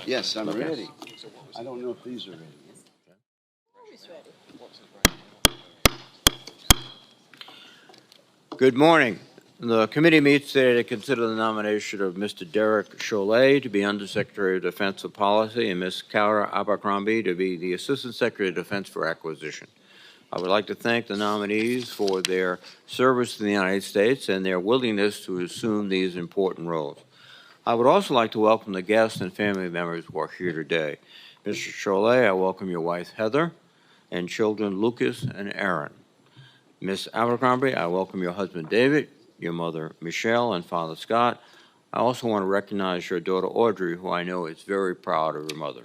Yes, I'm ready. I don't know if these are ready. Good morning. The committee meets today to consider the nomination of Mr. Derek Chollet to be Undersecretary of Defense for Policy and Ms. Cara Abercrombie to be the Assistant Secretary of Defense for Acquisition. I would like to thank the nominees for their service to the United States and their willingness to assume these important roles. I would also like to welcome the guests and family members who are here today. Mr. Chollet, I welcome your wife, Heather, and children, Lucas and Aaron. Ms. Abercrombie, I welcome your husband, David, your mother, Michelle, and father, Scott. I also want to recognize your daughter, Audrey, who I know is very proud of her mother.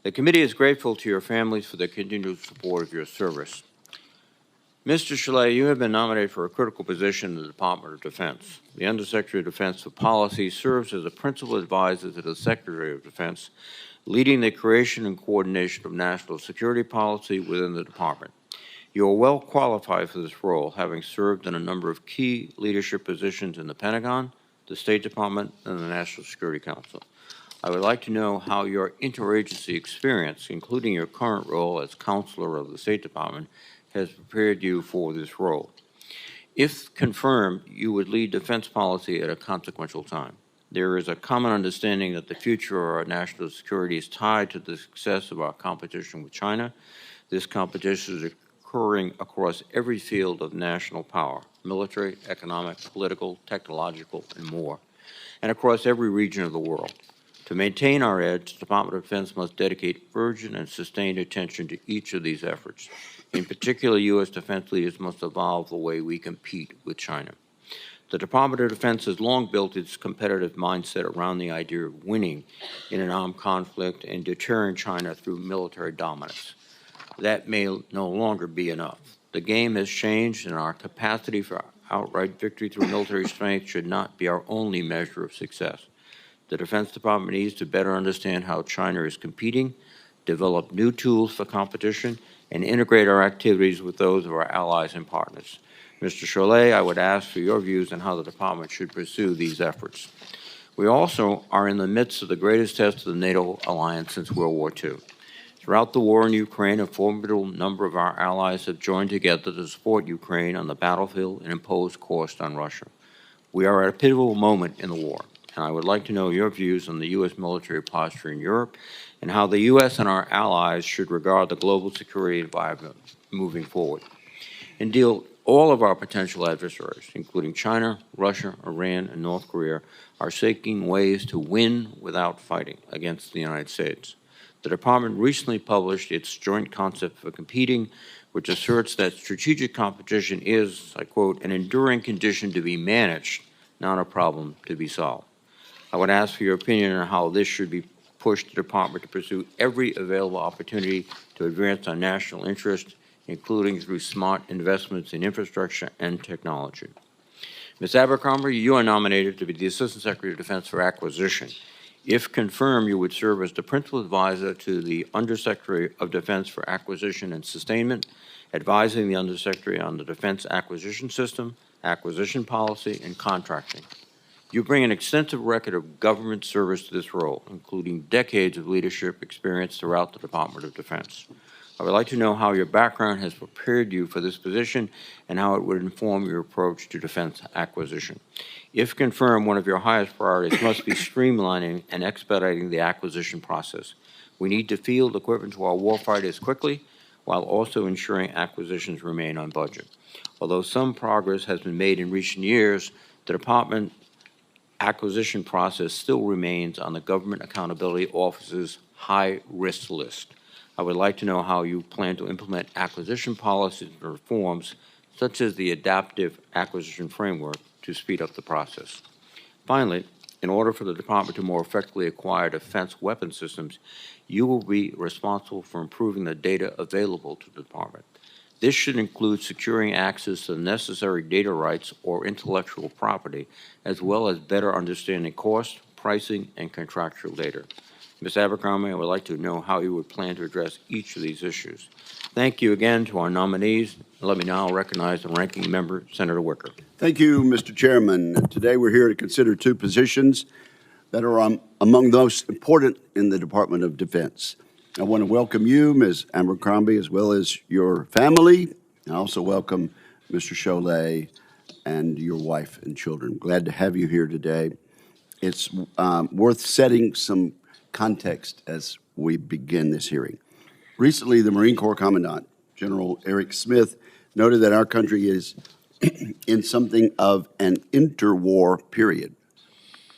The committee is grateful to your families for their continued support of your service. Mr. Chollet, you have been nominated for a critical position in the Department of Defense. The Undersecretary of Defense for Policy serves as a principal advisor to the Secretary of Defense, leading the creation and coordination of national security policy within the department. You are well qualified for this role, having served in a number of key leadership positions in the Pentagon, the State Department, and the National Security Council. I would like to know how your interagency experience, including your current role as counselor of the State Department, has prepared you for this role. If confirmed, you would lead defense policy at a consequential time. There is a common understanding that the future of our national security is tied to the success of our competition with China. This competition is occurring across every field of national power, military, economic, political, technological, and more, and across every region of the world. To maintain our edge, the Department of Defense must dedicate urgent and sustained attention to each of these efforts. In particular, U.S. defense leaders must evolve the way we compete with China. The Department of Defense has long built its competitive mindset around the idea of winning in an armed conflict and deterring China through military dominance. That may no longer be enough. The game has changed, and our capacity for outright victory through military strength should not be our only measure of success. The Defense Department needs to better understand how China is competing, develop new tools for competition, and integrate our activities with those of our allies and partners. Mr. Chollet, I would ask for your views on how the Department should pursue these efforts. We also are in the midst of the greatest test of the NATO alliance since World War II. Throughout the war in Ukraine, a formidable number of our allies have joined together to support Ukraine on the battlefield and impose cost on Russia. We are at a pivotal moment in the war, and I would like to know your views on the U.S. military posture in Europe and how the U.S. and our allies should regard the global security environment moving forward. Indeed, all of our potential adversaries, including China, Russia, Iran, and North Korea, are seeking ways to win without fighting against the United States. The Department recently published its Joint Concept for Competing, which asserts that strategic competition is, I quote, an enduring condition to be managed, not a problem to be solved. I would ask for your opinion on how this should be pushed the Department to pursue every available opportunity to advance our national interest, including through smart investments in infrastructure and technology. Ms. Abercrombie, you are nominated to be the Assistant Secretary of Defense for Acquisition. If confirmed, you would serve as the principal advisor to the Undersecretary of Defense for Acquisition and Sustainment, advising the Undersecretary on the Defense Acquisition System, acquisition policy, and contracting. You bring an extensive record of government service to this role, including decades of leadership experience throughout the Department of Defense. I would like to know how your background has prepared you for this position and how it would inform your approach to defense acquisition. If confirmed, one of your highest priorities must be streamlining and expediting the acquisition process. We need to field equipment to our warfighters quickly while also ensuring acquisitions remain on budget. Although some progress has been made in recent years, the Department acquisition process still remains on the Government Accountability Office's high-risk list. I would like to know how you plan to implement acquisition policies and reforms, such as the adaptive acquisition framework, to speed up the process. Finally, in order for the Department to more effectively acquire defense weapon systems, you will be responsible for improving the data available to the Department. This should include securing access to the necessary data rights or intellectual property, as well as better understanding cost, pricing, and contractual data. Ms. Abercrombie, I would like to know how you would plan to address each of these issues. Thank you again to our nominees. Let me now recognize the ranking member, Senator Wicker. Thank you, Mr. Chairman. Today we're here to consider two positions that are among those important in the Department of Defense. I want to welcome you, Ms. Abercrombie, as well as your family. I also welcome Mr. Cholet and your wife and children. Glad to have you here today. It's worth setting some context as we begin this hearing. Recently, the Marine Corps Commandant, General Eric Smith, noted that our country is in something of an interwar period.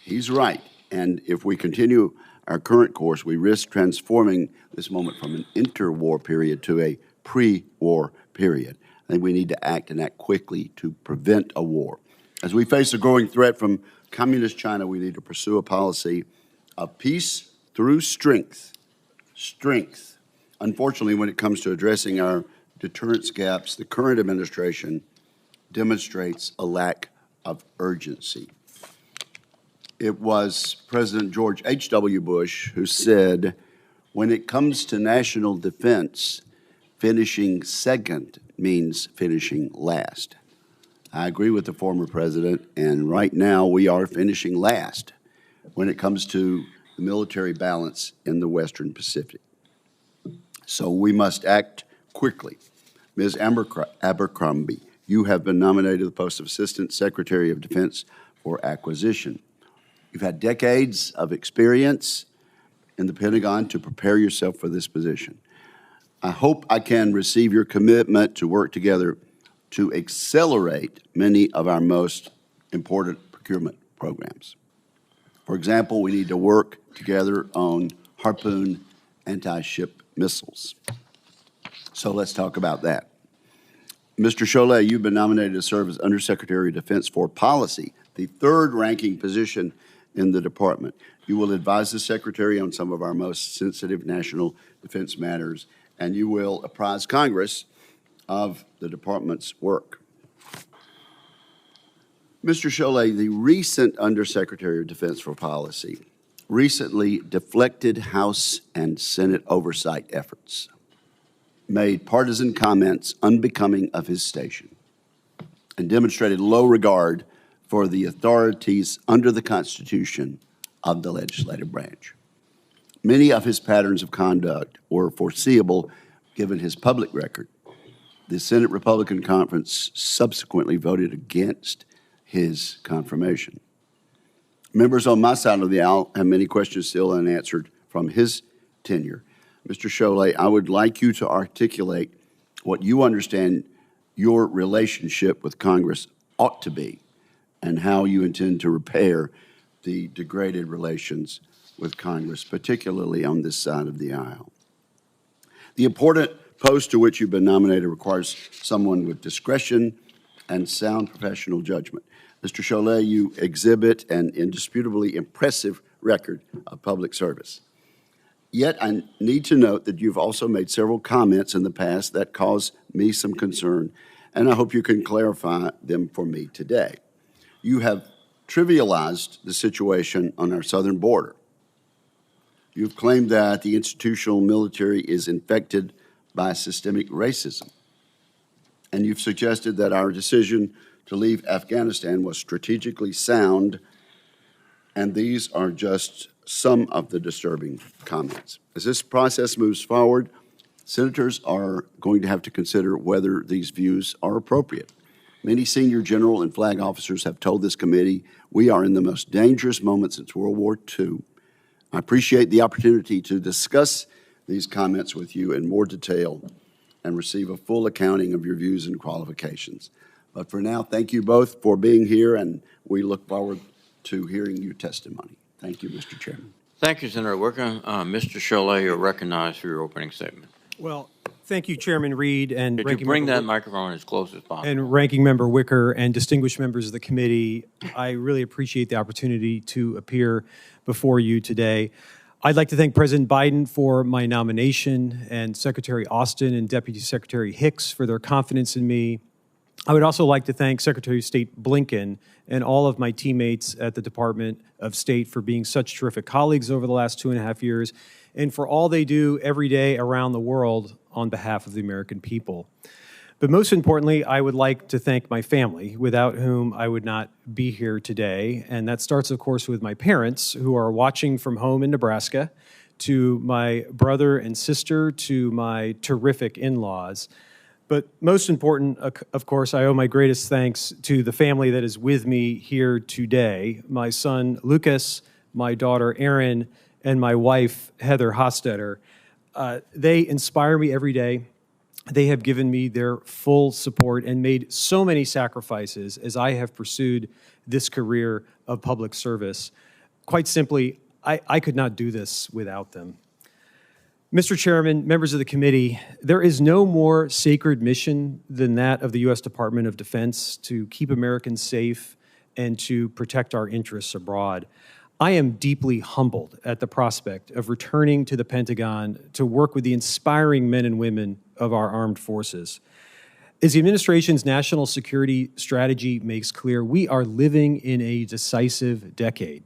He's right, and if we continue our current course, we risk transforming this moment from an interwar period to a pre-war period. I think we need to act and act quickly to prevent a war. As we face a growing threat from communist China, we need to pursue a policy of peace through strength. Strength. Unfortunately, when it comes to addressing our deterrence gaps, the current administration demonstrates a lack of urgency. It was President George H.W. Bush who said, when it comes to national defense, finishing second means finishing last. I agree with the former president, and right now we are finishing last when it comes to the military balance in the Western Pacific. So we must act quickly. Ms. Abercrombie, you have been nominated to the post of Assistant Secretary of Defense for Acquisition. You've had decades of experience in the Pentagon to prepare yourself for this position. I hope I can receive your commitment to work together to accelerate many of our most important procurement programs. For example, we need to work together on Harpoon anti-ship missiles. So let's talk about that. Mr. Cholet, you've been nominated to serve as Undersecretary of Defense for Policy, the third-ranking position in the department. You will advise the Secretary on some of our most sensitive national defense matters, and you will apprise Congress of the department's work. Mr. Cholet, the recent Undersecretary of Defense for Policy recently deflected House and Senate oversight efforts, made partisan comments unbecoming of his station, and demonstrated low regard for the authorities under the Constitution of the legislative branch. Many of his patterns of conduct were foreseeable given his public record. The Senate Republican Conference subsequently voted against his confirmation. Members on my side of the aisle have many questions still unanswered from his tenure. Mr. Cholet, I would like you to articulate what you understand your relationship with Congress ought to be and how you intend to repair the degraded relations with Congress, particularly on this side of the aisle. The important post to which you've been nominated requires someone with discretion and sound professional judgment. Mr. Cholet, you exhibit an indisputably impressive record of public service. Yet I need to note that you've also made several comments in the past that cause me some concern, and I hope you can clarify them for me today. You have trivialized the situation on our southern border. You've claimed that the institutional military is infected by systemic racism, and you've suggested that our decision to leave Afghanistan was strategically sound, and these are just some of the disturbing comments. As this process moves forward, senators are going to have to consider whether these views are appropriate. Many senior general and flag officers have told this committee we are in the most dangerous moment since World War II. I appreciate the opportunity to discuss these comments with you in more detail and receive a full accounting of your views and qualifications. But for now, thank you both for being here, and we look forward to hearing your testimony. Thank you, Mr. Chairman. Thank you, Senator Wicker. Mr. Cholet, you're recognized for your opening statement. Well, thank you, Chairman Reed and Could Ranking you bring Member that microphone as close as possible? and Ranking Member Wicker and distinguished members of the committee. I really appreciate the opportunity to appear before you today. I'd like to thank President Biden for my nomination and Secretary Austin and Deputy Secretary Hicks for their confidence in me. I would also like to thank Secretary of State Blinken and all of my teammates at the Department of State for being such terrific colleagues over the last 2.5 years and for all they do every day around the world on behalf of the American people. But most importantly, I would like to thank my family, without whom I would not be here today. And that starts, of course, with my parents, who are watching from home in Nebraska, to my brother and sister, to my terrific in-laws. But most important, of course, I owe my greatest thanks to the family that is with me here today, my son, Lucas, my daughter, Erin, and my wife, Heather Hostetter. They inspire me every day. They have given me their full support and made so many sacrifices as I have pursued this career of public service. Quite simply, I could not do this without them. Mr. Chairman, members of the committee, there is no more sacred mission than that of the U.S. Department of Defense to keep Americans safe and to protect our interests abroad. I am deeply humbled at the prospect of returning to the Pentagon to work with the inspiring men and women of our armed forces. As the administration's national security strategy makes clear, we are living in a decisive decade.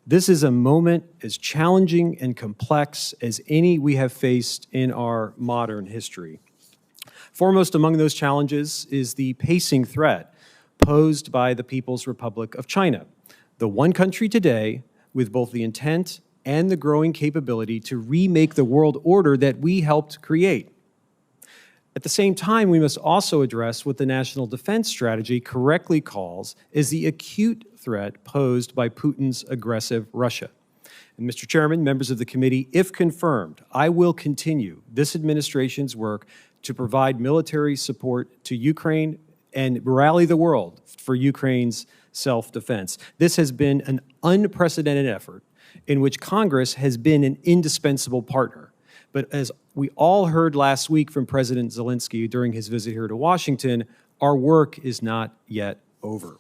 This is a moment as challenging and complex as any we have faced in our modern history. Foremost among those challenges is the pacing threat posed by the People's Republic of China, the one country today with both the intent and the growing capability to remake the world order that we helped create. At the same time, we must also address what the National Defense Strategy correctly calls as the acute threat posed by Putin's aggressive Russia. And Mr. Chairman, members of the committee, if confirmed, I will continue this administration's work to provide military support to Ukraine and rally the world for Ukraine's self-defense. This has been an unprecedented effort in which Congress has been an indispensable partner. But as we all heard last week from President Zelensky during his visit here to Washington, our work is not yet over.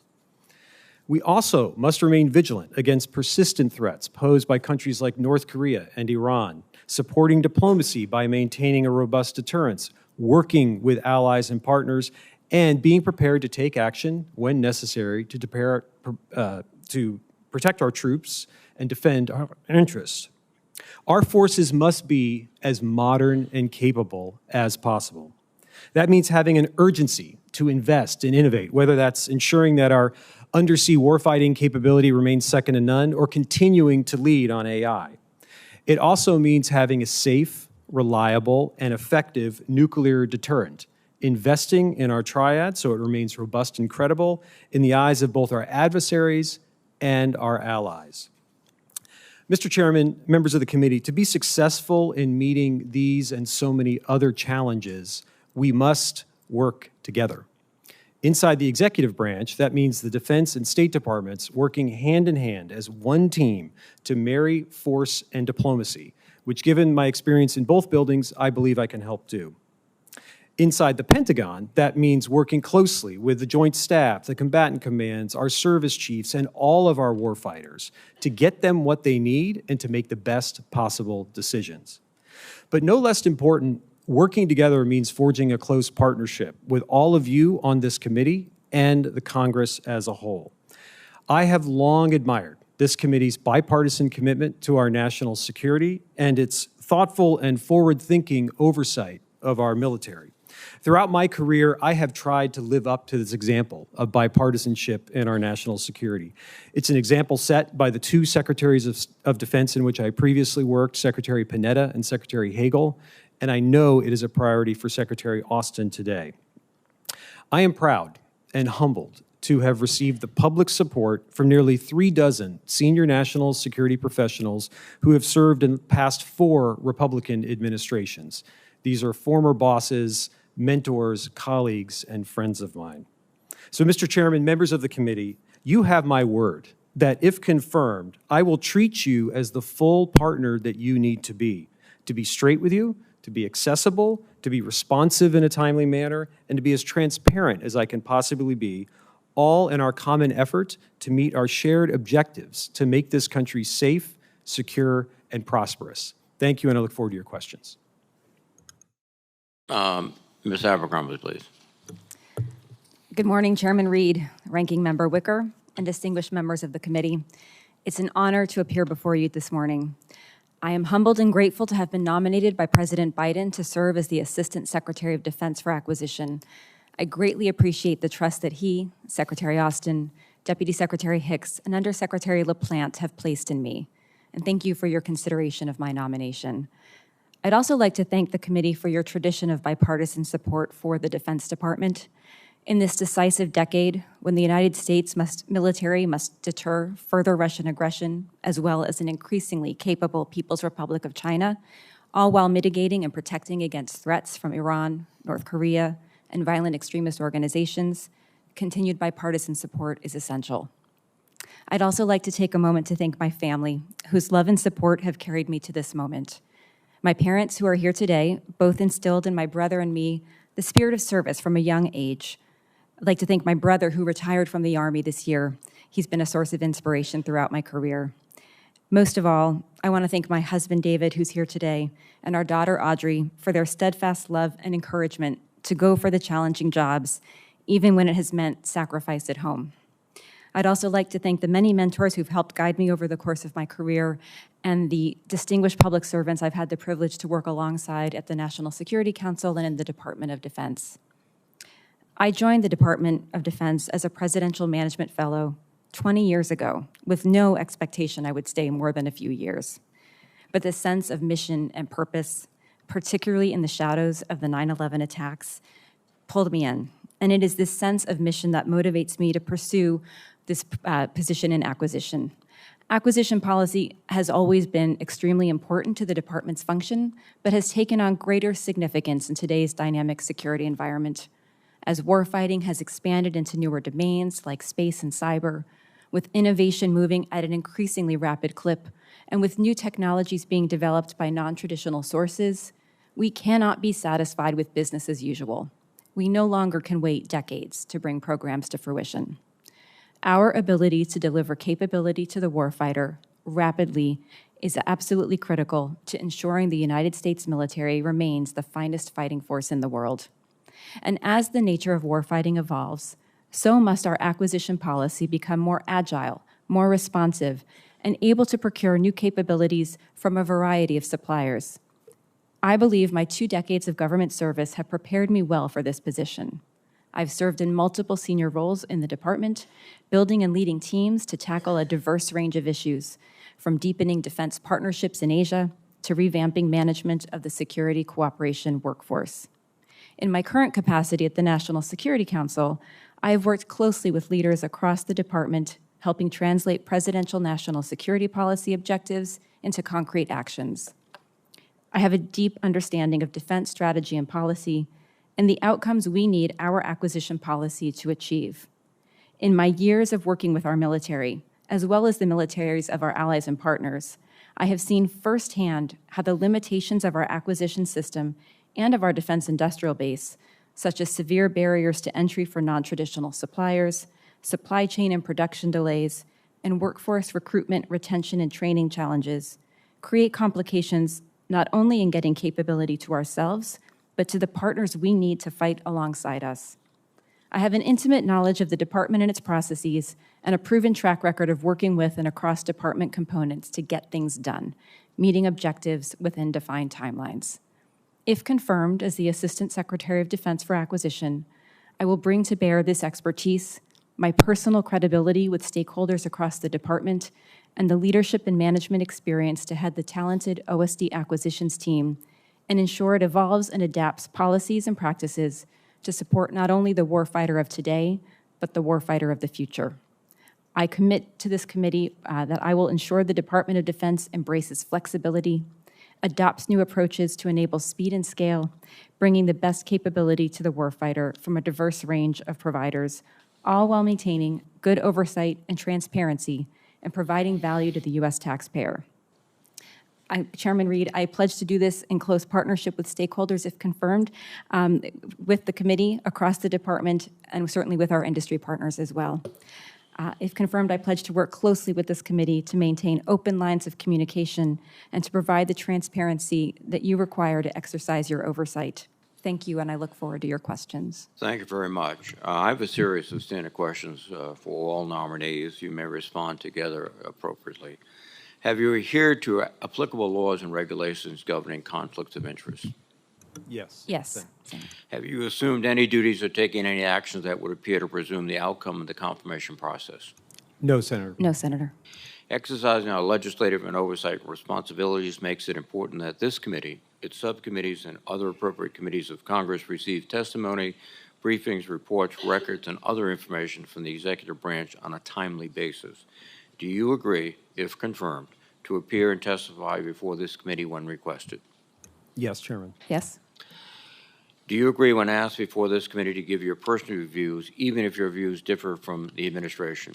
We also must remain vigilant against persistent threats posed by countries like North Korea and Iran, supporting diplomacy by maintaining a robust deterrence, working with allies and partners, and being prepared to take action when necessary to protect our troops and defend our interests. Our forces must be as modern and capable as possible. That means having an urgency to invest and innovate, whether that's ensuring that our undersea warfighting capability remains second to none or continuing to lead on AI. It also means having a safe, reliable, and effective nuclear deterrent, investing in our triad so it remains robust and credible in the eyes of both our adversaries and our allies. Mr. Chairman, members of the committee, to be successful in meeting these and so many other challenges, we must work together. Inside the executive branch, that means the Defense and State Departments working hand in hand as one team to marry force and diplomacy, which, given my experience in both buildings, I believe I can help do. Inside the Pentagon, that means working closely with the Joint Staff, the combatant commands, our service chiefs, and all of our warfighters to get them what they need and to make the best possible decisions. But no less important, working together means forging a close partnership with all of you on this committee and the Congress as a whole. I have long admired this committee's bipartisan commitment to our national security and its thoughtful and forward-thinking oversight of our military. Throughout my career, I have tried to live up to this example of bipartisanship in our national security. It's an example set by the two secretaries of defense in which I previously worked, Secretary Panetta and Secretary Hagel, and I know it is a priority for Secretary Austin today. I am proud and humbled to have received the public support from nearly 36 senior national security professionals who have served in the past 4 Republican administrations. These are former bosses, mentors, colleagues, and friends of mine. So, Mr. Chairman, members of the committee, you have my word that if confirmed, I will treat you as the full partner that you need to be straight with you, to be accessible, to be responsive in a timely manner, and to be as transparent as I can possibly be, all in our common effort to meet our shared objectives to make this country safe, secure, and prosperous. Thank you, and I look forward to your questions. Ms. Abercrombie, please. Good morning, Chairman Reed, Ranking Member Wicker, and distinguished members of the committee. It's an honor to appear before you this morning. I am humbled and grateful to have been nominated by President Biden to serve as the Assistant Secretary of Defense for Acquisition. I greatly appreciate the trust that he, Secretary Austin, Deputy Secretary Hicks, and Undersecretary LaPlante have placed in me. And thank you for your consideration of my nomination. I'd also like to thank the committee for your tradition of bipartisan support for the Defense Department. In this decisive decade, when the United States military must deter further Russian aggression, as well as an increasingly capable People's Republic of China, all while mitigating and protecting against threats from Iran, North Korea, and violent extremist organizations, continued bipartisan support is essential. I'd also like to take a moment to thank my family, whose love and support have carried me to this moment. My parents, who are here today, both instilled in my brother and me the spirit of service from a young age. I'd like to thank my brother, who retired from the Army this year. He's been a source of inspiration throughout my career. Most of all, I want to thank my husband, David, who's here today, and our daughter, Audrey, for their steadfast love and encouragement to go for the challenging jobs, even when it has meant sacrifice at home. I'd also like to thank the many mentors who've helped guide me over the course of my career and the distinguished public servants I've had the privilege to work alongside at the National Security Council and in the Department of Defense. I joined the Department of Defense as a Presidential Management Fellow 20 years ago, with no expectation I would stay more than a few years. But the sense of mission and purpose, particularly in the shadows of the 9/11 attacks, pulled me in. And it is this sense of mission that motivates me to pursue this position in acquisition. Acquisition policy has always been extremely important to the department's function, but has taken on greater significance in today's dynamic security environment. As warfighting has expanded into newer domains like space and cyber, with innovation moving at an increasingly rapid clip, and with new technologies being developed by non-traditional sources, we cannot be satisfied with business as usual. We no longer can wait decades to bring programs to fruition. Our ability to deliver capability to the warfighter rapidly is absolutely critical to ensuring the United States military remains the finest fighting force in the world. And as the nature of warfighting evolves, so must our acquisition policy become more agile, more responsive, and able to procure new capabilities from a variety of suppliers. I believe my 2 decades of government service have prepared me well for this position. I've served in multiple senior roles in the department, building and leading teams to tackle a diverse range of issues, from deepening defense partnerships in Asia to revamping management of the security cooperation workforce. In my current capacity at the National Security Council, I have worked closely with leaders across the department, helping translate presidential national security policy objectives into concrete actions. I have a deep understanding of defense strategy and policy, and the outcomes we need our acquisition policy to achieve. In my years of working with our military, as well as the militaries of our allies and partners, I have seen firsthand how the limitations of our acquisition system and of our defense industrial base, such as severe barriers to entry for non-traditional suppliers, supply chain and production delays, and workforce recruitment, retention, and training challenges, create complications not only in getting capability to ourselves, but to the partners we need to fight alongside us. I have an intimate knowledge of the department and its processes and a proven track record of working with and across department components to get things done, meeting objectives within defined timelines. If confirmed as the Assistant Secretary of Defense for Acquisition, I will bring to bear this expertise, my personal credibility with stakeholders across the department, and the leadership and management experience to head the talented OSD acquisitions team and ensure it evolves and adapts policies and practices to support not only the warfighter of today, but the warfighter of the future. I commit to this committee that I will ensure the Department of Defense embraces flexibility, adopts new approaches to enable speed and scale, bringing the best capability to the warfighter from a diverse range of providers, all while maintaining good oversight and transparency and providing value to the U.S. taxpayer. Chairman Reed, I pledge to do this in close partnership with stakeholders if confirmed, with the committee across the department, and certainly with our industry partners as well. If confirmed, I pledge to work closely with this committee to maintain open lines of communication and to provide the transparency that you require to exercise your oversight. Thank you, and I look forward to your questions. Thank you very much. I have a series of standard questions for all nominees. You may respond together appropriately. Have you adhered to applicable laws and regulations governing conflicts of interest? Yes. Yes, Senator. Have you assumed any duties or taken any actions that would appear to presume the outcome of the confirmation process? No, Senator. No, Senator. Exercising our legislative and oversight responsibilities makes it important that this committee, its subcommittees, and other appropriate committees of Congress receive testimony, briefings, reports, records, and other information from the executive branch on a timely basis. Do you agree, if confirmed, to appear and testify before this committee when requested? Yes, Chairman. Yes. Do you agree when asked before this committee to give your personal views, even if your views differ from the administration?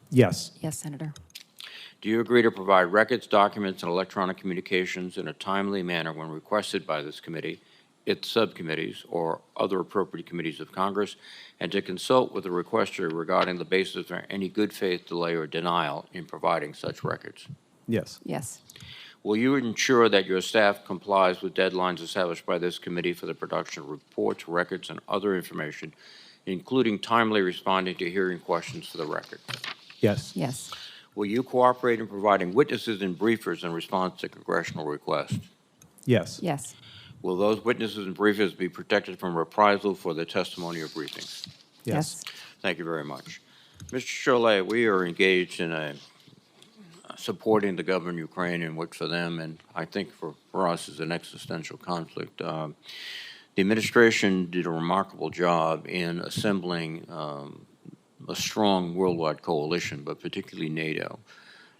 Yes. Yes, Senator. Do you agree to provide records, documents, and electronic communications in a timely manner when requested by this committee, its subcommittees, or other appropriate committees of Congress, and to consult with the requester regarding the basis for any good faith delay or denial in providing such records? Yes. Yes. Will you ensure that your staff complies with deadlines established by this committee for the production of reports, records, and other information, including timely responding to hearing questions for the record? Yes. Yes. Will you cooperate in providing witnesses and briefers in response to congressional requests? Yes. Yes. Will those witnesses and briefers be protected from reprisal for their testimony or briefings? Yes. Thank you very much. Mr. Cholet, we are engaged in supporting the government of Ukraine, in which for them, and I think for us, is an existential conflict. The administration did a remarkable job in assembling a strong worldwide coalition, but particularly NATO.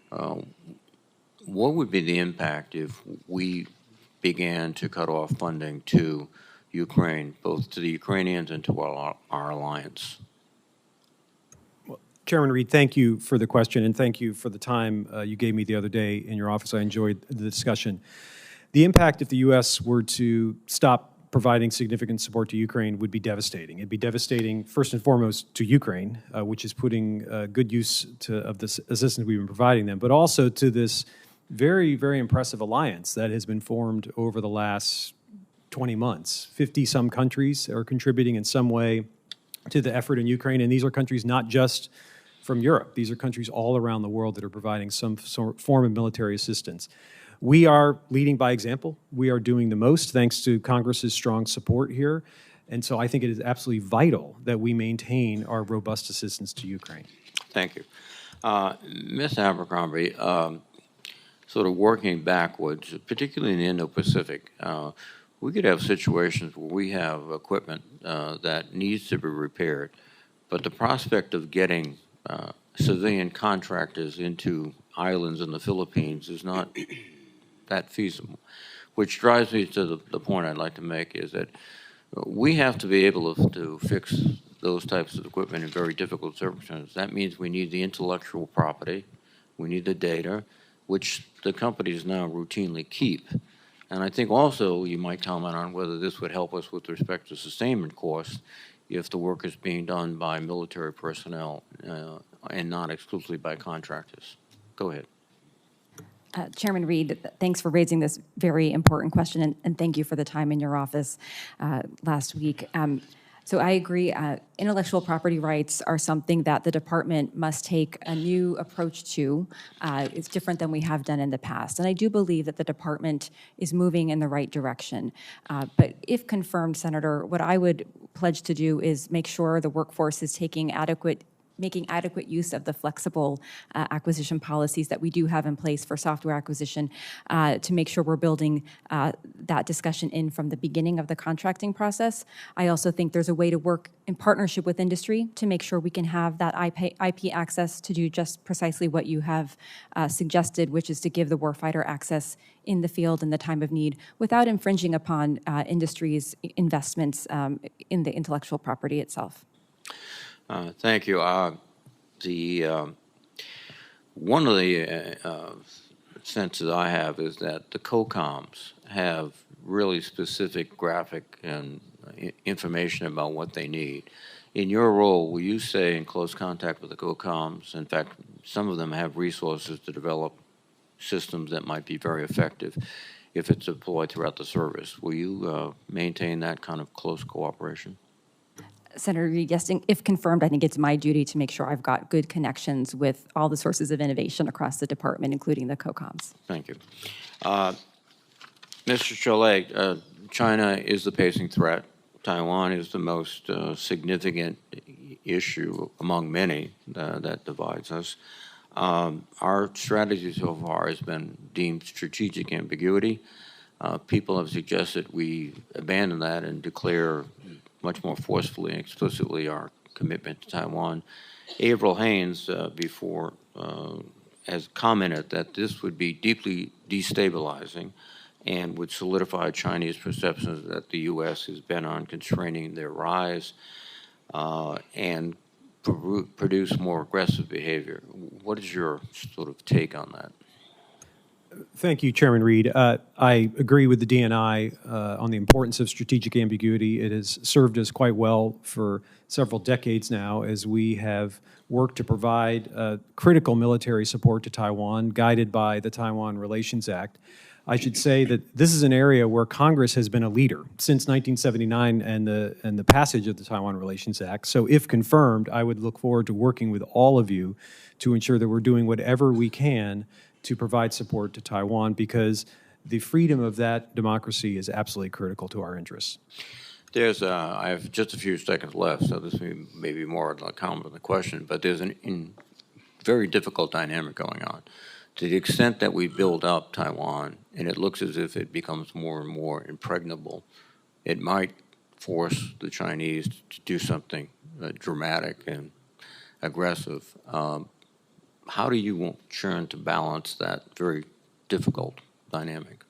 What would be the impact if we began to cut off funding to Ukraine, both to the Ukrainians and to our alliance? Chairman Reed, thank you for the question, and thank you for the time you gave me the other day in your office. I enjoyed the discussion. The impact if the U.S. were to stop providing significant support to Ukraine would be devastating. It'd be devastating, first and foremost, to Ukraine, which is putting good use of this assistance we've been providing them, but also to this very, very impressive alliance that has been formed over the last 20 months. 50-some countries are contributing in some way to the effort in Ukraine, and these are countries not just from Europe. These are countries all around the world that are providing some form of military assistance. We are leading by example. We are doing the most thanks to Congress's strong support here. And so I think it is absolutely vital that we maintain our robust assistance to Ukraine. Thank you. Ms. Abercrombie, sort of working backwards, particularly in the Indo-Pacific, we could have situations where we have equipment that needs to be repaired, but the prospect of getting civilian contractors into islands in the Philippines is not that feasible, which drives me to the point I'd like to make is that we have to be able to fix those types of equipment in very difficult circumstances. That means we need the intellectual property, we need the data, which the companies now routinely keep. And I think also you might comment on whether this would help us with respect to sustainment costs if the work is being done by military personnel and not exclusively by contractors. Go ahead. Chairman Reed, thanks for raising this very important question, and thank you for the time in your office last week. So I agree, intellectual property rights are something that the department must take a new approach to. It's different than we have done in the past. And I do believe that the department is moving in the right direction. But if confirmed, Senator, what I would pledge to do is make sure the workforce is making adequate use of the flexible acquisition policies that we do have in place for software acquisition to make sure we're building that discussion in from the beginning of the contracting process. I also think there's a way to work in partnership with industry to make sure we can have that IP access to do just precisely what you have suggested, which is to give the warfighter access in the field in the time of need without infringing upon industry's investments in the intellectual property itself. Thank you. One of the senses I have is that the COCOMs have really specific graphic and information about what they need. In your role, will you stay in close contact with the COCOMs? In fact, some of them have resources to develop systems that might be very effective if it's deployed throughout the service. Will you maintain that kind of close cooperation? Senator Reed, yes, if confirmed, I think it's my duty to make sure I've got good connections with all the sources of innovation across the department, including the COCOMs. Thank you. Mr. Cholet, China is the pacing threat. Taiwan is the most significant issue among many that divides us. Our strategy so far has been deemed strategic ambiguity. People have suggested we abandon that and declare much more forcefully and explicitly our commitment to Taiwan. Avril Haines, before, has commented that this would be deeply destabilizing and would solidify Chinese perceptions that the U.S. is bent on constraining their rise and produce more aggressive behavior. What is your sort of take on that? Thank you, Chairman Reed. I agree with the DNI on the importance of strategic ambiguity. It has served us quite well for several decades now as we have worked to provide critical military support to Taiwan, guided by the Taiwan Relations Act. I should say that this is an area where Congress has been a leader since 1979 and the passage of the Taiwan Relations Act. So if confirmed, I would look forward to working with all of you to ensure that we're doing whatever we can to provide support to Taiwan, because the freedom of that democracy is absolutely critical to our interests. There's I have just a few seconds left, so this may be more of a comment than a question, but there's a very difficult dynamic going on. To the extent that we build up Taiwan, and it looks as if it becomes more and more impregnable, it might force the Chinese to do something dramatic and aggressive. How do you churn to balance that very difficult dynamic?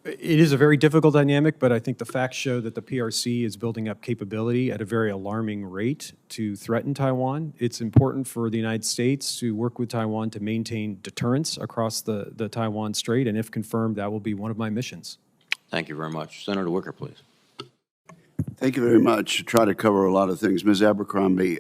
It is a very difficult dynamic, but I think the facts show that the PRC is building up capability at a very alarming rate to threaten Taiwan. It's important for the United States to work with Taiwan to maintain deterrence across the Taiwan Strait, and if confirmed, that will be one of my missions. Thank you very much. Senator Wicker, please. Thank you very much. Try to cover a lot of things. Ms. Abercrombie,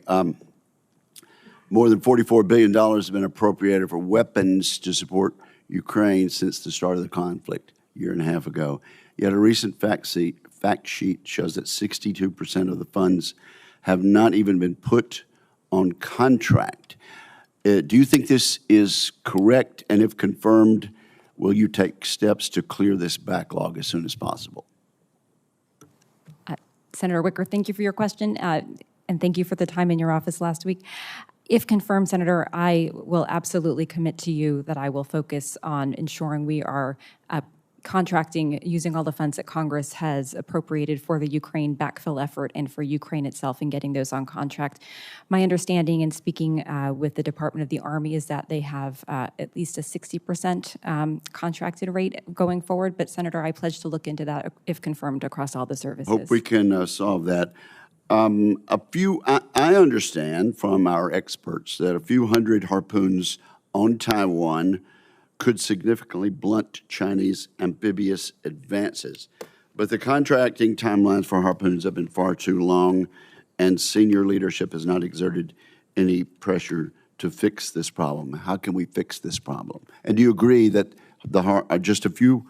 more than $44 billion has been appropriated for weapons to support Ukraine since the start of the conflict a year and a half ago. Yet a recent fact sheet shows that 62% of the funds have not even been put on contract. Do you think this is correct? And if confirmed, will you take steps to clear this backlog as soon as possible? Senator Wicker, thank you for your question, and thank you for the time in your office last week. If confirmed, Senator, I will absolutely commit to you that I will focus on ensuring we are contracting using all the funds that Congress has appropriated for the Ukraine backfill effort and for Ukraine itself and getting those on contract. My understanding in speaking with the Department of the Army is that they have at least a 60% contracted rate going forward. But Senator, I pledge to look into that if confirmed across all the services. Hope we can solve that. I understand from our experts that a few hundred harpoons on Taiwan could significantly blunt Chinese amphibious advances. But the contracting timelines for harpoons have been far too long, and senior leadership has not exerted any pressure to fix this problem. How can we fix this problem? And do you agree that just a few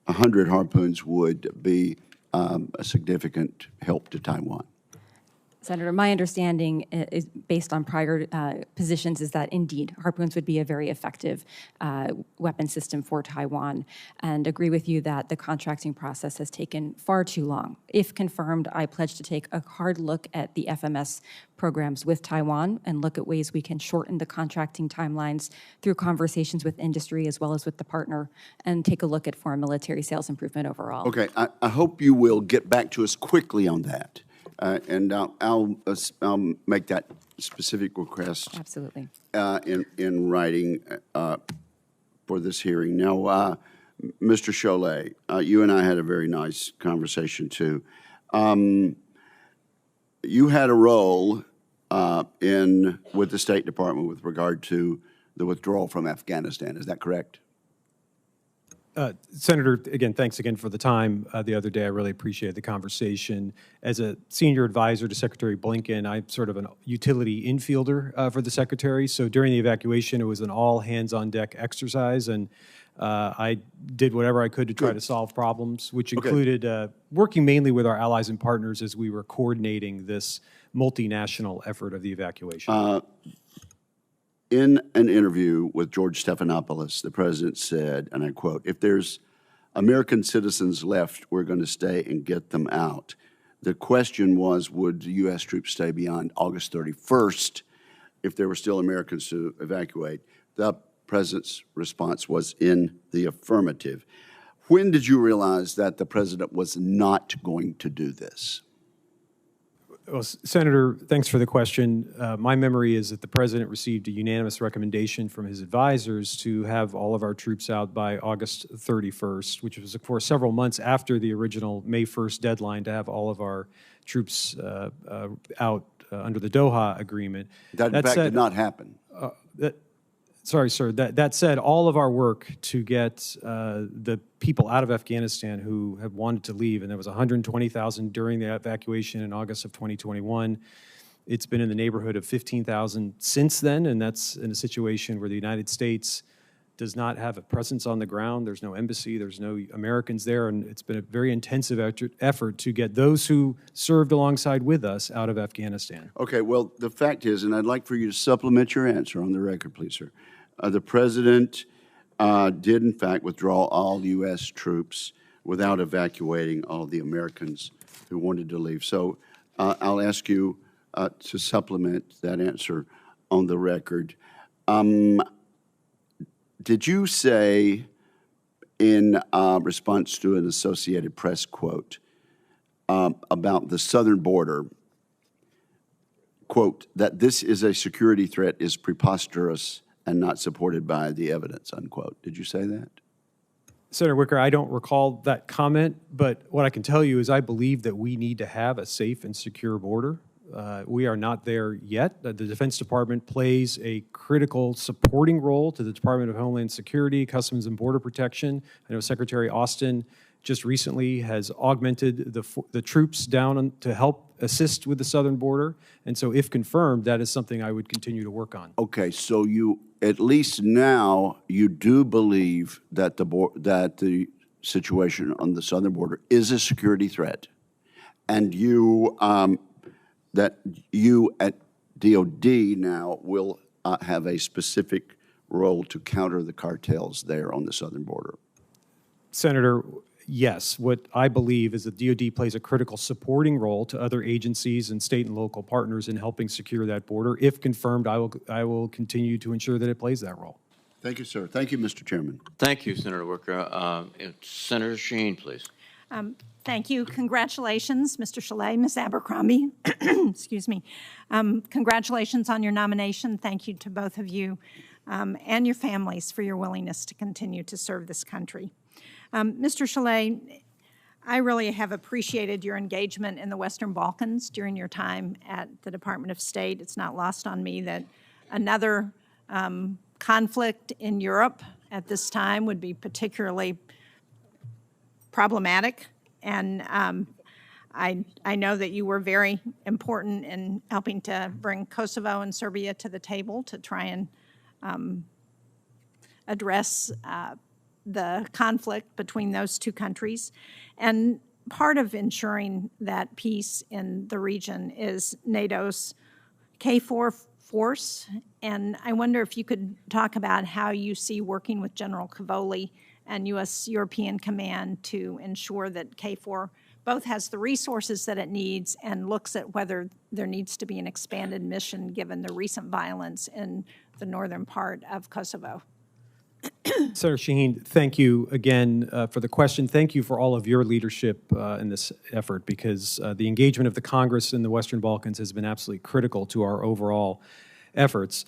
hundred harpoons would be a significant help to Taiwan? Senator, my understanding is based on prior positions is that indeed harpoons would be a very effective weapon system for Taiwan, and agree with you that the contracting process has taken far too long. If confirmed, I pledge to take a hard look at the FMS programs with Taiwan and look at ways we can shorten the contracting timelines through conversations with industry as well as with the partner, and take a look at foreign military sales improvement overall. Okay, I hope you will get back to us quickly on that. And I'll make that specific request. Absolutely. In writing for this hearing. Now, Mr. Cholet, you and I had a very nice conversation too. You had a role with the State Department with regard to the withdrawal from Afghanistan. Is that correct? Senator, again, thanks again for the time the other day. I really appreciated the conversation. As a senior advisor to Secretary Blinken, I'm sort of a utility infielder for the Secretary. So during the evacuation, it was an all-hands-on-deck exercise, and I did whatever I could to try to solve problems, which included working mainly with our allies and partners as we were coordinating this multinational effort of the evacuation. In an interview with George Stephanopoulos, the president said, and I quote, "If there's American citizens left, we're going to stay and get them out. The question was, would the U.S. troops stay beyond August 31st if there were still Americans to evacuate? The president's response was in the affirmative. When did you realize that the president was not going to do this? Well, Senator, thanks for the question. My memory is that the president received a unanimous recommendation from his advisors to have all of our troops out by August 31st, which was, of course, several months after the original May 1st deadline to have all of our troops out under the Doha Agreement. That, in fact, did not happen. Sorry, sir. That said, all of our work to get the people out of Afghanistan who have wanted to leave, and there was 120,000 during the evacuation in August of 2021. It's been in the neighborhood of 15,000 since then, and that's in a situation where the United States does not have a presence on the ground. There's no embassy. There's no Americans there, and it's been a very intensive effort to get those who served alongside with us out of Afghanistan. Okay, well, the fact is, and I'd like for you to supplement your answer on the record, please, sir. The president did, in fact, withdraw all U.S. troops without evacuating all the Americans who wanted to leave. So I'll ask you to supplement that answer on the record. Did you say in response to an Associated Press quote about the southern border, quote, that this is a security threat is preposterous and not supported by the evidence, unquote? Did you say that? Senator Wicker, I don't recall that comment, but what I can tell you is I believe that we need to have a safe and secure border. We are not there yet. The Defense Department plays a critical supporting role to the Department of Homeland Security, Customs and Border Protection. I know Secretary Austin just recently has augmented the troops down to help assist with the southern border. And so if confirmed, that is something I would continue to work on. Okay, so you, at least now, you do believe that the situation on the southern border is a security threat, and you that you at DOD now will have a specific role to counter the cartels there on the southern border. Senator, yes. What I believe is that DOD plays a critical supporting role to other agencies and state and local partners in helping secure that border. If confirmed, I will continue to ensure that it plays that role. Thank you, sir. Thank you, Mr. Chairman. Thank you, Senator Wicker. Senator Sheen, please. Thank you. Congratulations, Mr. Chalet, Ms. Abercrombie. Excuse me. Congratulations on your nomination. Thank you to both of you and your families for your willingness to continue to serve this country. Mr. Chalet, I really have appreciated your engagement in the Western Balkans during your time at the Department of State. It's not lost on me that another conflict in Europe at this time would be particularly problematic, and I know that you were very important in helping to bring Kosovo and Serbia to the table to try and address the conflict between those two countries. And part of ensuring that peace in the region is NATO's KFOR force, and I wonder if you could talk about how you see working with General Cavoli and U.S. European Command to ensure that KFOR both has the resources that it needs and looks at whether there needs to be an expanded mission given the recent violence in the northern part of Kosovo. Senator Shaheen, thank you again for the question. Thank you for all of your leadership in this effort, because the engagement of the Congress in the Western Balkans has been absolutely critical to our overall efforts.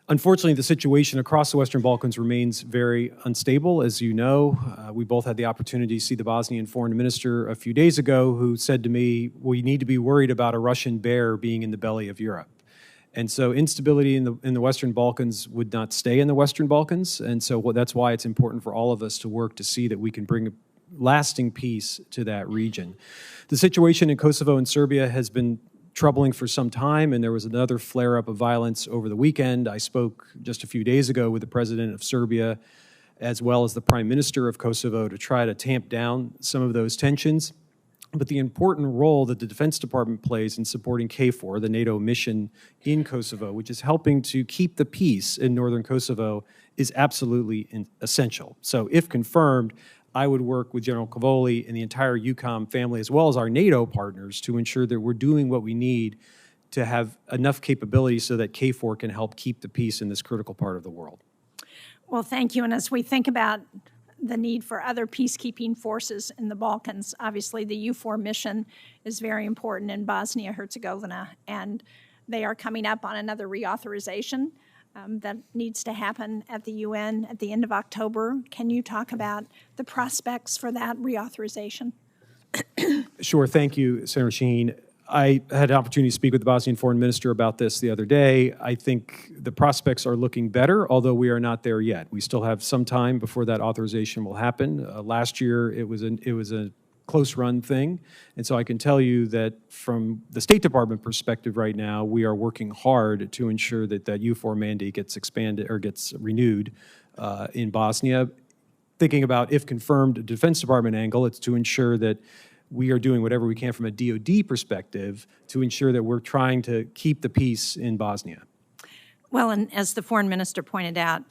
Unfortunately, the situation across the Western Balkans remains very unstable. As you know, we both had the opportunity to see the Bosnian foreign minister a few days ago, who said to me, we need to be worried about a Russian bear being in the belly of Europe. And so instability in the Western Balkans would not stay in the Western Balkans. And so that's why it's important for all of us to work to see that we can bring lasting peace to that region. The situation in Kosovo and Serbia has been troubling for some time, and there was another flare-up of violence over the weekend. I spoke just a few days ago with the president of Serbia, as well as the prime minister of Kosovo, to try to tamp down some of those tensions. But the important role that the Defense Department plays in supporting KFOR, the NATO mission in Kosovo, which is helping to keep the peace in northern Kosovo, is absolutely essential. So if confirmed, I would work with General Cavoli and the entire EUCOM family, as well as our NATO partners, to ensure that we're doing what we need to have enough capability so that KFOR can help keep the peace in this critical part of the world. Well, thank you. And as we think about the need for other peacekeeping forces in the Balkans, obviously the EUFOR mission is very important in Bosnia-Herzegovina, and they are coming up on another reauthorization that needs to happen at the UN at the end of October. Can you talk about the prospects for that reauthorization? Sure. Thank you, Senator Shaheen. I had an opportunity to speak with the Bosnian foreign minister about this the other day. I think the prospects are looking better, although we are not there yet. We still have some time before that authorization will happen. Last year, it was a close-run thing, and so I can tell you that from the State Department perspective right now, we are working hard to ensure that that EUFOR mandate gets expanded or gets renewed in Bosnia. Thinking about, if confirmed, a Defense Department angle, it's to ensure that we are doing whatever we can from a DoD perspective to ensure that we're trying to keep the peace in Bosnia. Well, and as the foreign minister pointed out,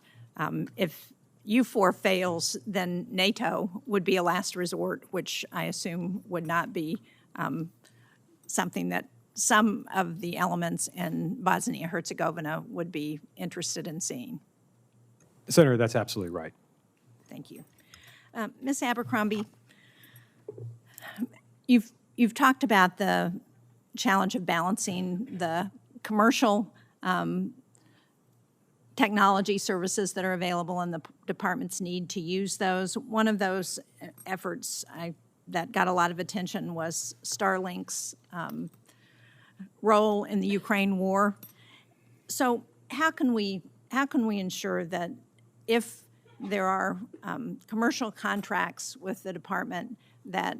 if EUFOR fails, then NATO would be a last resort, which I assume would not be something that some of the elements in Bosnia-Herzegovina would be interested in seeing. Senator, that's absolutely right. Thank you. Ms. Abercrombie, you've talked about the challenge of balancing the commercial technology services that are available and the department's need to use those. One of those efforts that got a lot of attention was Starlink's role in the Ukraine war. So how can we ensure that if there are commercial contracts with the department, that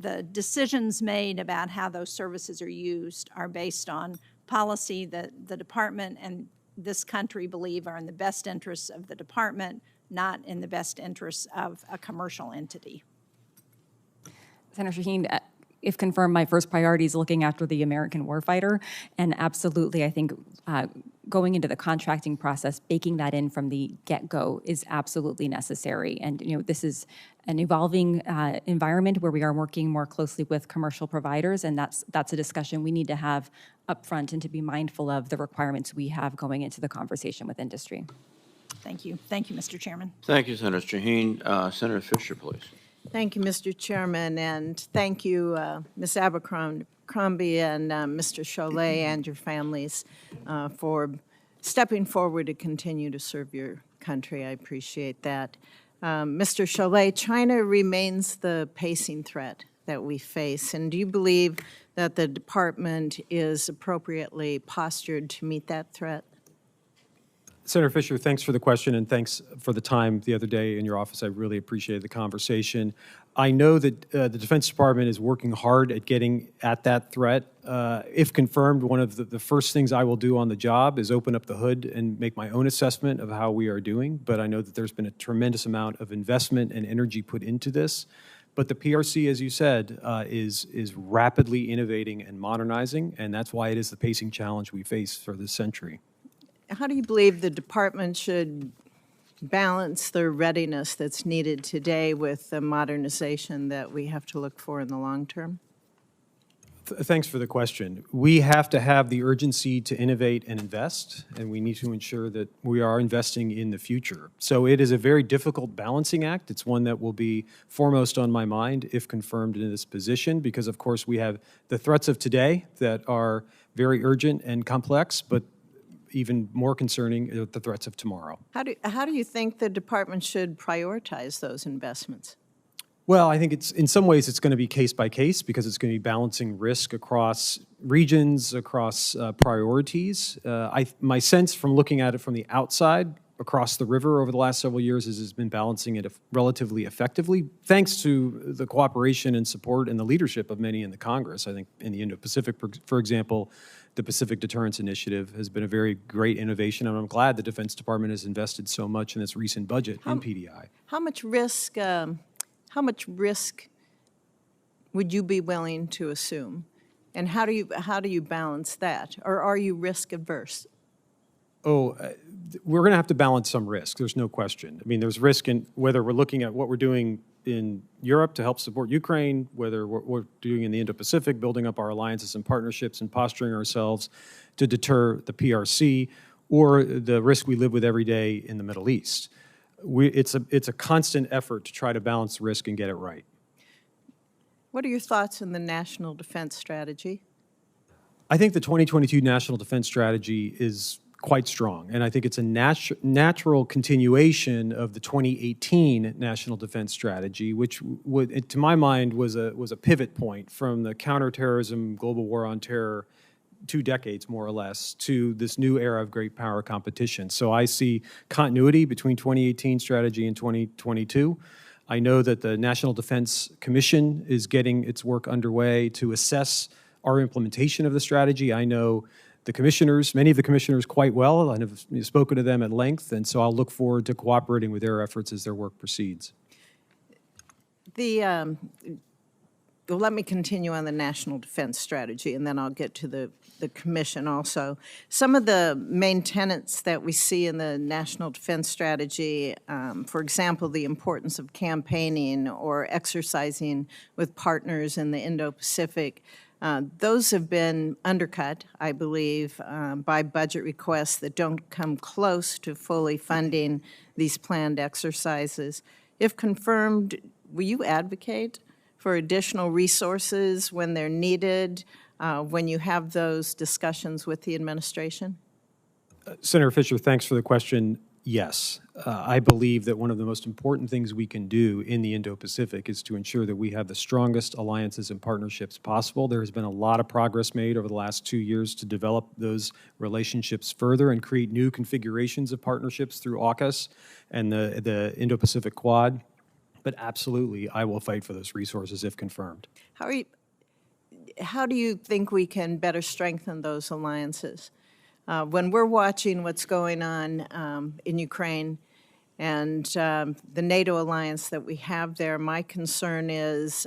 the decisions made about how those services are used are based on policy that the department and this country believe are in the best interests of the department, not in the best interests of a commercial entity? Senator Shaheen, if confirmed, my first priority is looking after the American warfighter, and absolutely, I think going into the contracting process, baking that in from the get-go is absolutely necessary. And this is an evolving environment where we are working more closely with commercial providers, and that's a discussion we need to have upfront and to be mindful of the requirements we have going into the conversation with industry. Thank you. Thank you, Mr. Chairman. Thank you, Senator Shaheen. Senator Fisher, please. Thank you, Mr. Chairman, and thank you, Ms. Abercrombie and Mr. Cholet and your families for stepping forward to continue to serve your country. I appreciate that. Mr. Cholet, China remains the pacing threat that we face, and do you believe that the department is appropriately postured to meet that threat? Senator Fisher, thanks for the question and thanks for the time the other day in your office. I really appreciated the conversation. I know that the Defense Department is working hard at getting at that threat. If confirmed, one of the first things I will do on the job is open up the hood and make my own assessment of how we are doing. But I know that there's been a tremendous amount of investment and energy put into this. But the PRC, as you said, is rapidly innovating and modernizing, and that's why it is the pacing challenge we face for this century. How do you believe the department should balance the readiness that's needed today with the modernization that we have to look for in the long term? Thanks for the question. We have to have the urgency to innovate and invest, and we need to ensure that we are investing in the future. So it is a very difficult balancing act. It's one that will be foremost on my mind if confirmed in this position, because of course we have the threats of today that are very urgent and complex, but even more concerning are the threats of tomorrow. How do you think the department should prioritize those investments? Well, I think in some ways it's going to be case by case because it's going to be balancing risk across regions, across priorities. My sense from looking at it from the outside across the river over the last several years is it's been balancing it relatively effectively, thanks to the cooperation and support and the leadership of many in the Congress. I think in the Indo-Pacific, for example, the Pacific Deterrence Initiative has been a very great innovation, and I'm glad the Defense Department has invested so much in its recent budget in PDI. How much risk would you be willing to assume, and how do you balance that, or are you risk averse? We're going to have to balance some risk. There's no question. I mean, there's risk in whether we're looking at what we're doing in Europe to help support Ukraine, whether we're doing in the Indo-Pacific, building up our alliances and partnerships and posturing ourselves to deter the PRC, or the risk we live with every day in the Middle East. It's a constant effort to try to balance the risk and get it right. What are your thoughts on the National Defense Strategy? I think the 2022 National Defense Strategy is quite strong, and I think it's a natural continuation of the 2018 National Defense Strategy, which, to my mind, was a pivot point from the counterterrorism, global war on terror, 2 decades more or less, to this new era of great power competition. So I see continuity between 2018 strategy and 2022. I know that the National Defense Commission is getting its work underway to assess our implementation of the strategy. I know the commissioners, many of the commissioners quite well, and have spoken to them at length, and so I'll look forward to cooperating with their efforts as their work proceeds. Well, let me continue on the National Defense Strategy, and then I'll get to the Commission also. Some of the main tenets that we see in the National Defense Strategy, for example, the importance of campaigning or exercising with partners in the Indo-Pacific, those have been undercut, I believe, by budget requests that don't come close to fully funding these planned exercises. If confirmed, will you advocate for additional resources when they're needed, when you have those discussions with the administration? Senator Fisher, thanks for the question. Yes, I believe that one of the most important things we can do in the Indo-Pacific is to ensure that we have the strongest alliances and partnerships possible. There has been a lot of progress made over the last 2 years to develop those relationships further and create new configurations of partnerships through AUKUS and the Indo-Pacific Quad. But absolutely, I will fight for those resources if confirmed. How do you think we can better strengthen those alliances? When we're watching what's going on in Ukraine and the NATO alliance that we have there, my concern is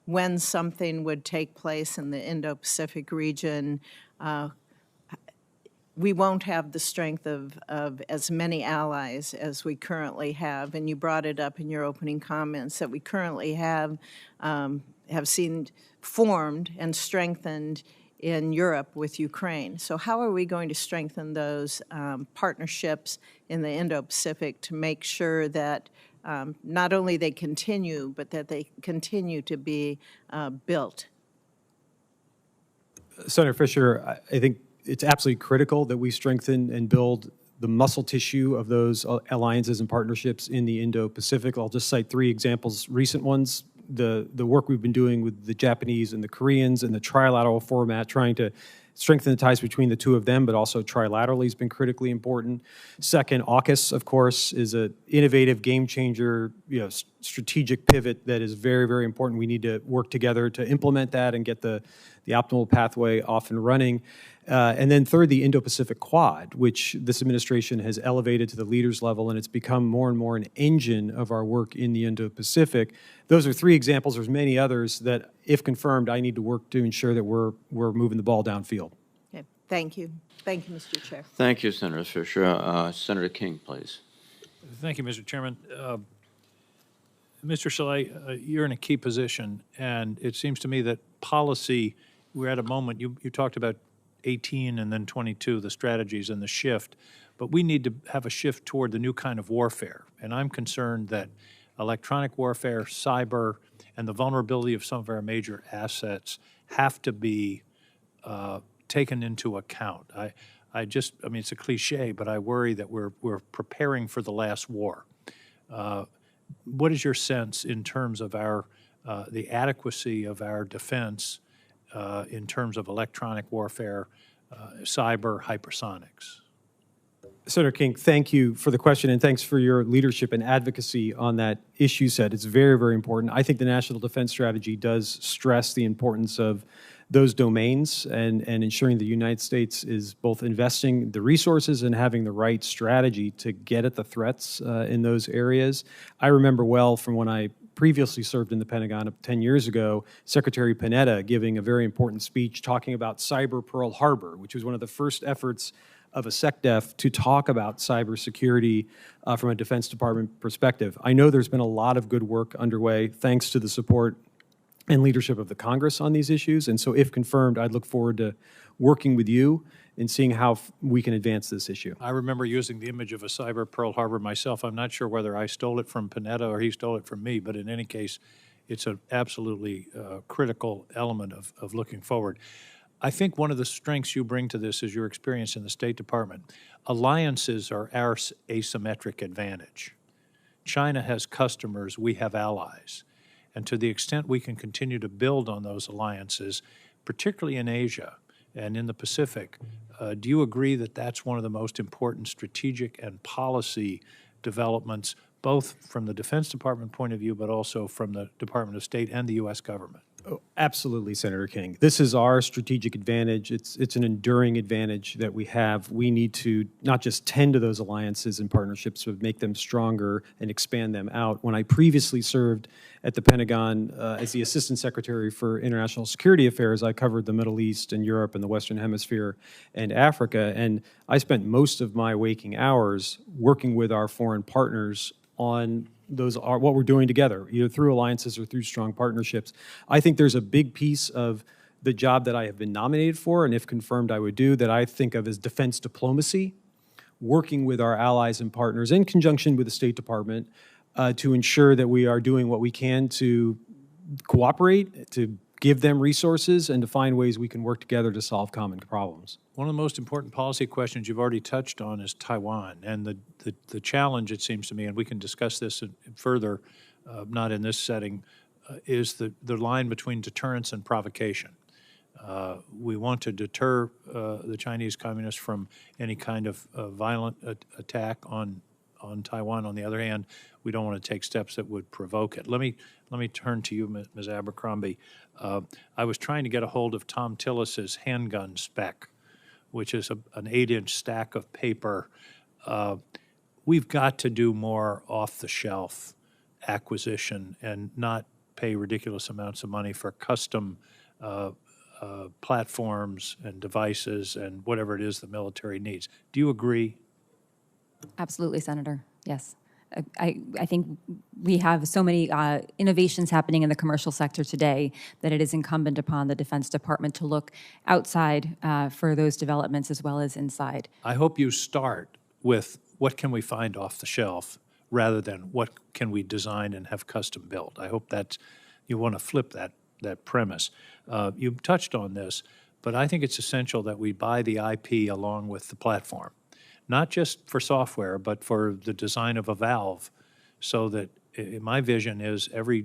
when something would take place in the Indo-Pacific region, we won't have the strength of as many allies as we currently have. And you brought it up in your opening comments that we currently have seen formed and strengthened in Europe with Ukraine. So how are we going to strengthen those partnerships in the Indo-Pacific to make sure that not only they continue, but that they continue to be built? Senator Fisher, I think it's absolutely critical that we strengthen and build the muscle tissue of those alliances and partnerships in the Indo-Pacific. I'll just cite 3 examples, recent ones. The work we've been doing with the Japanese and the Koreans in the trilateral format, trying to strengthen the ties between the two of them, but also trilaterally has been critically important. Second, AUKUS, of course, is an innovative game changer, strategic pivot that is very, very important. We need to work together to implement that and get the optimal pathway off and running. And then third, the Indo-Pacific Quad, which this administration has elevated to the leaders level, and it's become more and more an engine of our work in the Indo-Pacific. Those are 3 examples. There's many others that, if confirmed, I need to work to ensure that we're moving the ball downfield. Okay. Thank you. Thank you, Mr. Chair. Thank you, Senator Fisher. Senator King, please. Thank you, Mr. Chairman. Mr. Chalet, you're in a key position, and it seems to me that policy, we're at a moment, you talked about 18 and then 22, the strategies and the shift, but we need to have a shift toward the new kind of warfare. And I'm concerned that electronic warfare, cyber, and the vulnerability of some of our major assets have to be taken into account. I mean, it's a cliche, but I worry that we're preparing for the last war. What is your sense in terms of our the adequacy of our defense in terms of electronic warfare, cyber, hypersonics? Senator King, thank you for the question, and thanks for your leadership and advocacy on that issue set. It's very, very important. I think the National Defense Strategy does stress the importance of those domains and ensuring the United States is both investing the resources and having the right strategy to get at the threats in those areas. I remember well from when I previously served in the Pentagon 10 years ago, Secretary Panetta giving a very important speech talking about Cyber Pearl Harbor, which was one of the first efforts of a SecDef to talk about cybersecurity from a Defense Department perspective. I know there's been a lot of good work underway thanks to the support and leadership of the Congress on these issues. And so if confirmed, I'd look forward to working with you and seeing how we can advance this issue. I remember using the image of a cyber Pearl Harbor myself. I'm not sure whether I stole it from Panetta or he stole it from me, but in any case, it's an absolutely critical element of looking forward. I think one of the strengths you bring to this is your experience in the State Department. Alliances are our asymmetric advantage. China has customers, we have allies. And to the extent we can continue to build on those alliances, particularly in Asia and in the Pacific, do you agree that that's one of the most important strategic and policy developments, both from the Defense Department point of view, but also from the Department of State and the U.S. government? Oh, absolutely, Senator King. This is our strategic advantage. It's an enduring advantage that we have. We need to not just tend to those alliances and partnerships, but make them stronger and expand them out. When I previously served at the Pentagon as the Assistant Secretary for International Security Affairs, I covered the Middle East and Europe and the Western Hemisphere and Africa. And I spent most of my waking hours working with our foreign partners on those are what we're doing together, either through alliances or through strong partnerships. I think there's a big piece of the job that I have been nominated for, and if confirmed I would do, that I think of as defense diplomacy, working with our allies and partners in conjunction with the State Department to ensure that we are doing what we can to cooperate, to give them resources, and to find ways we can work together to solve common problems. One of the most important policy questions you've already touched on is Taiwan. And the challenge, it seems to me, and we can discuss this further, not in this setting, is the line between deterrence and provocation. We want to deter the Chinese communists from any kind of violent attack on Taiwan. On the other hand, we don't want to take steps that would provoke it. Let me turn to you, Ms. Abercrombie. I was trying to get a hold of Tom Tillis's handgun spec, which is an 8-inch stack of paper. We've got to do more off-the-shelf acquisition and not pay ridiculous amounts of money for custom platforms and devices and whatever it is the military needs. Do you agree? Absolutely, Senator. Yes. I think we have so many innovations happening in the commercial sector today that it is incumbent upon the Defense Department to look outside for those developments as well as inside. I hope you start with what can we find off the shelf rather than what can we design and have custom built. I hope that you want to flip that premise. You touched on this, but I think it's essential that we buy the IP along with the platform. Not just for software, but for the design of a valve, so that my vision is every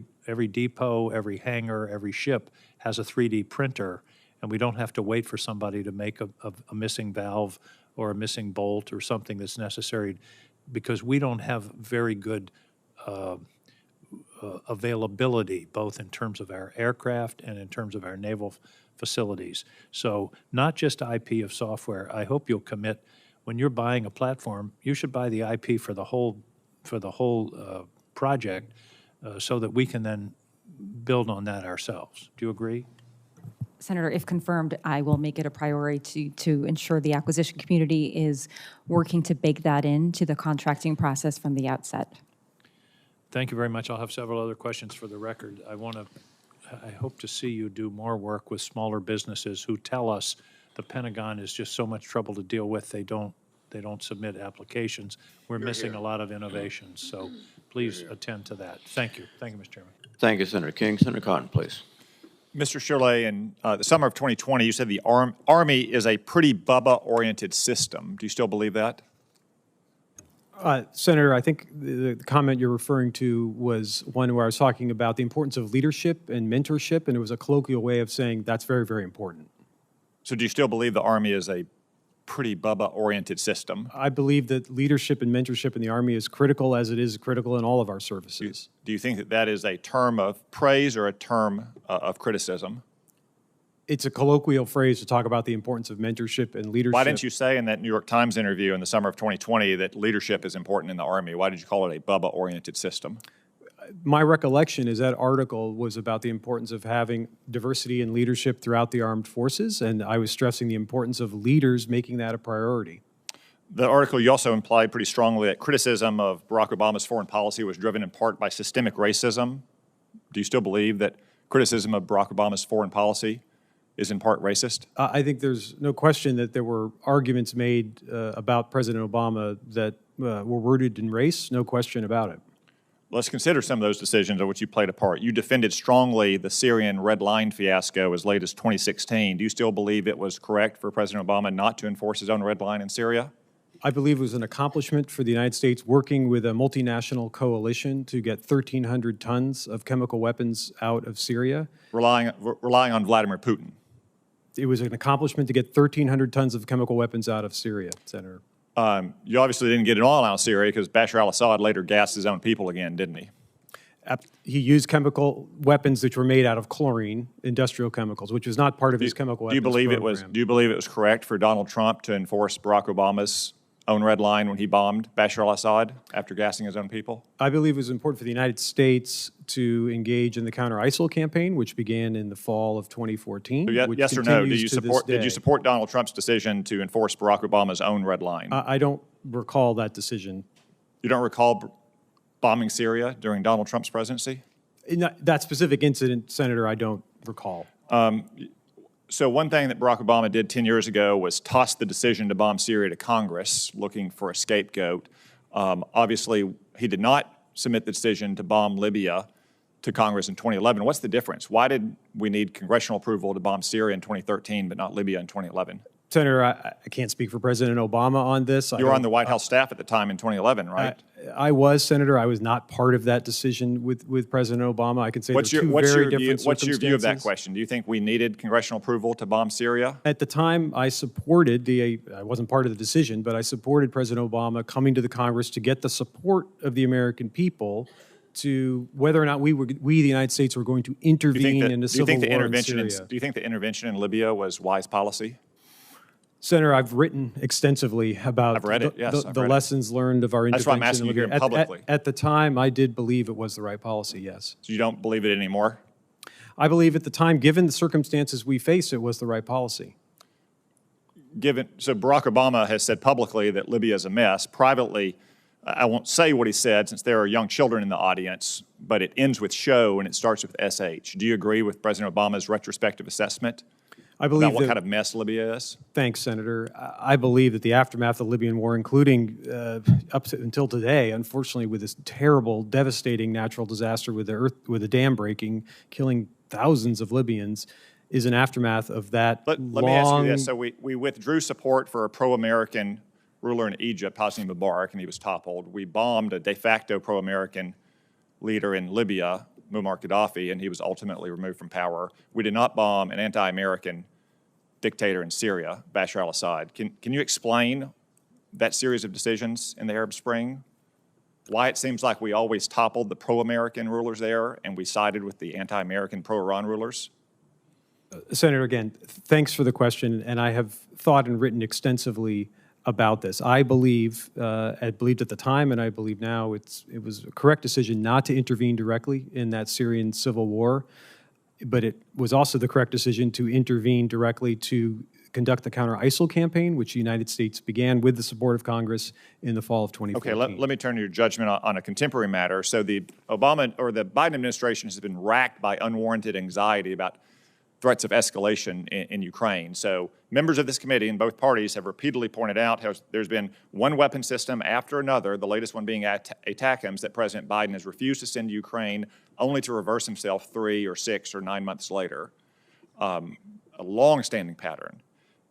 depot, every hangar, every ship has a 3D printer, and we don't have to wait for somebody to make a missing valve or a missing bolt or something that's necessary, because we don't have very good availability, both in terms of our aircraft and in terms of our naval facilities. So not just IP of software. I hope you'll commit. When you're buying a platform, you should buy the IP for the whole project, so that we can then build on that ourselves. Do you agree? Senator, if confirmed, I will make it a priority to ensure the acquisition community is working to bake that into the contracting process from the outset. Thank you very much. I'll have several other questions for the record. I hope to see you do more work with smaller businesses who tell us the Pentagon is just so much trouble to deal with, they don't submit applications. We're missing a lot of innovations, so please attend to that. Thank you. Thank you, Mr. Chairman. Thank you, Senator King. Senator Cotton, please. Mr. Cholet, in the summer of 2020, you said the Army is a pretty Bubba-oriented system. Do you still believe that? Senator, I think the comment you're referring to was one where I was talking about the importance of leadership and mentorship, and it was a colloquial way of saying that's very, very important. So do you still believe the Army is a pretty Bubba-oriented system? I believe that leadership and mentorship in the Army is critical, as it is critical in all of our services. Do you think that that is a term of praise or a term of criticism? It's a colloquial phrase to talk about the importance of mentorship and leadership. Why didn't you say in that New York Times interview in the summer of 2020 that leadership is important in the Army? Why did you call it a Bubba-oriented system? My recollection is that article was about the importance of having diversity and leadership throughout the armed forces, and I was stressing the importance of leaders making that a priority. The article, you also implied pretty strongly that criticism of Barack Obama's foreign policy was driven in part by systemic racism. Do you still believe that criticism of Barack Obama's foreign policy is in part racist? I think there's no question that there were arguments made about President Obama that were rooted in race, no question about it. Let's consider some of those decisions in which you played a part. You defended strongly the Syrian Red Line fiasco as late as 2016. Do you still believe it was correct for President Obama not to enforce his own red line in Syria? I believe it was an accomplishment for the United States working with a multinational coalition to get 1,300 tons of chemical weapons out of Syria. Relying on Vladimir Putin. It was an accomplishment to get 1,300 tons of chemical weapons out of Syria, Senator. You obviously didn't get it all out of Syria because Bashar al-Assad later gassed his own people again, didn't he? He used chemical weapons which were made out of chlorine, industrial chemicals, which was not part of his chemical weapons program. Do you believe it was correct for Donald Trump to enforce Barack Obama's own red line when he bombed Bashar al-Assad after gassing his own people? I believe it was important for the United States to engage in the counter-ISIL campaign, which began in the fall of 2014. So yes or no? Did you support Donald Trump's decision to enforce Barack Obama's own red line? I don't recall that decision. You don't recall bombing Syria during Donald Trump's presidency? In that specific incident, Senator, I don't recall. So one thing that Barack Obama did 10 years ago was toss the decision to bomb Syria to Congress, looking for a scapegoat. Obviously, he did not submit the decision to bomb Libya to Congress in 2011. What's the difference? Why did we need congressional approval to bomb Syria in 2013 but not Libya in 2011? Senator, I can't speak for President Obama on this. You were on the White House staff at the time in 2011, right? I was, Senator. I was not part of that decision with President Obama. I can say what's there are your different What's your view of that question? Do you think we needed congressional approval to bomb Syria? At the time, I supported I wasn't part of the decision, but I supported President Obama coming to the Congress to get the support of the American people to whether or not we, the United States, were going to intervene in a civil war in Syria. Do you think the intervention in Libya was wise policy? Senator, I've written extensively about the lessons learned of our intervention. That's why I'm asking you here publicly. At the time, I did believe it was the right policy, yes. So you don't believe it anymore? I believe at the time, given the circumstances we faced, it was the right policy. So Barack Obama has said publicly that Libya is a mess. Privately, I won't say what he said since there are young children in the audience, but it ends with show and it starts with SH. Do you agree with President Obama's retrospective assessment? I believe about what kind of mess Libya is? Thanks, Senator. I believe that the aftermath of the Libyan war, including until today, unfortunately, with this terrible, devastating natural disaster with the dam breaking, killing thousands of Libyans, is an aftermath of that Let me ask you this. So we withdrew support for a pro-American ruler in Egypt, Hosni Mubarak, and he was toppled. We bombed a de facto pro-American leader in Libya, Muammar Gaddafi, and he was ultimately removed from power. We did not bomb an anti-American dictator in Syria, Bashar al-Assad. Can you explain that series of decisions in the Arab Spring? Why it seems like we always toppled the pro-American rulers there and we sided with the anti-American pro-Iran rulers? Senator, again, thanks for the question, and I have thought and written extensively about this. I believed at the time, and I believe now, it was a correct decision not to intervene directly in that Syrian civil war, but it was also the correct decision to intervene directly to conduct the counter-ISIL campaign, which the United States began with the support of Congress in the fall of 2014. Okay, let me turn to your judgment on a contemporary matter. So the Biden administration has been racked by unwarranted anxiety about threats of escalation in Ukraine. So members of this committee in both parties have repeatedly pointed out how there's been one weapon system after another, the latest one being ATACMS, that President Biden has refused to send to Ukraine, only to reverse himself 3 or 6 or 9 months later. A long-standing pattern.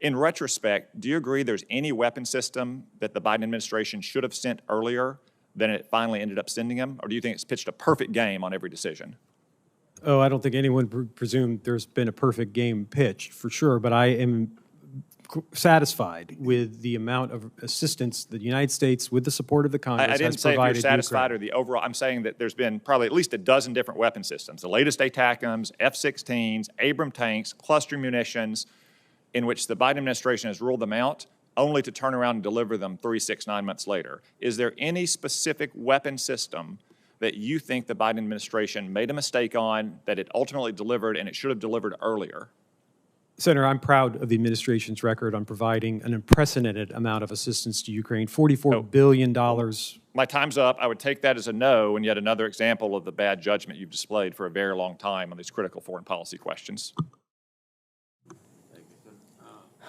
In retrospect, do you agree there's any weapon system that the Biden administration should have sent earlier than it finally ended up sending him? Or do you think it's pitched a perfect game on every decision? Oh, I don't think anyone presumed there's been a perfect game pitched, for sure, but I am satisfied with the amount of assistance that the United States, with the support of the Congress, has provided. I didn't say if you're satisfied or the overall. I'm saying that there's been probably at least a dozen different weapon systems. The latest ATACMS, F-16s, Abrams tanks, cluster munitions, in which the Biden administration has ruled them out, only to turn around and deliver them 3, 6, 9 months later. Is there any specific weapon system that you think the Biden administration made a mistake on, that it ultimately delivered and it should have delivered earlier? Senator, I'm proud of the administration's record on providing an unprecedented amount of assistance to Ukraine, $44 billion. My time's up. I would take that as a no, and yet another example of the bad judgment you've displayed for a very long time on these critical foreign policy questions.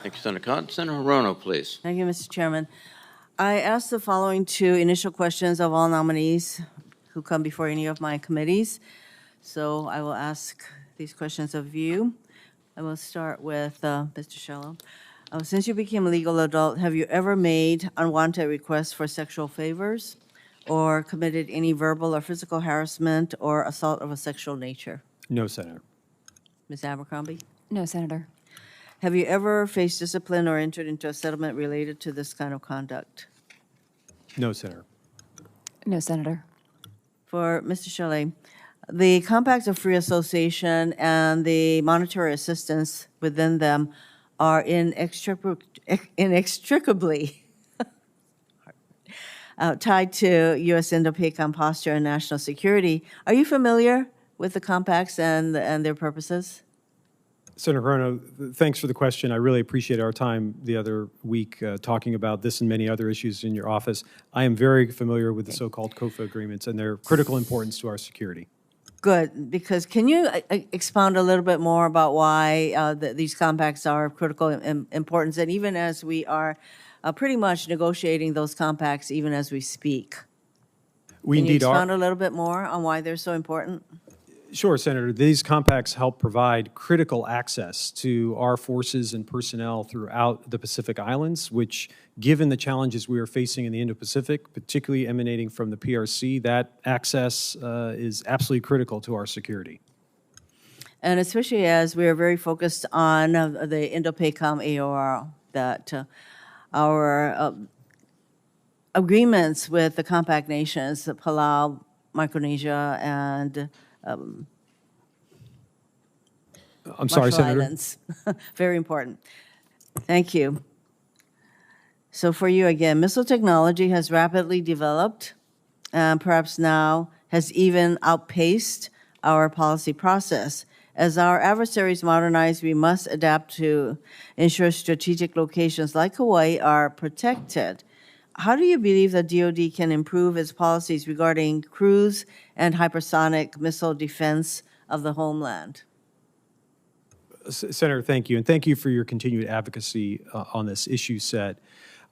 Thank you, Senator Cotton. Senator Hirono, please. Thank you, Mr. Chairman. I asked the following two initial questions of all nominees who come before any of my committees. So I will ask these questions of you. I will start with Mr. Shello. Since you became a legal adult, have you ever made unwanted requests for sexual favors or committed any verbal or physical harassment or assault of a sexual nature? No, Senator. Ms. Abercrombie? No, Senator. Have you ever faced discipline or entered into a settlement related to this kind of conduct? No, Senator. No, Senator. For Mr. Chalet, the compacts of free association and the monetary assistance within them are inextricably tied to U.S. Indo-PACOM posture and national security. Are you familiar with the compacts and their purposes? Senator Hirono, thanks for the question. I really appreciate our time the other week talking about this and many other issues in your office. I am very familiar with the so-called COFA agreements and their critical importance to our security. Good, because can you expound a little bit more about why these compacts are of critical importance, and even as we are pretty much negotiating those compacts even as we speak? We Can you indeed are. expound a little bit more on why they're so important? Sure, Senator. These compacts help provide critical access to our forces and personnel throughout the Pacific Islands, which, given the challenges we are facing in the Indo-Pacific, particularly emanating from the PRC, that access is absolutely critical to our security. And especially as we are very focused on the Indo-PACOM AOR, that our agreements with the compact nations, Palau, Micronesia, and I'm sorry, Marshall Senator. Islands. Very important. Thank you. So for you again, missile technology has rapidly developed and perhaps now has even outpaced our policy process. As our adversaries modernize, we must adapt to ensure strategic locations like Hawaii are protected. How do you believe the DoD can improve its policies regarding cruise and hypersonic missile defense of the homeland? Senator, thank you. And thank you for your continued advocacy on this issue set.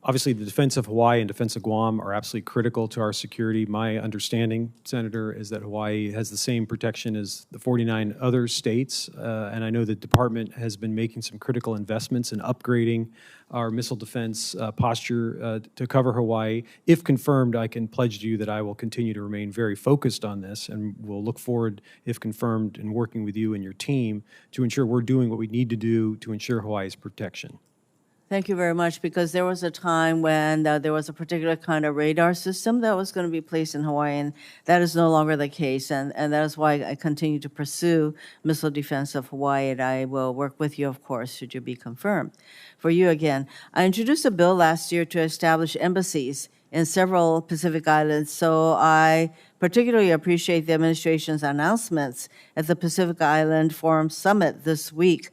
Obviously, the defense of Hawaii and defense of Guam are absolutely critical to our security. My understanding, Senator, is that Hawaii has the same protection as the 49 other states. And I know the department has been making some critical investments in upgrading our missile defense posture to cover Hawaii. If confirmed, I can pledge to you that I will continue to remain very focused on this, and we'll look forward, if confirmed, in working with you and your team to ensure we're doing what we need to do to ensure Hawaii's protection. Thank you very much, because there was a time when there was a particular kind of radar system that was going to be placed in Hawaii, and that is no longer the case, and that is why I continue to pursue missile defense of Hawaii, and I will work with you, of course, should you be confirmed. For you again, I introduced a bill last year to establish embassies in several Pacific Islands, so I particularly appreciate the administration's announcements at the Pacific Island Forum Summit this week.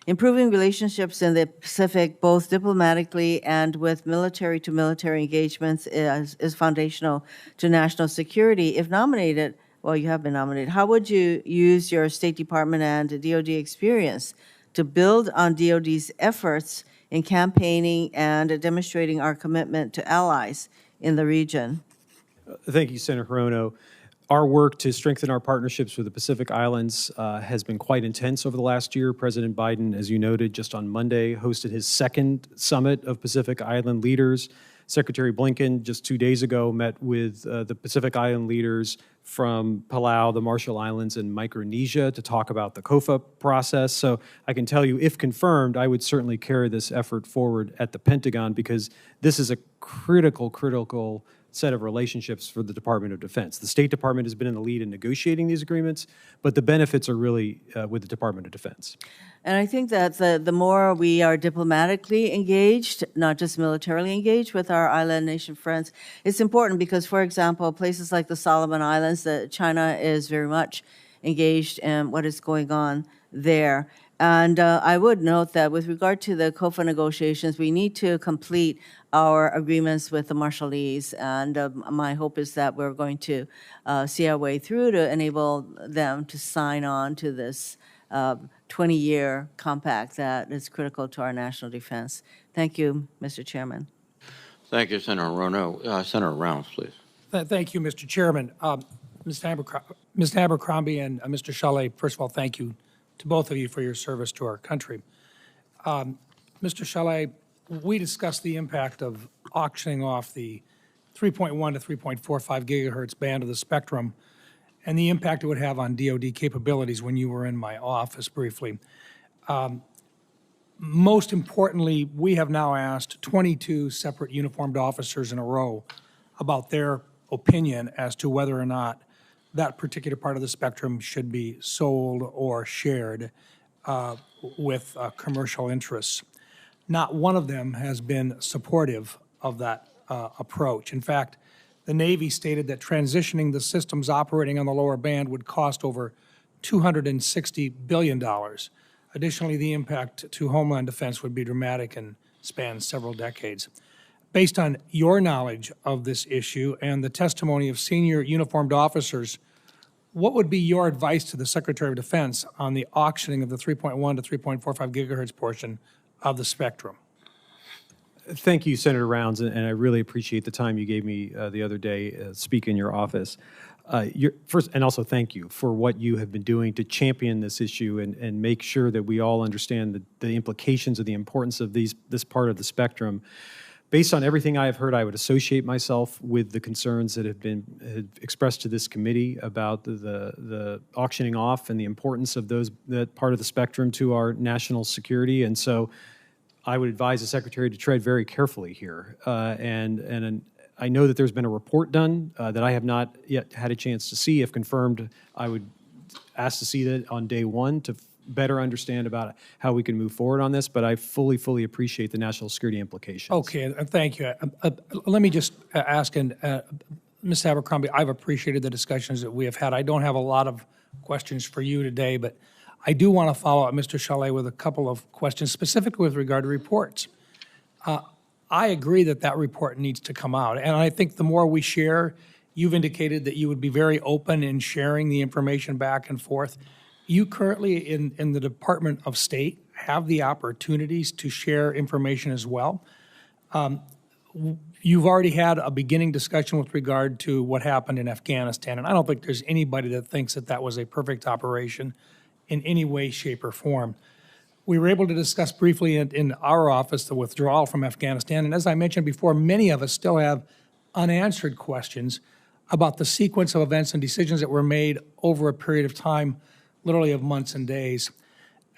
Improving relationships in the Pacific, both diplomatically and with military-to-military engagements, is foundational to national security. If nominated, well, you have been nominated, how would you use your State Department and DoD experience to build on DoD's efforts in campaigning and demonstrating our commitment to allies in the region? Thank you, Senator Hirono. Our work to strengthen our partnerships with the Pacific Islands has been quite intense over the last year. President Biden, as you noted, just on Monday, hosted his second summit of Pacific Island leaders. Secretary Blinken, just 2 days ago, met with the Pacific Island leaders from Palau, the Marshall Islands, and Micronesia to talk about the COFA process. So I can tell you, if confirmed, I would certainly carry this effort forward at the Pentagon, because this is a critical set of relationships for the Department of Defense. The State Department has been in the lead in negotiating these agreements, but the benefits are really with the Department of Defense. And I think that the more we are diplomatically engaged, not just militarily engaged with our island nation friends, it's important because, for example, places like the Solomon Islands, that China is very much engaged in what is going on there. And I would note that with regard to the COFA negotiations, we need to complete our agreements with the Marshallese. And my hope is that we're going to see our way through to enable them to sign on to this 20-year compact that is critical to our national defense. Thank you, Mr. Chairman. Thank you, Senator Rono. Senator Rounds, please. Thank you, Mr. Chairman. Ms. Abercrombie and Mr. Chalet, first of all, thank you to both of you for your service to our country. Mr. Chalet, we discussed the impact of auctioning off the 3.1 to 3.45 gigahertz band of the spectrum and the impact it would have on DoD capabilities when you were in my office briefly. Most importantly, we have now asked 22 separate uniformed officers in a row about their opinion as to whether or not that particular part of the spectrum should be sold or shared with commercial interests. Not one of them has been supportive of that approach. In fact, the Navy stated that transitioning the systems operating on the lower band would cost over $260 billion. Additionally, the impact to Homeland Defense would be dramatic and span several decades. Based on your knowledge of this issue and the testimony of senior uniformed officers, what would be your advice to the Secretary of Defense on the auctioning of the 3.1 to 3.45 gigahertz portion of the spectrum? Thank you, Senator Rounds, and I really appreciate the time you gave me the other day speak in your office. First, and also thank you for what you have been doing to champion this issue and make sure that we all understand the implications of the importance of this part of the spectrum. Based on everything I have heard, I would associate myself with the concerns that have been expressed to this committee about the auctioning off and the importance of that part of the spectrum to our national security. And so I would advise the Secretary to tread very carefully here. And I know that there's been a report done that I have not yet had a chance to see. If confirmed, I would ask to see that on day one to better understand about how we can move forward on this, but I fully appreciate the national security implications. Okay, thank you. Let me just ask, and Ms. Abercrombie, I've appreciated the discussions that we have had. I don't have a lot of questions for you today, but I do want to follow up Mr. Chalet with a couple of questions, specifically with regard to reports. I agree that that report needs to come out, and I think the more we share, you've indicated that you would be very open in sharing the information back and forth. You currently, in the Department of State, have the opportunities to share information as well. You've already had a beginning discussion with regard to what happened in Afghanistan, and I don't think there's anybody that thinks that that was a perfect operation in any way, shape, or form. We were able to discuss briefly in our office the withdrawal from Afghanistan, and as I mentioned before, many of us still have unanswered questions about the sequence of events and decisions that were made over a period of time, literally of months and days.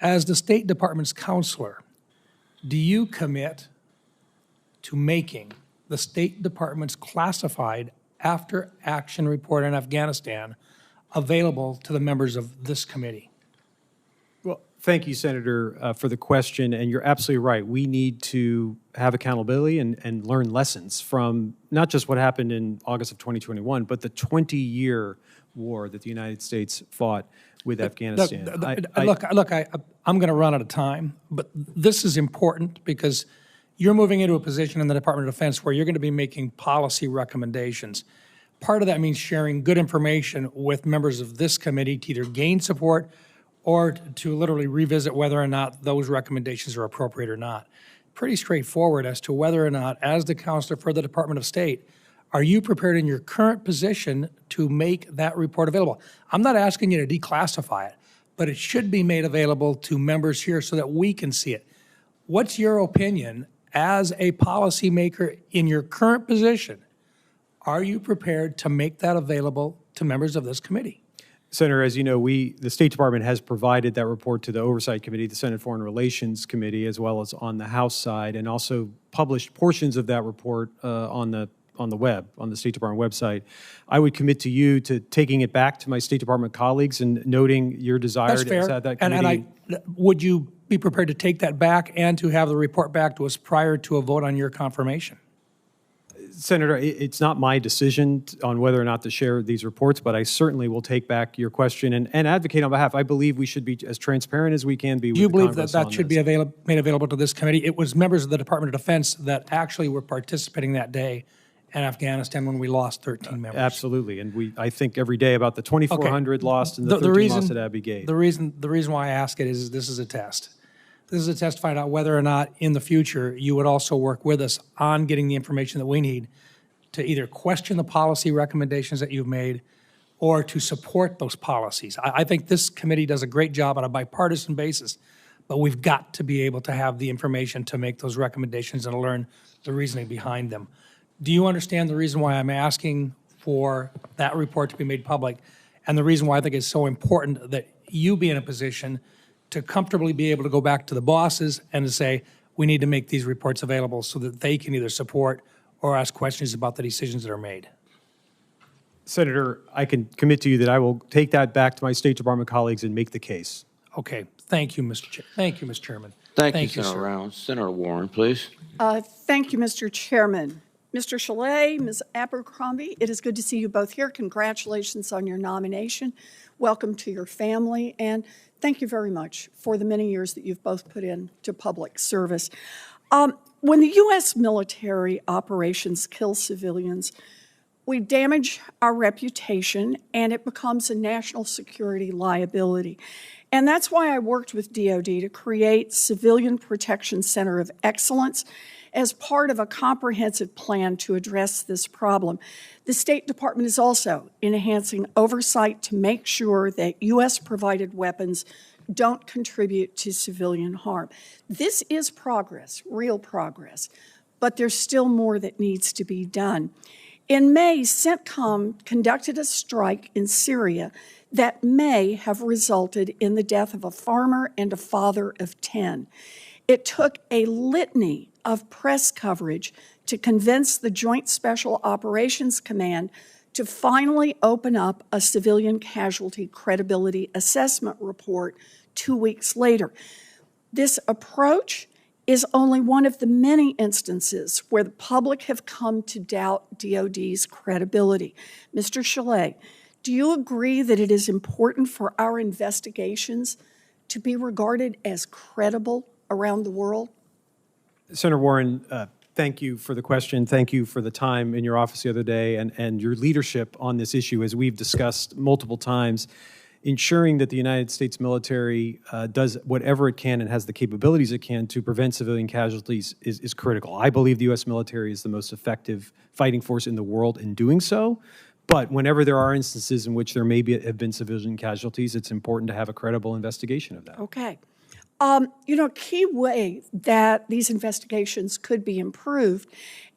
As the State Department's counselor, do you commit to making the State Department's classified after-action report on Afghanistan available to the members of this committee? Well, thank you, Senator, for the question, and you're absolutely right. We need to have accountability and learn lessons from not just what happened in August of 2021, but the 20-year war that the United States fought with Afghanistan. I'm going to run out of time, but this is important because you're moving into a position in the Department of Defense where you're going to be making policy recommendations. Part of that means sharing good information with members of this committee to either gain support or to literally revisit whether or not those recommendations are appropriate or not. Pretty straightforward as to whether or not, as the counselor for the Department of State, are you prepared in your current position to make that report available? I'm not asking you to declassify it, but it should be made available to members here so that we can see it. What's your opinion as a policymaker in your current position? Are you prepared to make that available to members of this committee? Senator, as you know, the State Department has provided that report to the Oversight Committee, the Senate Foreign Relations Committee, as well as on the House side, and also published portions of that report on the web, on the State Department website. I would commit to you to taking it back to my State Department colleagues and noting your desire That's to fair. have that committee. Would you be prepared to take that back and to have the report back to us prior to a vote on your confirmation? Senator, it's not my decision on whether or not to share these reports, but I certainly will take back your question and advocate on behalf. I believe we should be as transparent as we can be with Do you the believe that Congress that on should this. be made available to this committee? It was members of the Department of Defense that actually were participating that day in Afghanistan when we lost 13 members. Absolutely, and I think every day about the 2,400 lost and the 13 lost at Abbey Gate. The reason why I ask it is this is a test. This is a test to find out whether or not in the future you would also work with us on getting the information that we need to either question the policy recommendations that you've made or to support those policies. I think this committee does a great job on a bipartisan basis, but we've got to be able to have the information to make those recommendations and to learn the reasoning behind them. Do you understand the reason why I'm asking for that report to be made public and the reason why I think it's so important that you be in a position to comfortably be able to go back to the bosses and to say, we need to make these reports available so that they can either support or ask questions about the decisions that are made? Senator, I can commit to you that I will take that back to my State Department colleagues and make the case. Okay. Thank you, Mr. Chair. Thank you, Mr. Chairman. Thank you, Senator sir. Rounds. Senator Warren, please. Thank you, Mr. Chairman. Mr. Chalet, Ms. Abercrombie, it is good to see you both here. Congratulations on your nomination. Welcome to your family, and thank you very much for the many years that you've both put into public service. When the U.S. military operations kill civilians, we damage our reputation, and it becomes a national security liability. And that's why I worked with DoD to create Civilian Protection Center of Excellence as part of a comprehensive plan to address this problem. The State Department is also enhancing oversight to make sure that U.S.-provided weapons don't contribute to civilian harm. This is progress, real progress, but there's still more that needs to be done. In May, CENTCOM conducted a strike in Syria that may have resulted in the death of a farmer and a father of 10. It took a litany of press coverage to convince the Joint Special Operations Command to finally open up a civilian casualty credibility assessment report 2 weeks later. This approach is only one of the many instances where the public have come to doubt DoD's credibility. Mr. Chalet, do you agree that it is important for our investigations to be regarded as credible around the world? Senator Warren, thank you for the question. Thank you for the time in your office the other day and your leadership on this issue, as we've discussed multiple times. Ensuring that the United States military does whatever it can and has the capabilities it can to prevent civilian casualties is critical. I believe the U.S. military is the most effective fighting force in the world in doing so. But whenever there are instances in which there may have been civilian casualties, it's important to have a credible investigation of that. Okay. A key way that these investigations could be improved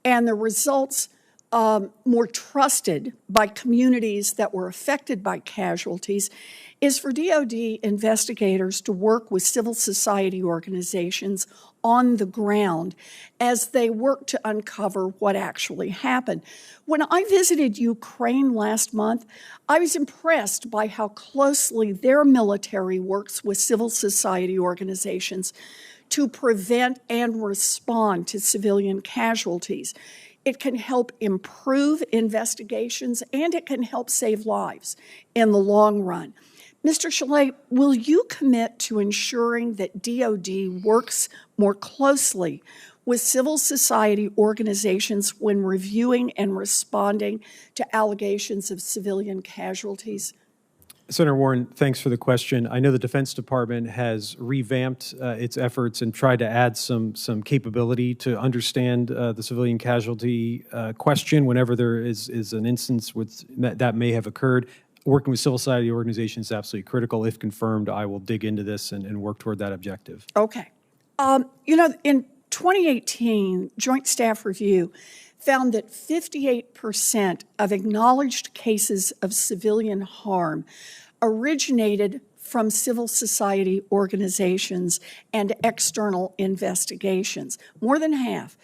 and the results more trusted by communities that were affected by casualties is for DoD investigators to work with civil society organizations on the ground as they work to uncover what actually happened. When I visited Ukraine last month, I was impressed by how closely their military works with civil society organizations to prevent and respond to civilian casualties. It can help improve investigations, and it can help save lives in the long run. Mr. Chalet, will you commit to ensuring that DoD works more closely with civil society organizations when reviewing and responding to allegations of civilian casualties? Senator Warren, thanks for the question. I know the Defense Department has revamped its efforts and tried to add some capability to understand the civilian casualty question whenever there is an instance that may have occurred. Working with civil society organizations is absolutely critical. If confirmed, I will dig into this and work toward that objective. Okay. In 2018, Joint Staff Review found that 58% of acknowledged cases of civilian harm originated from civil society organizations and external investigations, more than half.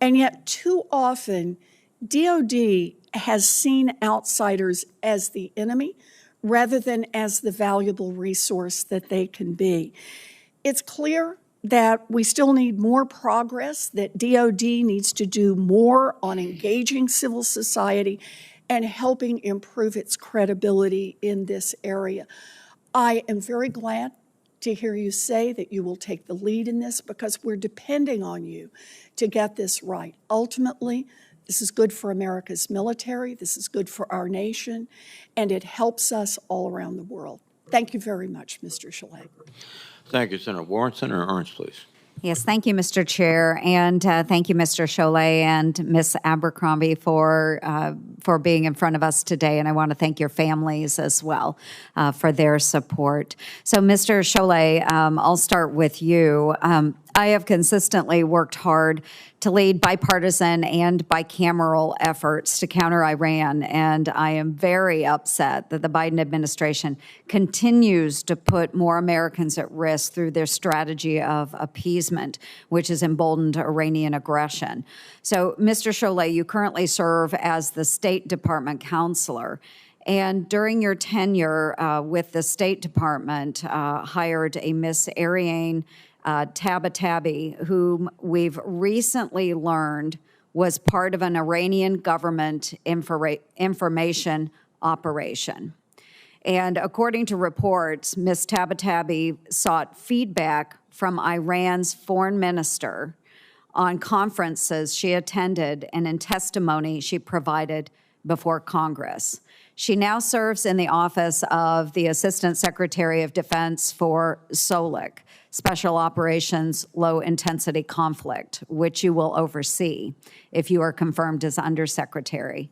And yet, too often, DoD has seen outsiders as the enemy rather than as the valuable resource that they can be. It's clear that we still need more progress, that DOD needs to do more on engaging civil society and helping improve its credibility in this area. I am very glad to hear you say that you will take the lead in this because we're depending on you to get this right. Ultimately, this is good for America's military, this is good for our nation, and it helps us all around the world. Thank you very much, Mr. Chalet. Thank you, Senator Warren. Senator Ernst, please. Yes, thank you, Mr. Chair, and thank you, Mr. Chalet and Ms. Abercrombie for being in front of us today, and I want to thank your families as well for their support. So, Mr. Chalet, I'll start with you. I have consistently worked hard to lead bipartisan and bicameral efforts to counter Iran, and I am very upset that the Biden administration continues to put more Americans at risk through their strategy of appeasement, which has emboldened Iranian aggression. So, Mr. Chalet, you currently serve as the State Department counselor. And during your tenure with the State Department, hired a Miss Ariane Tabatabai, whom we've recently learned was part of an Iranian government information operation. And according to reports, Ms. Tabatabai sought feedback from Iran's foreign minister on conferences she attended and in testimony she provided before Congress. She now serves in the office of the Assistant Secretary of Defense for SOLIC, Special Operations Low Intensity Conflict, which you will oversee if you are confirmed as Undersecretary.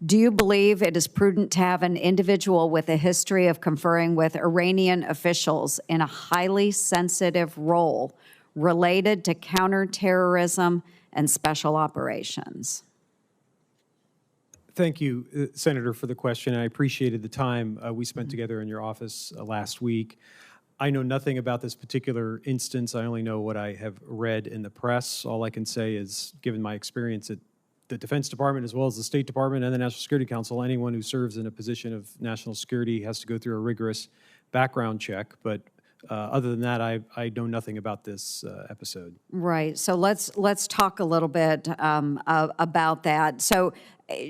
Do you believe it is prudent to have an individual with a history of conferring with Iranian officials in a highly sensitive role related to counterterrorism and special operations? Thank you, Senator, for the question. I appreciated the time we spent together in your office last week. I know nothing about this particular instance. I only know what I have read in the press. All I can say is, given my experience at the Defense Department as well as the State Department and the National Security Council, anyone who serves in a position of national security has to go through a rigorous background check. But other than that, I know nothing about this episode. Right. So let's talk a little bit about that. So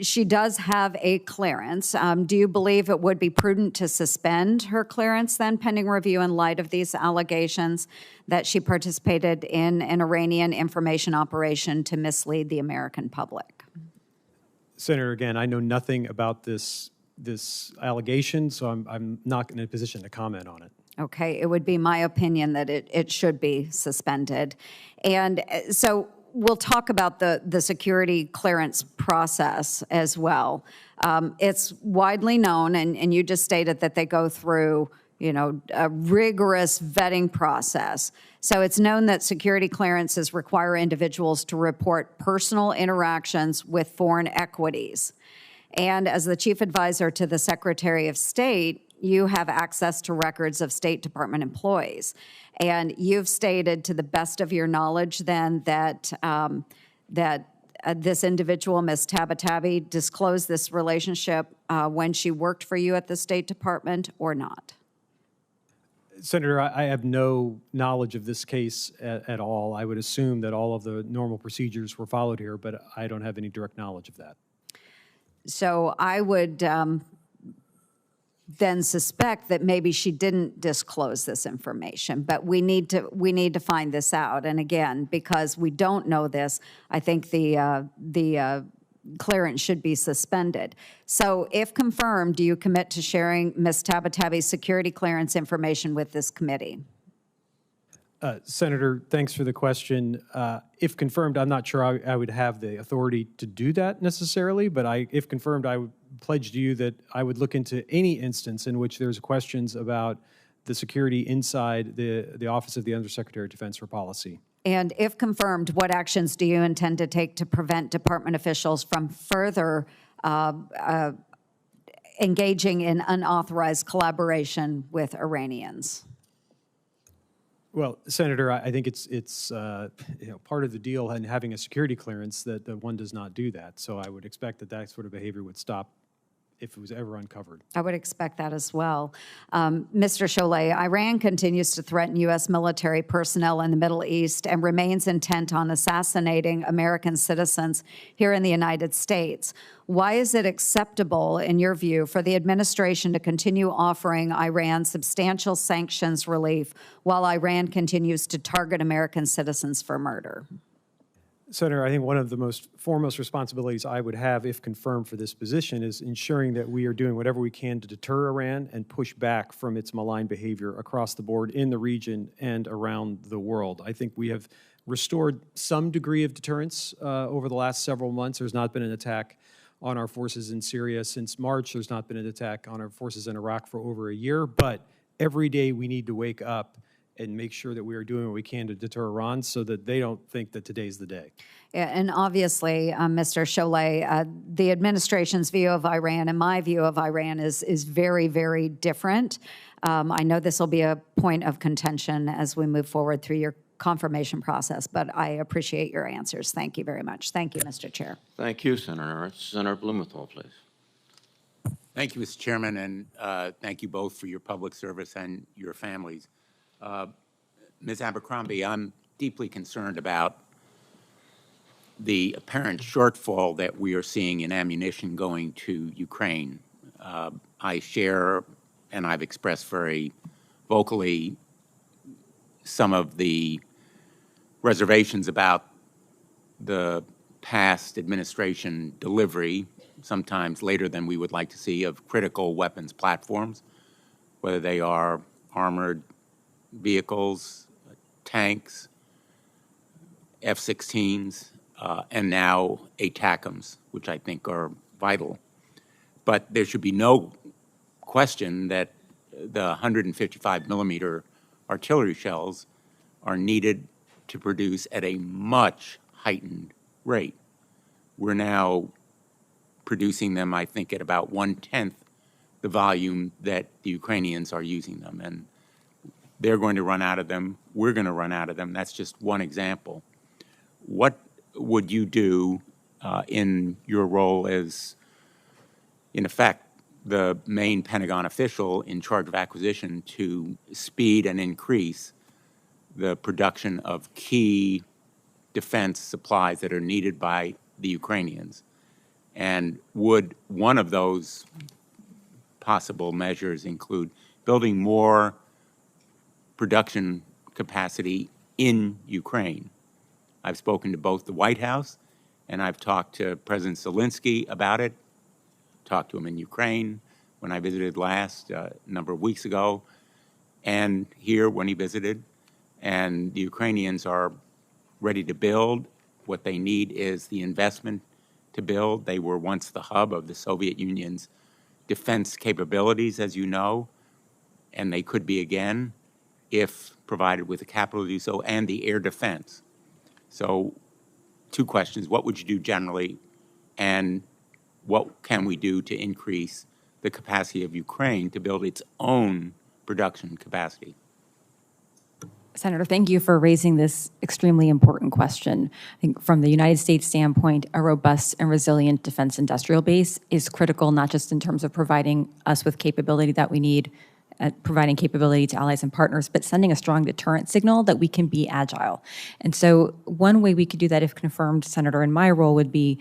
she does have a clearance. Do you believe it would be prudent to suspend her clearance then, pending review in light of these allegations that she participated in an Iranian information operation to mislead the American public? Senator, again, I know nothing about this allegation, so I'm not in a position to comment on it. Okay, it would be my opinion that it should be suspended. And so we'll talk about the security clearance process as well. It's widely known, and you just stated that they go through, a rigorous vetting process. So it's known that security clearances require individuals to report personal interactions with foreign equities. And as the chief advisor to the Secretary of State, you have access to records of State Department employees. And you've stated, to the best of your knowledge, then, that this individual, Ms. Tabatabai, disclosed this relationship when she worked for you at the State Department, or not? Senator, I have no knowledge of this case at all. I would assume that all of the normal procedures were followed here, but I don't have any direct knowledge of that. So I would then suspect that maybe she didn't disclose this information, but we need to find this out. And again, because we don't know this, I think the clearance should be suspended. So if confirmed, do you commit to sharing Ms. Tabatabai's security clearance information with this committee? Senator, thanks for the question. If confirmed, I'm not sure I would have the authority to do that necessarily, but if confirmed, I would pledge to you that I would look into any instance in which there's questions about the security inside the Office of the Undersecretary of Defense for Policy. And if confirmed, what actions do you intend to take to prevent department officials from further engaging in unauthorized collaboration with Iranians? Well, Senator, I think it's part of the deal in having a security clearance that one does not do that. So I would expect that sort of behavior would stop if it was ever uncovered. I would expect that as well. Mr. Cholet, Iran continues to threaten U.S. military personnel in the Middle East and remains intent on assassinating American citizens here in the United States. Why is it acceptable, in your view, for the administration to continue offering Iran substantial sanctions relief while Iran continues to target American citizens for murder? Senator, I think one of the most foremost responsibilities I would have, if confirmed for this position, is ensuring that we are doing whatever we can to deter Iran and push back from its malign behavior across the board in the region and around the world. I think we have restored some degree of deterrence over the last several months. There's not been an attack on our forces in Syria since March. There's not been an attack on our forces in Iraq for over a year. But every day we need to wake up and make sure that we are doing what we can to deter Iran so that they don't think that today's the day. Yeah, and obviously, Mr. Cholet, the administration's view of Iran and my view of Iran is very, very different. I know this will be a point of contention as we move forward through your confirmation process, but I appreciate your answers. Thank you very much. Thank you, Mr. Chair. Thank you, Senator. Senator Blumenthal, please. Thank you, Mr. Chairman, and thank you both for your public service and your families. Ms. Abercrombie, I'm deeply concerned about the apparent shortfall that we are seeing in ammunition going to Ukraine. I share, and I've expressed very vocally, some of the reservations about the past administration delivery, sometimes later than we would like to see, of critical weapons platforms, whether they are armored vehicles, tanks, F-16s, and now ATACMS, which I think are vital. But there should be no question that the 155 millimeter artillery shells are needed to produce at a much heightened rate. We're now producing them, I think, at about 1/10 the volume that the Ukrainians are using them. And they're going to run out of them. We're going to run out of them. That's just one example. What would you do in your role as, in effect, the main Pentagon official in charge of acquisition to speed and increase the production of key defense supplies that are needed by the Ukrainians? And would one of those possible measures include building more production capacity in Ukraine? I've spoken to both the White House and I've talked to President Zelensky about it, talked to him in Ukraine when I visited last a number of weeks ago, and here when he visited. And the Ukrainians are ready to build. What they need is the investment to build. They were once the hub of the Soviet Union's defense capabilities, as you know, and they could be again if provided with the capital to do so, and the air defense. So, two questions. What would you do generally, and what can we do to increase the capacity of Ukraine to build its own production capacity? Senator, thank you for raising this extremely important question. I think from the United States standpoint, a robust and resilient defense industrial base is critical, not just in terms of providing us with capability that we need, providing capability to allies and partners, but sending a strong deterrent signal that we can be agile. And so one way we could do that, if confirmed, Senator, in my role would be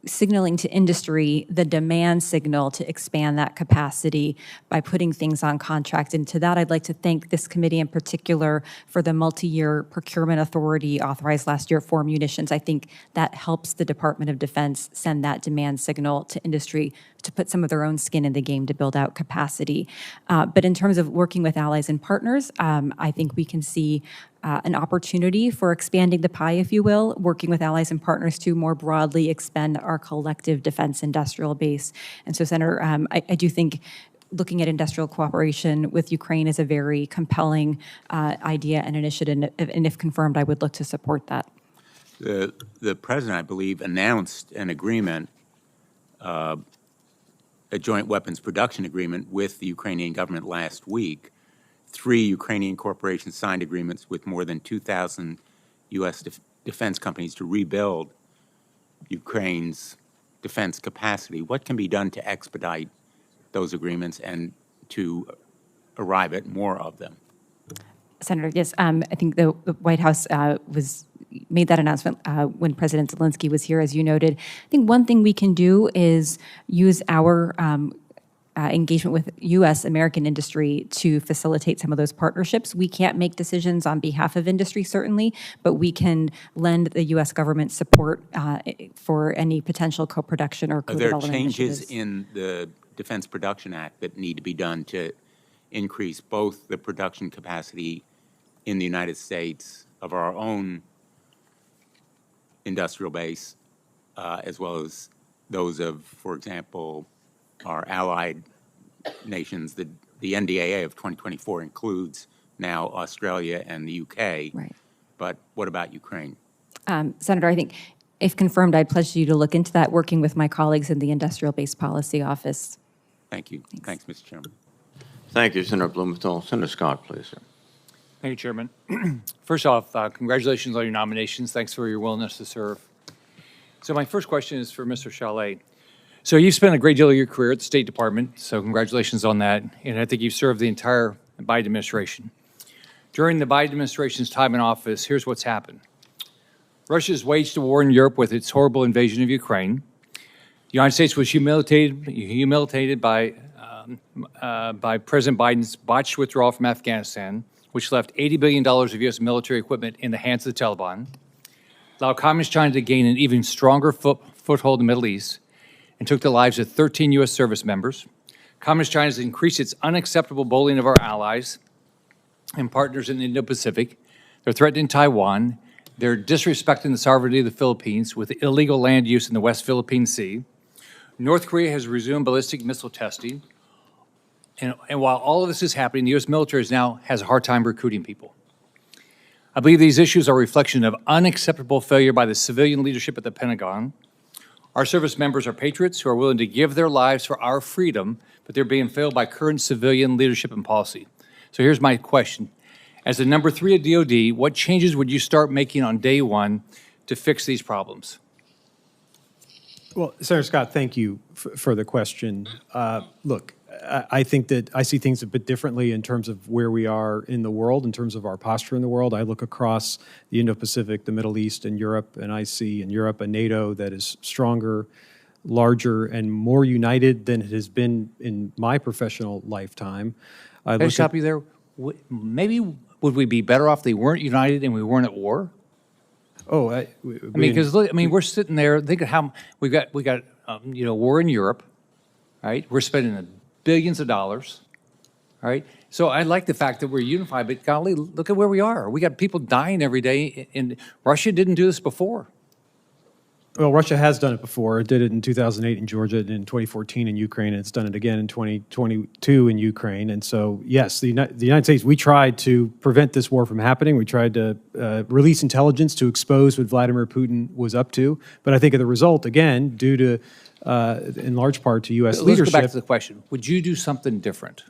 signaling to industry the demand signal to expand that capacity by putting things on contract. And to that, I'd like to thank this committee in particular for the multi-year procurement authority authorized last year for munitions. I think that helps the Department of Defense send that demand signal to industry to put some of their own skin in the game to build out capacity. But in terms of working with allies and partners, I think we can see an opportunity for expanding the pie, if you will, working with allies and partners to more broadly expand our collective defense industrial base. And so, Senator, I do think looking at industrial cooperation with Ukraine is a very compelling idea and initiative, and if confirmed, I would look to support that. The President, I believe, announced an agreement, a joint weapons production agreement with the Ukrainian government last week. 3 Ukrainian corporations signed agreements with more than 2,000 U.S. defense companies to rebuild Ukraine's defense capacity. What can be done to expedite those agreements and to arrive at more of them? Senator, yes, I think the White House made that announcement when President Zelensky was here, as you noted. I think one thing we can do is use our engagement with U.S. American industry to facilitate some of those partnerships. We can't make decisions on behalf of industry, certainly, but we can lend the U.S. government support for any potential co-production or Are there co-development changes initiatives. in the Defense Production Act that need to be done to increase both the production capacity in the United States of our own industrial base, as well as those of, for example, our allied nations? The NDAA of 2024 includes now Australia and the UK. Right. But what about Ukraine? Senator, I think if confirmed, I'd pledge you to look into that, working with my colleagues in the Industrial Base Policy Office. Thank you. Thanks, Mr. Chairman. Thank you, Senator Blumenthal. Senator Scott, please, sir. Thank you, Chairman. First off, congratulations on your nominations. Thanks for your willingness to serve. So my first question is for Mr. Chalet. So you've spent a great deal of your career at the State Department, so congratulations on that. And I think you've served the entire Biden administration. During the Biden administration's time in office, here's what's happened. Russia's waged a war in Europe with its horrible invasion of Ukraine. The United States was humiliated by President Biden's botched withdrawal from Afghanistan, which left $80 billion of U.S. military equipment in the hands of the Taliban, allowed Communist China to gain an even stronger foothold in the Middle East, and took the lives of 13 U.S. service members. Communist China has increased its unacceptable bullying of our allies and partners in the Indo-Pacific. They're threatening Taiwan. They're disrespecting the sovereignty of the Philippines with illegal land use in the West Philippine Sea. North Korea has resumed ballistic missile testing. And while all of this is happening, the U.S. military now has a hard time recruiting people. I believe these issues are a reflection of unacceptable failure by the civilian leadership at the Pentagon. Our service members are patriots who are willing to give their lives for our freedom, but they're being failed by current civilian leadership and policy. So here's my question. As the number 3 at DOD, what changes would you start making on day one to fix these problems? Well, Senator Scott, thank you for the question. Look, I think that I see things a bit differently in terms of where we are in the world, in terms of our posture in the world. I look across the Indo-Pacific, the Middle East, and Europe, and I see in Europe a NATO that is stronger, larger, and more united than it has been in my professional lifetime. Can I stop you there? Maybe would we be better off if they weren't united and we weren't at war? Oh, I mean, because look, I mean, we're sitting there. Think of how we got war in Europe, right? We're spending billions of dollars, right? So I like the fact that we're unified, but golly, look at where we are. We got people dying every day, and Russia didn't do this before. Well, Russia has done it before. It did it in 2008 in Georgia, and in 2014 in Ukraine, and it's done it again in 2022 in Ukraine. And so, yes, the United States, we tried to prevent this war from happening. We tried to release intelligence to expose what Vladimir Putin was up to. But I think of the result, again, due to, in large part, to U.S. leadership. Let's go back to the question. Would you do something different?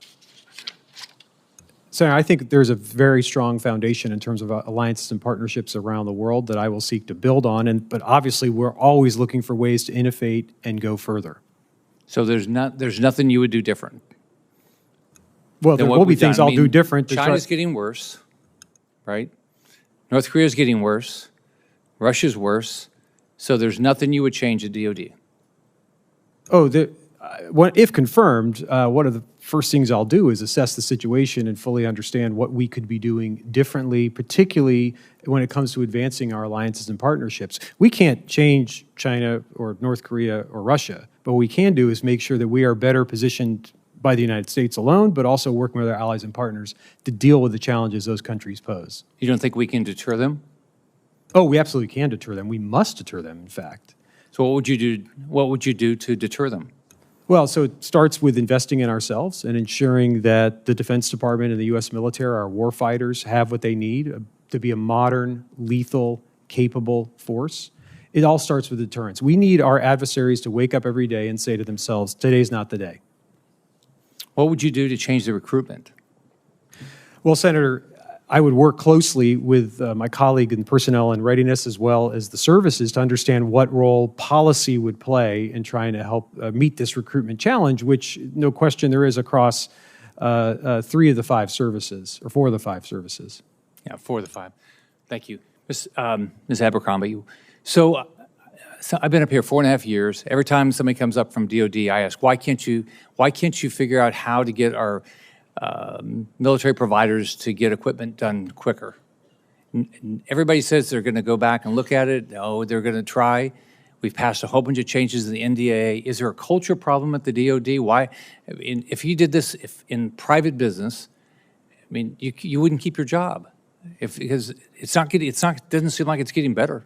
Senator, I think there's a very strong foundation in terms of alliances and partnerships around the world that I will seek to build on. But obviously, we're always looking for ways to innovate and go further. So there's nothing you would do different? Well, there will be things I'll do different. China's getting worse, right? North Korea's getting worse. Russia's worse. So there's nothing you would change at DOD? Oh, if confirmed, one of the first things I'll do is assess the situation and fully understand what we could be doing differently, particularly when it comes to advancing our alliances and partnerships. We can't change China or North Korea or Russia, but what we can do is make sure that we are better positioned by the United States alone, but also working with our allies and partners to deal with the challenges those countries pose. You don't think we can deter them? Oh, we absolutely can deter them. We must deter them, in fact. So what would you do? What would you do to deter them? Well, so it starts with investing in ourselves and ensuring that the Defense Department and the U.S. military, our war fighters, have what they need to be a modern, lethal, capable force. It all starts with deterrence. We need our adversaries to wake up every day and say to themselves, today's not the day. What would you do to change the recruitment? Well, Senator, I would work closely with my colleague in personnel and readiness as well as the services to understand what role policy would play in trying to help meet this recruitment challenge, which no question there is across 3 of the 5 services, or 4 of the 5 services. Yeah, 4 of the 5. Thank you. Ms. Abercrombie, so I've been up here 4.5 years. Every time somebody comes up from DOD, I ask, why can't you figure out how to get our military providers to get equipment done quicker? Everybody says they're going to go back and look at it. Oh, they're going to try. We've passed a whole bunch of changes in the NDAA. Is there a culture problem at the DOD? Why, if you did this in private business, I mean, you wouldn't keep your job, because doesn't seem like it's getting better.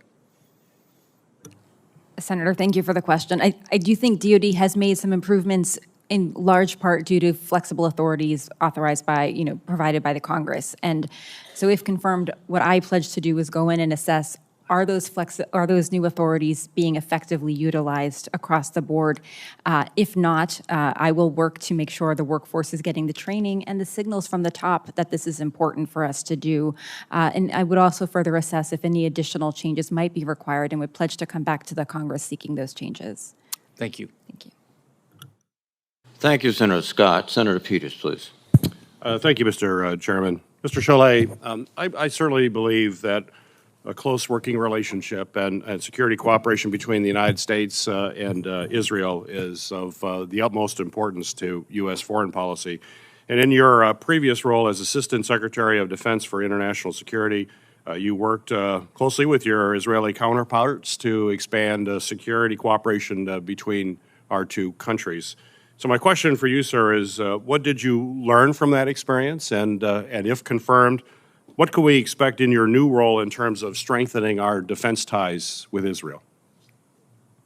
Senator, thank you for the question. I do think DOD has made some improvements in large part due to flexible authorities authorized by, provided by the Congress. And so if confirmed, what I pledge to do is go in and assess, are those new authorities being effectively utilized across the board? If not, I will work to make sure the workforce is getting the training and the signals from the top that this is important for us to do. And I would also further assess if any additional changes might be required, and would pledge to come back to the Congress seeking those changes. Thank you. Thank you. Thank you, Senator Scott. Senator Peters, please. Thank you, Mr. Chairman. Mr. Cholet, I certainly believe that a close working relationship and security cooperation between the United States and Israel is of the utmost importance to U.S. foreign policy. And in your previous role as Assistant Secretary of Defense for International Security, you worked closely with your Israeli counterparts to expand security cooperation between our 2 countries. So my question for you, sir, is what did you learn from that experience? And if confirmed, what can we expect in your new role in terms of strengthening our defense ties with Israel?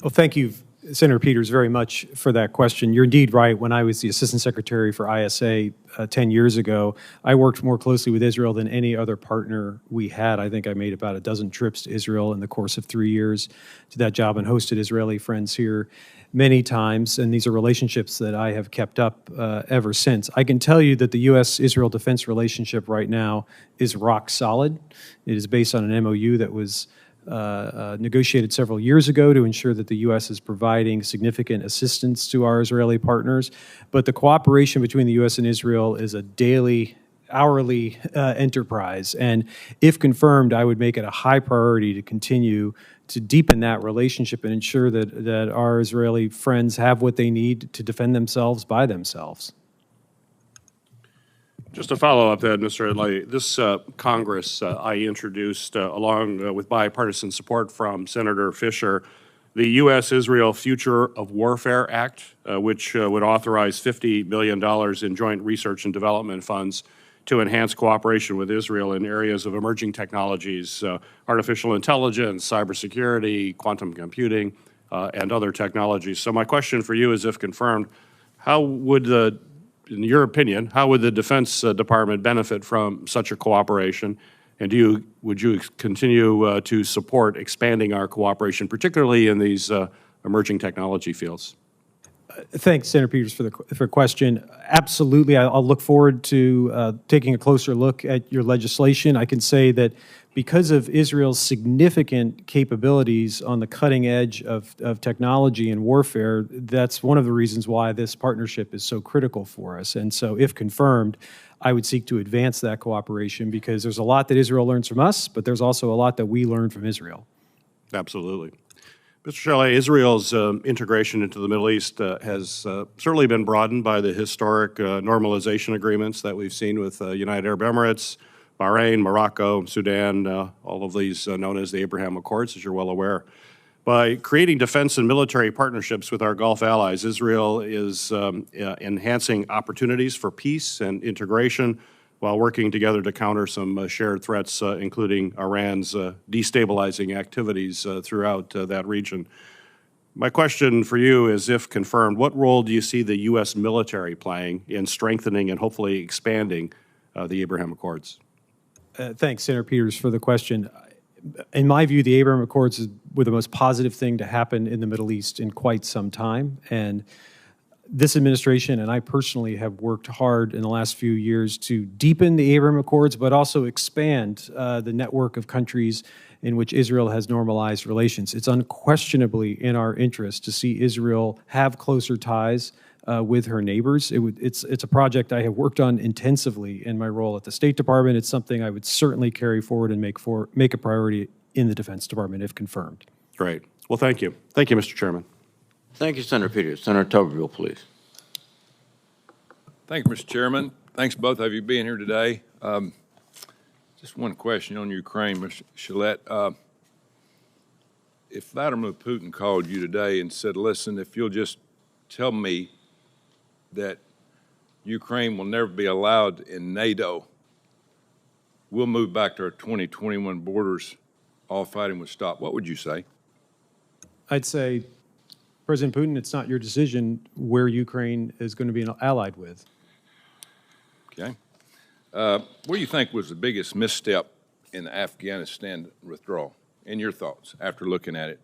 Well, thank you, Senator Peters, very much for that question. You're indeed right. When I was the Assistant Secretary for ISA 10 years ago, I worked more closely with Israel than any other partner we had. I think I made about a dozen trips to Israel in the course of 3 years to that job, and hosted Israeli friends here many times, and these are relationships that I have kept up ever since. I can tell you that the U.S.-Israel defense relationship right now is rock solid. It is based on an MOU that was negotiated several years ago to ensure that the U.S. is providing significant assistance to our Israeli partners. But the cooperation between the U.S. and Israel is a daily, hourly enterprise. And if confirmed, I would make it a high priority to continue to deepen that relationship and ensure that our Israeli friends have what they need to defend themselves by themselves. Just to follow up then, Mr. Adlai, this Congress, I introduced, along with bipartisan support from Senator Fisher, the U.S.-Israel Future of Warfare Act, which would authorize $50 million in joint research and development funds to enhance cooperation with Israel in areas of emerging technologies, artificial intelligence, cybersecurity, quantum computing, and other technologies. So my question for you is, if confirmed, in your opinion, how would the Defense Department benefit from such a cooperation? And would you continue to support expanding our cooperation, particularly in these emerging technology fields? Thanks, Senator Peters, for the question. Absolutely. I'll look forward to taking a closer look at your legislation. I can say that because of Israel's significant capabilities on the cutting edge of technology and warfare, that's one of the reasons why this partnership is so critical for us. And so if confirmed, I would seek to advance that cooperation, because there's a lot that Israel learns from us, but there's also a lot that we learn from Israel. Absolutely. Mr. Chalet, Israel's integration into the Middle East has certainly been broadened by the historic normalization agreements that we've seen with United Arab Emirates, Bahrain, Morocco, Sudan, all of these known as the Abraham Accords, as you're well aware. By creating defense and military partnerships with our Gulf allies, Israel is enhancing opportunities for peace and integration while working together to counter some shared threats, including Iran's destabilizing activities throughout that region. My question for you is, if confirmed, what role do you see the U.S. military playing in strengthening and hopefully expanding the Abraham Accords? Thanks, Senator Peters, for the question. In my view, the Abraham Accords were the most positive thing to happen in the Middle East in quite some time. And this administration and I personally have worked hard in the last few years to deepen the Abraham Accords, but also expand the network of countries in which Israel has normalized relations. It's unquestionably in our interest to see Israel have closer ties with her neighbors. It's a project I have worked on intensively in my role at the State Department. It's something I would certainly carry forward and make a priority in the Defense Department if confirmed. Great. Well, thank you. Thank you, Mr. Chairman. Thank you, Senator Peters. Senator Tuberville, please. Thank you, Mr. Chairman. Thanks both of you being here today. Just one question on Ukraine, Mr. Shillette. If Vladimir Putin called you today and said, listen, if you'll just tell me that Ukraine will never be allowed in NATO, we'll move back to our 2021 borders, all fighting would stop, what would you say? I'd say, President Putin, it's not your decision where Ukraine is going to be allied with. Okay. What do you think was the biggest misstep in the Afghanistan withdrawal, in your thoughts, after looking at it?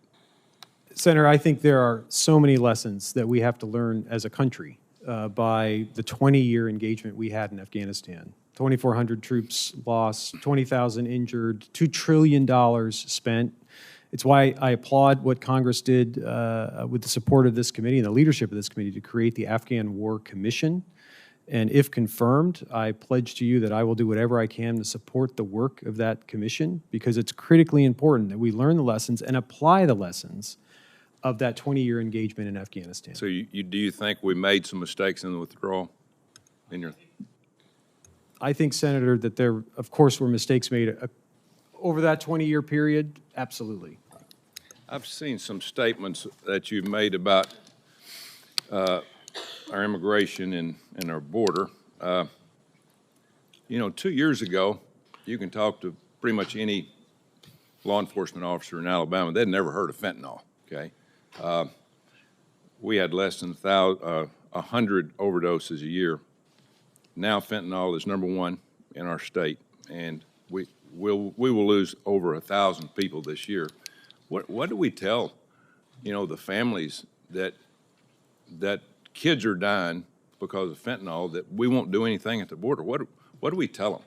Senator, I think there are so many lessons that we have to learn as a country by the 20-year engagement we had in Afghanistan. 2,400 troops lost, 20,000 injured, $2 trillion spent. It's why I applaud what Congress did with the support of this committee and the leadership of this committee to create the Afghan War Commission. And if confirmed, I pledge to you that I will do whatever I can to support the work of that commission, because it's critically important that we learn the lessons and apply the lessons of that 20-year engagement in Afghanistan. So do you think we made some mistakes in the withdrawal? I think, Senator, that there, of course, were mistakes made over that 20-year period. Absolutely. I've seen some statements that you've made about our immigration and our border. 2 years ago, you can talk to pretty much any law enforcement officer in Alabama. They'd never heard of fentanyl, okay? We had less than 100 overdoses a year. Now fentanyl is #1 in our state, and we will lose over 1,000 people this year. What do we tell, the families that kids are dying because of fentanyl, that we won't do anything at the border? What do we tell them?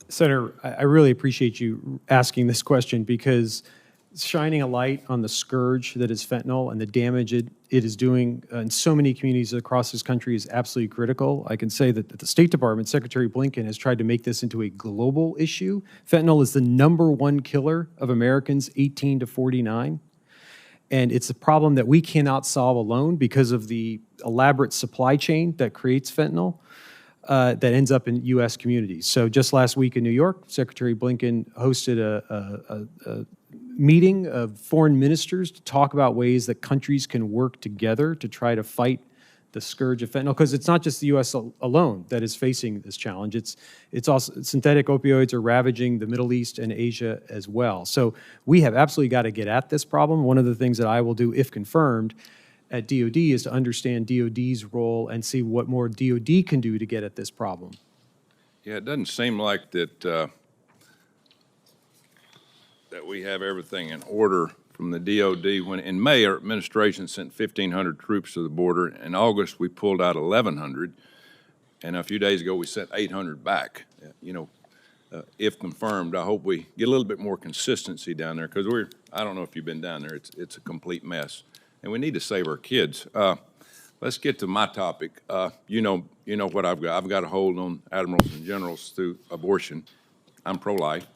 Senator, I really appreciate you asking this question, because shining a light on the scourge that is fentanyl and the damage it is doing in so many communities across this country is absolutely critical. I can say that the State Department, Secretary Blinken, has tried to make this into a global issue. Fentanyl is the #1 killer of Americans 18 to 49. And it's a problem that we cannot solve alone because of the elaborate supply chain that creates fentanyl that ends up in U.S. communities. So just last week in New York, Secretary Blinken hosted a meeting of foreign ministers to talk about ways that countries can work together to try to fight the scourge of fentanyl, because it's not just the U.S. alone that is facing this challenge. It's also synthetic opioids are ravaging the Middle East and Asia as well. So we have absolutely got to get at this problem. One of the things that I will do, if confirmed, at DOD is to understand DOD's role and see what more DOD can do to get at this problem. Yeah, it doesn't seem like that we have everything in order from the DOD. When in May, our administration sent 1,500 troops to the border. In August, we pulled out 1,100, and a few days ago, we sent 800 back. If confirmed, I hope we get a little bit more consistency down there, because I don't know if you've been down there. It's a complete mess, and we need to save our kids. Let's get to my topic. You know what I've got. I've got a hold on admirals and generals through abortion. I'm pro-life.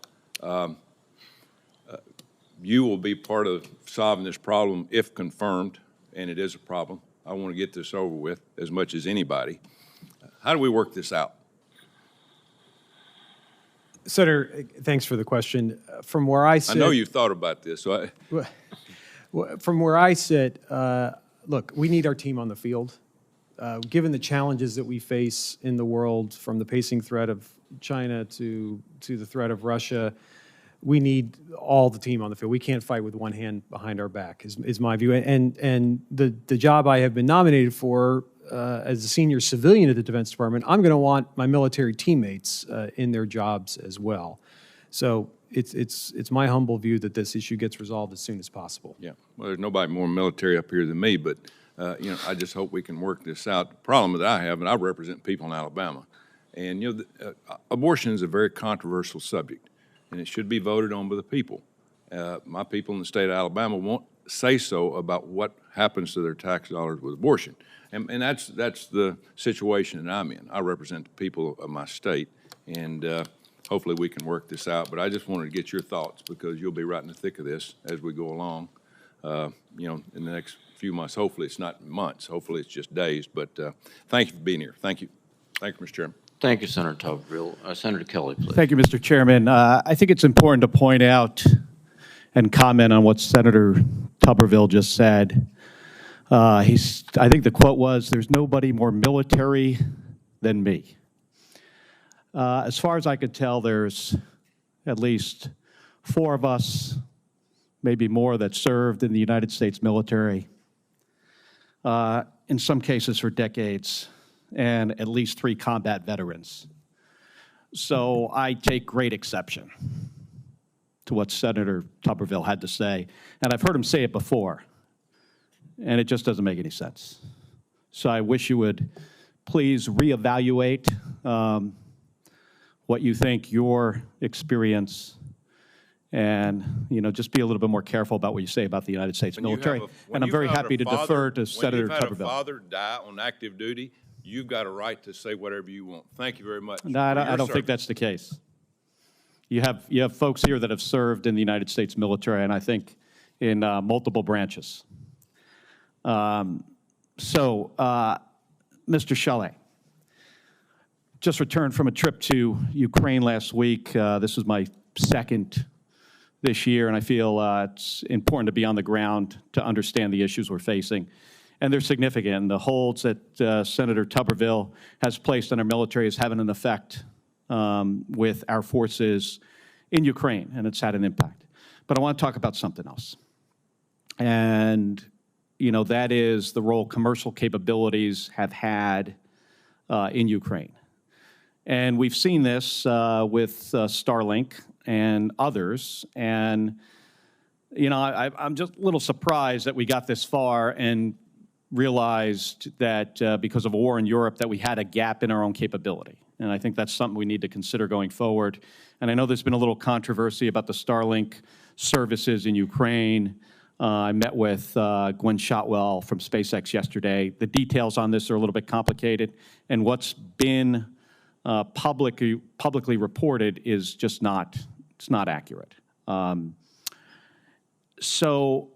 You will be part of solving this problem if confirmed, and it is a problem. I want to get this over with as much as anybody. How do we work this out? Senator, thanks for the question. From where I sit, I know you've thought about this. So from where I sit, look, we need our team on the field. Given the challenges that we face in the world, from the pacing threat of China to the threat of Russia, we need all the team on the field. We can't fight with one hand behind our back, is my view. And the job I have been nominated for as a senior civilian at the Defense Department, I'm going to want my military teammates in their jobs as well. So it's my humble view that this issue gets resolved as soon as possible. Yeah, well, there's nobody more military up here than me, but, I just hope we can work this out. The problem that I have, and I represent people in Alabama, and, abortion is a very controversial subject, and it should be voted on by the people. My people in the state of Alabama won't say so about what happens to their tax dollars with abortion. And that's the situation that I'm in. I represent the people of my state, and hopefully we can work this out. But I just wanted to get your thoughts, because you'll be right in the thick of this as we go along, in the next few months. Hopefully it's not months. Hopefully it's just days. But thank you for being here. Thank you. Thank you, Mr. Chairman. Thank you, Senator Tuberville. Senator Kelly, please. Thank you, Mr. Chairman. I think it's important to point out and comment on what Senator Tuberville just said. I think the quote was, "There's nobody more military than me." As far as I could tell, there's at least 4 of us, maybe more, that served in the United States military, in some cases for decades, and at least 3 combat veterans. So I take great exception to what Senator Tuberville had to say, and I've heard him say it before, and it just doesn't make any sense. So I wish you would please reevaluate what you think your experience, and just be a little bit more careful about what you say about the United States military. And I'm very happy to defer to Senator Tuberville. When you've had a father die on active duty, you've got a right to say whatever you want. Thank you very much. No, I don't think that's the case. You have folks here that have served in the United States military, and I think in multiple branches. Mr. Chalet, just returned from a trip to Ukraine last week. This was my second this year, and I feel it's important to be on the ground to understand the issues we're facing. And they're significant. And the holds that Senator Tuberville has placed on our military is having an effect with our forces in Ukraine, and it's had an impact. But I want to talk about something else. And, that is the role commercial capabilities have had in Ukraine. And we've seen this with Starlink and others. And, I'm just a little surprised that we got this far and realized that because of a war in Europe that we had a gap in our own capability. And I think that's something we need to consider going forward. And I know there's been a little controversy about the Starlink services in Ukraine. I met with Gwen Shotwell from SpaceX yesterday. The details on this are a little bit complicated, and what's been publicly reported is just not accurate. So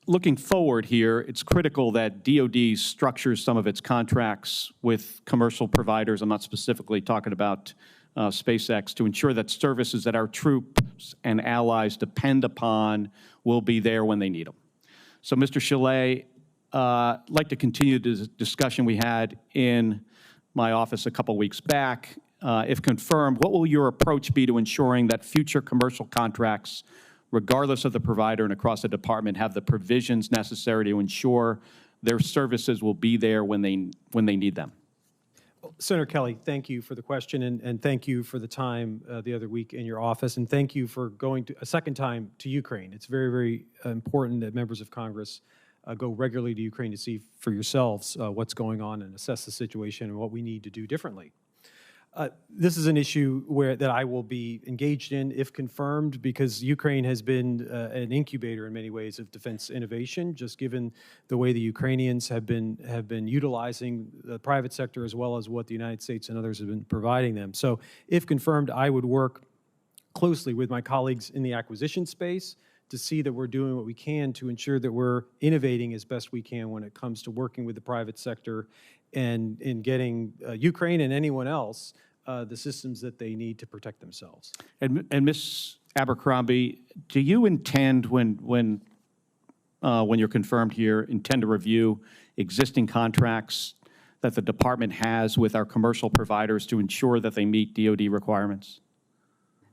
looking forward here, it's critical that DoD structures some of its contracts with commercial providers. I'm not specifically talking about SpaceX, to ensure that services that our troops and allies depend upon will be there when they need them. So, Mr. Chalet, I'd like to continue the discussion we had in my office a couple weeks back. If confirmed, what will your approach be to ensuring that future commercial contracts, regardless of the provider and across the department, have the provisions necessary to ensure their services will be there when they need them? Senator Kelly, thank you for the question, and thank you for the time the other week in your office, and thank you for going a second time to Ukraine. It's very, very important that members of Congress go regularly to Ukraine to see for yourselves what's going on and assess the situation and what we need to do differently. This is an issue that I will be engaged in if confirmed, because Ukraine has been an incubator in many ways of defense innovation, just given the way the Ukrainians have been utilizing the private sector as well as what the United States and others have been providing them. So if confirmed, I would work closely with my colleagues in the acquisition space to see that we're doing what we can to ensure that we're innovating as best we can when it comes to working with the private sector and in getting Ukraine and anyone else the systems that they need to protect themselves. And Ms. Abercrombie, do you intend, when you're confirmed here, intend to review existing contracts that the department has with our commercial providers to ensure that they meet DoD requirements?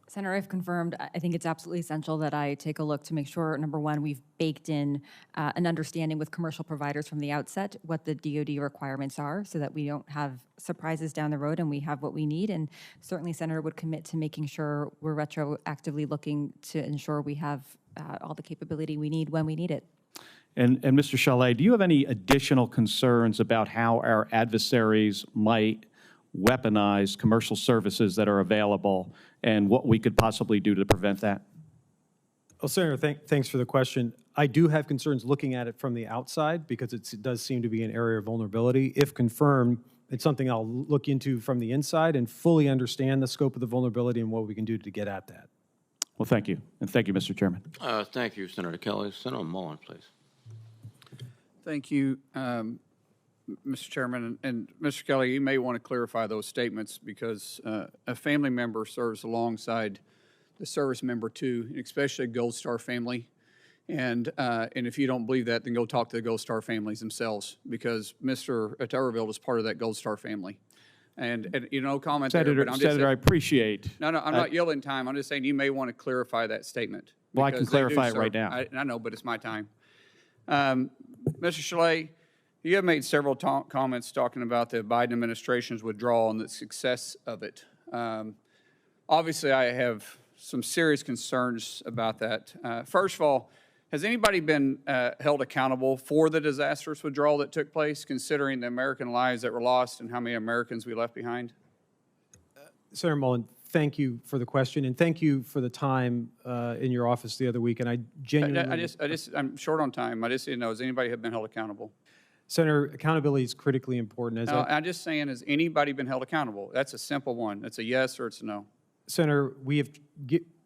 Senator, I've confirmed, I think it's absolutely essential that I take a look to make sure, number one, we've baked in an understanding with commercial providers from the outset what the DoD requirements are so that we don't have surprises down the road and we have what we need. And certainly, Senator would commit to making sure we're retroactively looking to ensure we have all the capability we need when we need it. And Mr. Chalet, do you have any additional concerns about how our adversaries might weaponize commercial services that are available and what we could possibly do to prevent that? Well, Senator, thanks for the question. I do have concerns looking at it from the outside because it does seem to be an area of vulnerability. If confirmed, it's something I'll look into from the inside and fully understand the scope of the vulnerability and what we can do to get at that. Well, thank you. And thank you, Mr. Chairman. Thank you, Senator Kelly. Senator Mullen, please. Thank you, Mr. Chairman. And Mr. Kelly, you may want to clarify those statements because a family member serves alongside the service member too, especially a Gold Star family. And if you don't believe that, then go talk to the Gold Star families themselves because Mr. Turberville is part of that Gold Star family. And you know, comment Senator, there, but I'm Senator, I appreciate. No, I'm not yelling time. I'm just saying you may want to clarify that statement. Well, I can clarify it right now. I know, but it's my time. Mr. Chalet, you have made several comments talking about the Biden administration's withdrawal and the success of it. Obviously, I have some serious concerns about that. First of all, has anybody been held accountable for the disastrous withdrawal that took place, considering the American lives that were lost and how many Americans we left behind? Senator Mullen, thank you for the question, and thank you for the time in your office the other week. And I genuinely, I'm short on time. I just didn't know, has anybody been held accountable? Senator, accountability is critically important. No, I'm just saying, has anybody been held accountable? That's a simple one. It's a yes or it's a no. Senator, we have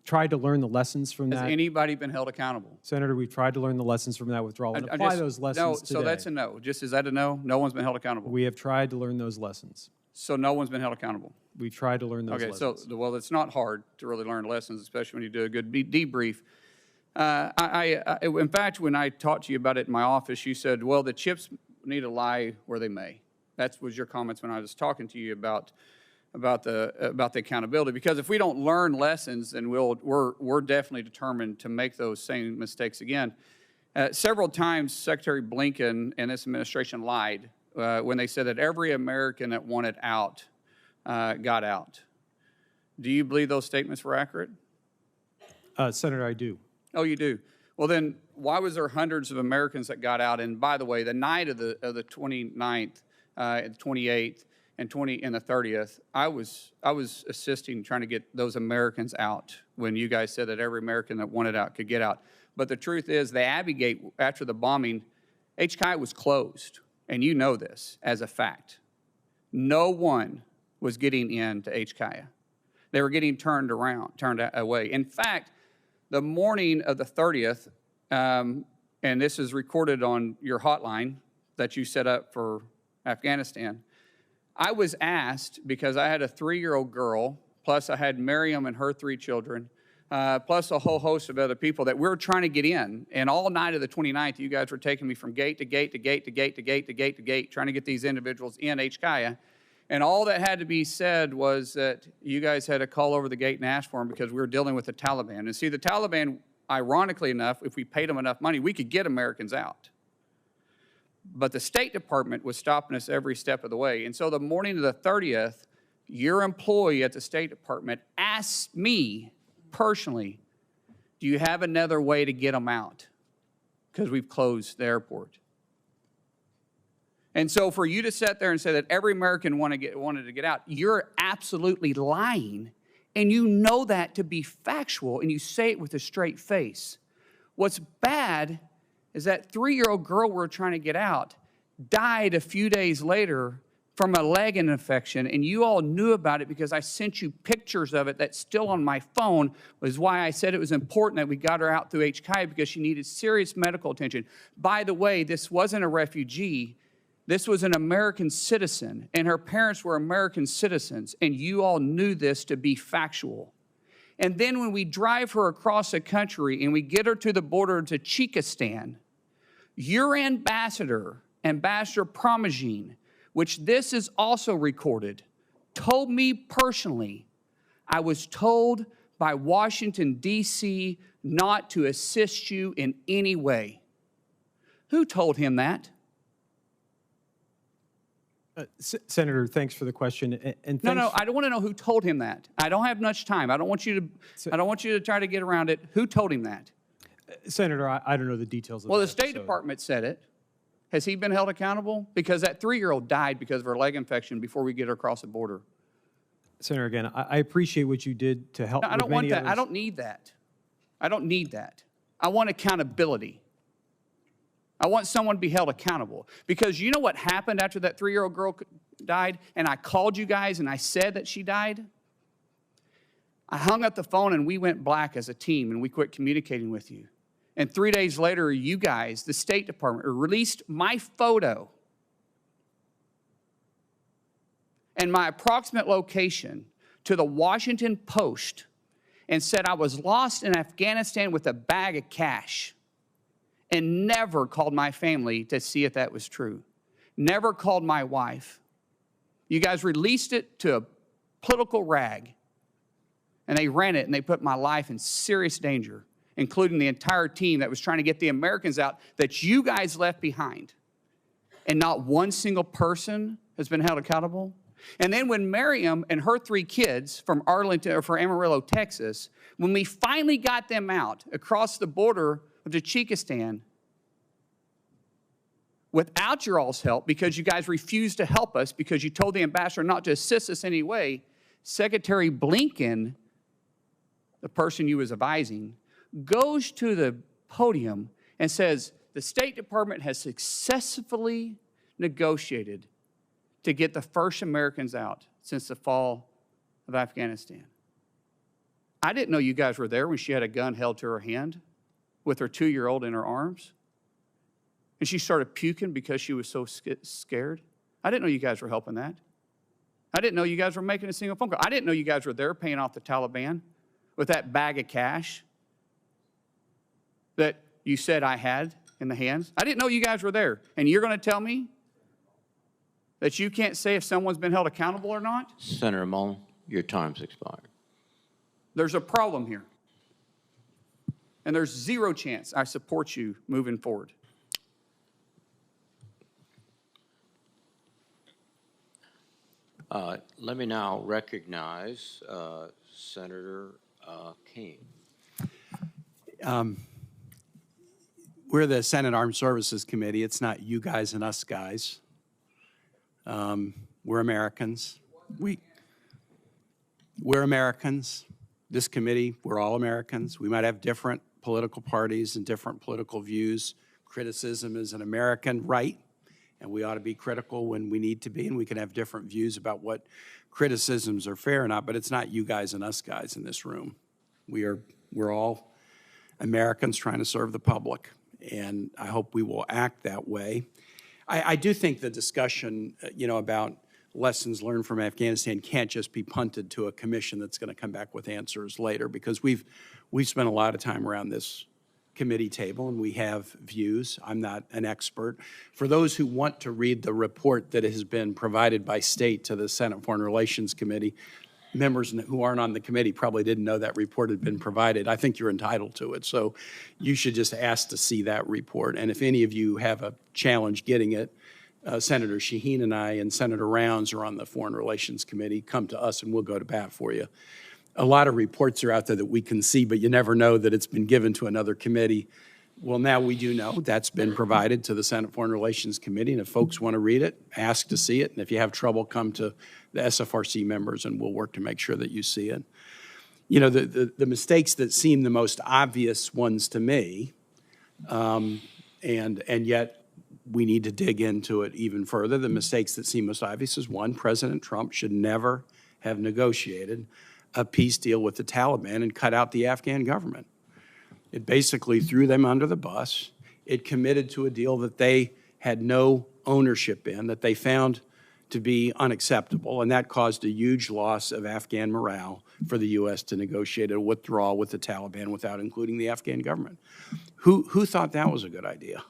tried to learn the lessons from that. Has anybody been held accountable? Senator, we've tried to learn the lessons from that withdrawal and apply those lessons today. So that's a no. Just, is that a no? No one's been held accountable? We have tried to learn those lessons. So no one's been held accountable? We've tried to learn those lessons. Okay, so, well, it's not hard to really learn lessons, especially when you do a good debrief. In fact, when I talked to you about it in my office, you said, well, the chips need to lie where they may. That was your comments when I was talking to you about the accountability. Because if we don't learn lessons, then we're definitely determined to make those same mistakes again. Several times, Secretary Blinken and this administration lied when they said that every American that wanted out got out. Do you believe those statements were accurate? Senator, I do. Oh, you do? Well, then why was there hundreds of Americans that got out? And by the way, the night of the 29th, the 28th, and the 30th, I was assisting trying to get those Americans out when you guys said that every American that wanted out could get out. But the truth is, the Abbey Gate, after the bombing, HKI was closed. And you know this as a fact. No one was getting into HKIA. They were getting turned away. In fact, the morning of the 30th, and this is recorded on your hotline that you set up for Afghanistan, I was asked, because I had a 3-year-old girl, plus I had Miriam and her 3 children, plus a whole host of other people that we were trying to get in. And all night of the 29th, you guys were taking me from gate to gate to gate to gate to gate to gate to gate, trying to get these individuals in HKIA. And all that had to be said was that you guys had to call over the gate and ask for them because we were dealing with the Taliban. And see, the Taliban, ironically enough, if we paid them enough money, we could get Americans out. But the State Department was stopping us every step of the way. And so the morning of the 30th, your employee at the State Department asked me personally, do you have another way to get them out? Because we've closed the airport. And so for you to sit there and say that every American wanted to get out, you're absolutely lying. And you know that to be factual, and you say it with a straight face. What's bad is that 3-year-old girl we were trying to get out died a few days later from a leg infection, and you all knew about it because I sent you pictures of it that's still on my phone, was why I said it was important that we got her out through HKIA because she needed serious medical attention. By the way, this wasn't a refugee. This was an American citizen, and her parents were American citizens, and you all knew this to be factual. And then when we drive her across the country and we get her to the border to Chekistan, your ambassador, Ambassador Promagine, which this is also recorded, told me personally, I was told by Washington, D.C., not to assist you in any way. Who told him that? Senator, thanks for the question. And No, thanks I don't want to know who told him that. I don't have much time. I don't want you to try to get around it. Who told him that? Senator, I don't know the details of Well, that. the State Department said it. Has he been held accountable? Because that 3-year-old died because of her leg infection before we get her across the border. Senator, again, I appreciate what you did to help. No, I don't with want many that. others. I don't need that. I don't need that. I want accountability. I want someone to be held accountable. Because you know what happened after that 3-year-old girl died, and I called you guys and I said that she died? I hung up the phone and we went black as a team and we quit communicating with you. And 3 days later, you guys, the State Department, released my photo and my approximate location to the Washington Post and said I was lost in Afghanistan with a bag of cash, and never called my family to see if that was true. Never called my wife. You guys released it to a political rag, and they ran it, and they put my life in serious danger, including the entire team that was trying to get the Americans out that you guys left behind. And not one single person has been held accountable. And then when Miriam and her 3 kids from Arlington, or from Amarillo, Texas, when we finally got them out across the border of Tajikistan, without your all's help, because you guys refused to help us, because you told the ambassador not to assist us anyway, Secretary Blinken, the person you was advising, goes to the podium and says, the State Department has successfully negotiated to get the first Americans out since the fall of Afghanistan. I didn't know you guys were there when she had a gun held to her hand with her 2-year-old in her arms. And she started puking because she was so scared. I didn't know you guys were helping that. I didn't know you guys were making a single phone call. I didn't know you guys were there paying off the Taliban with that bag of cash that you said I had in the hands. I didn't know you guys were there. And you're going to tell me that you can't say if someone's been held accountable or not? Senator Mullen, your time's expired. There's a problem here. And there's zero chance I support you moving forward. Let me now recognize Senator King. We're the Senate Armed Services Committee. It's not you guys and us guys. We're Americans. We're Americans. This committee, we're all Americans. We might have different political parties and different political views. Criticism is an American right, and we ought to be critical when we need to be, and we can have different views about what criticisms are fair or not, but it's not you guys and us guys in this room. We're all Americans trying to serve the public, and I hope we will act that way. I do think the discussion, about lessons learned from Afghanistan can't just be punted to a commission that's going to come back with answers later, because we've spent a lot of time around this committee table and we have views. I'm not an expert. For those who want to read the report that has been provided by state to the Senate Foreign Relations Committee, members who aren't on the committee probably didn't know that report had been provided. I think you're entitled to it. So you should just ask to see that report. And if any of you have a challenge getting it, Senator Shaheen and I and Senator Rounds are on the Foreign Relations Committee. Come to us and we'll go to bat for you. A lot of reports are out there that we can see, but you never know that it's been given to another committee. Well, now we do know that's been provided to the Senate Foreign Relations Committee, and if folks want to read it, ask to see it, and if you have trouble, come to the SFRC members, and we'll work to make sure that you see it. The mistakes that seem the most obvious ones to me, and yet we need to dig into it even further. The mistakes that seem most obvious is, one, President Trump should never have negotiated a peace deal with the Taliban and cut out the Afghan government. It basically threw them under the bus. It committed to a deal that they had no ownership in, that they found to be unacceptable, and that caused a huge loss of Afghan morale for the U.S. to negotiate a withdrawal with the Taliban without including the Afghan government. Who thought that was a good idea?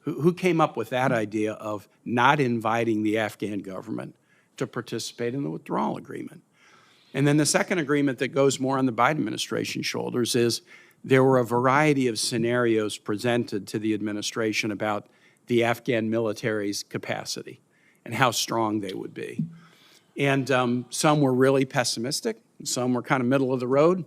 Who came up with that idea of not inviting the Afghan government to participate in the withdrawal agreement? And then the second agreement that goes more on the Biden administration's shoulders is there were a variety of scenarios presented to the administration about the Afghan military's capacity and how strong they would be. And some were really pessimistic, and some were kind of middle of the road,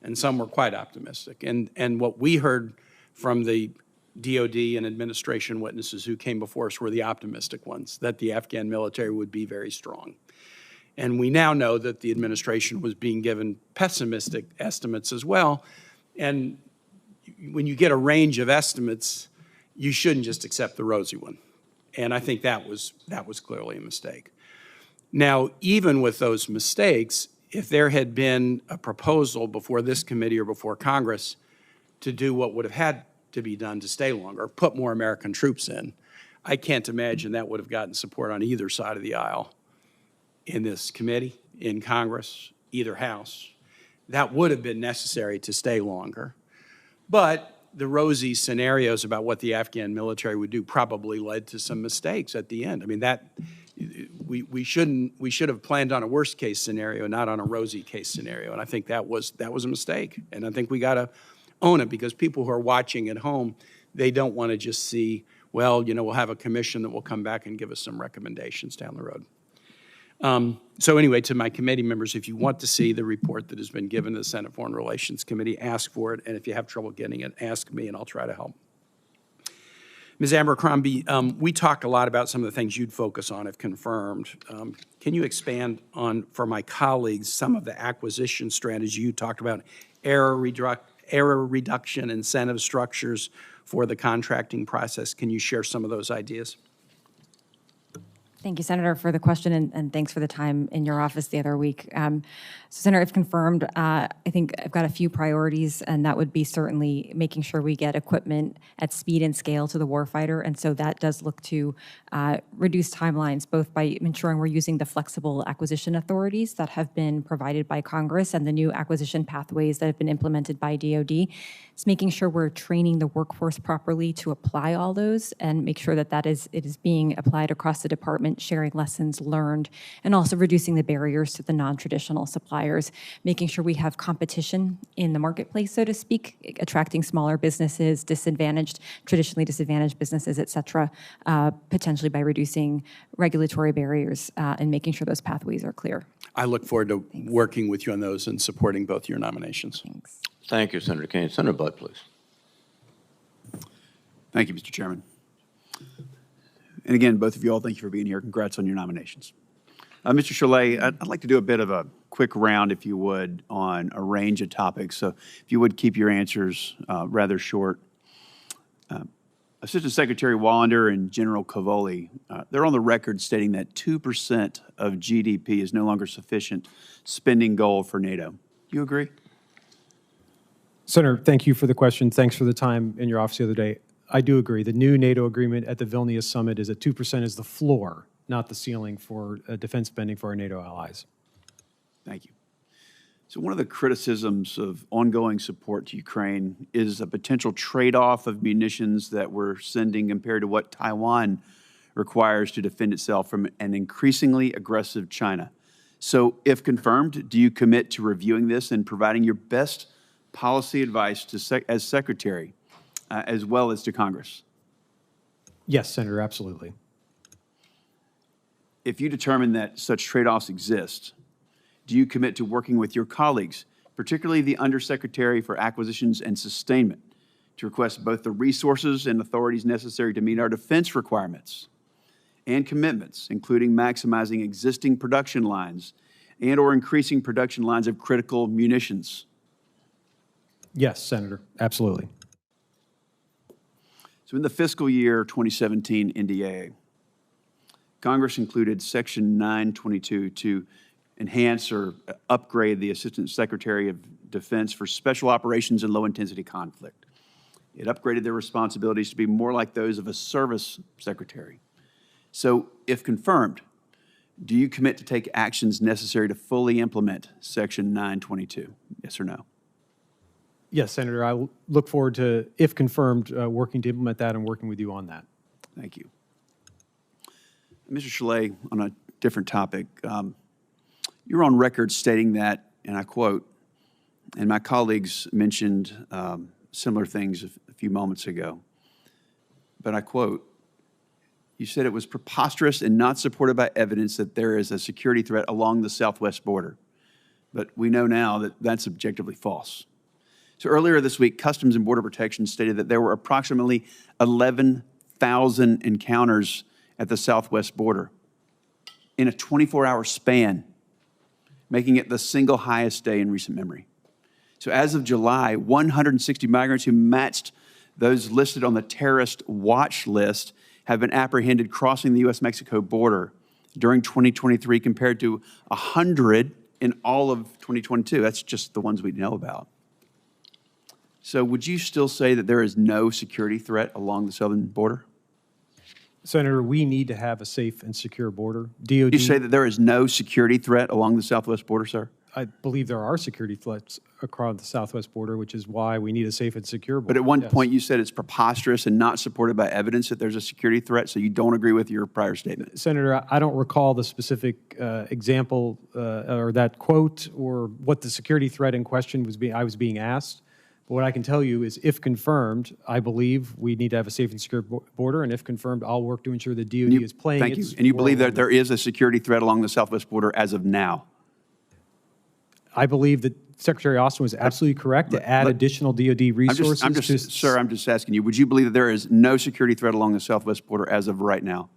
and some were quite optimistic. And what we heard from the DOD and administration witnesses who came before us were the optimistic ones, that the Afghan military would be very strong. And we now know that the administration was being given pessimistic estimates as well. And when you get a range of estimates, you shouldn't just accept the rosy one. And I think that was clearly a mistake. Now, even with those mistakes, if there had been a proposal before this committee or before Congress to do what would have had to be done to stay longer, put more American troops in, I can't imagine that would have gotten support on either side of the aisle in this committee, in Congress, either house. That would have been necessary to stay longer. But the rosy scenarios about what the Afghan military would do probably led to some mistakes at the end. I mean, that we should have planned on a worst case scenario, not on a rosy case scenario. And I think that was a mistake. And I think we got to own it, because people who are watching at home, they don't want to just see, well, you know, we'll have a commission that will come back and give us some recommendations down the road. So anyway, to my committee members, if you want to see the report that has been given to the Senate Foreign Relations Committee, ask for it. And if you have trouble getting it, ask me and I'll try to help. Ms. Abercrombie, we talked a lot about some of the things you'd focus on if confirmed. Can you expand on, for my colleagues, some of the acquisition strategy you talked about, error reduction, incentive structures for the contracting process? Can you share some of those ideas? Thank you, Senator, for the question, and thanks for the time in your office the other week. So, Senator, if confirmed, I think I've got a few priorities, and that would be certainly making sure we get equipment at speed and scale to the warfighter, and so that does look to reduce timelines, both by ensuring we're using the flexible acquisition authorities that have been provided by Congress and the new acquisition pathways that have been implemented by DOD. It's making sure we're training the workforce properly to apply all those and make sure that it is being applied across the department, sharing lessons learned, and also reducing the barriers to the non-traditional suppliers, making sure we have competition in the marketplace, so to speak, attracting smaller businesses, traditionally disadvantaged businesses, et cetera, potentially by reducing regulatory barriers and making sure those pathways are clear. I look forward to working with you on those and supporting both your nominations. Thanks. Thank you, Senator Kane. Senator Budd, please. Thank you, Mr. Chairman. And again, both of you all, thank you for being here. Congrats on your nominations. Mr. Chalet, I'd like to do a bit of a quick round, if you would, on a range of topics. So if you would keep your answers rather short. Assistant Secretary Wallander and General Cavoli, they're on the record stating that 2% of GDP is no longer sufficient spending goal for NATO. Do you agree? Senator, thank you for the question. Thanks for the time in your office the other day. I do agree. The new NATO agreement at the Vilnius summit is that 2% is the floor, not the ceiling for defense spending for our NATO allies. Thank you. So one of the criticisms of ongoing support to Ukraine is a potential trade-off of munitions that we're sending compared to what Taiwan requires to defend itself from an increasingly aggressive China. So if confirmed, do you commit to reviewing this and providing your best policy advice to as Secretary, as well as to Congress? Yes, Senator, absolutely. If you determine that such trade-offs exist, do you commit to working with your colleagues, particularly the Undersecretary for Acquisitions and Sustainment, to request both the resources and authorities necessary to meet our defense requirements and commitments, including maximizing existing production lines and or increasing production lines of critical munitions? Yes, Senator, absolutely. So in the fiscal year 2017 NDAA, Congress included Section 922 to enhance or upgrade the Assistant Secretary of Defense for special operations and low-intensity conflict. It upgraded their responsibilities to be more like those of a service secretary. So, if confirmed, do you commit to take actions necessary to fully implement Section 922? Yes or no? Yes, Senator, I look forward to, if confirmed, working to implement that and working with you on that. Thank you. Mr. Chalet, on a different topic, you're on record stating that, and I quote, and my colleagues mentioned similar things a few moments ago, but I quote, you said it was preposterous and not supported by evidence that there is a security threat along the southwest border. But we know now that that's objectively false. So earlier this week, Customs and Border Protection stated that there were approximately 11,000 encounters at the southwest border in a 24-hour span, making it the single highest day in recent memory. So as of July, 160 migrants who matched those listed on the terrorist watch list have been apprehended crossing the U.S.-Mexico border during 2023 compared to 100 in all of 2022. That's just the ones we know about. So would you still say that there is no security threat along the southern border? Senator, we need to have a safe and secure border. DOD. You say that there is no security threat along the southwest border, sir? I believe there are security threats across the southwest border, which is why we need a safe and secure border. But at one point you said it's preposterous and not supported by evidence that there's a security threat, so you don't agree with your prior statement. Senator, I don't recall the specific example or that quote or what the security threat in question I was being asked. But what I can tell you is, if confirmed, I believe we need to have a safe and secure border, and if confirmed, I'll work to ensure the DOD is playing its Thank you. And you believe role. that there is a security threat along the southwest border as of now? I believe that Secretary Austin was absolutely correct to add additional DOD resources. Sir, I'm just asking you, would you believe that there is no security threat along the southwest border as of right now?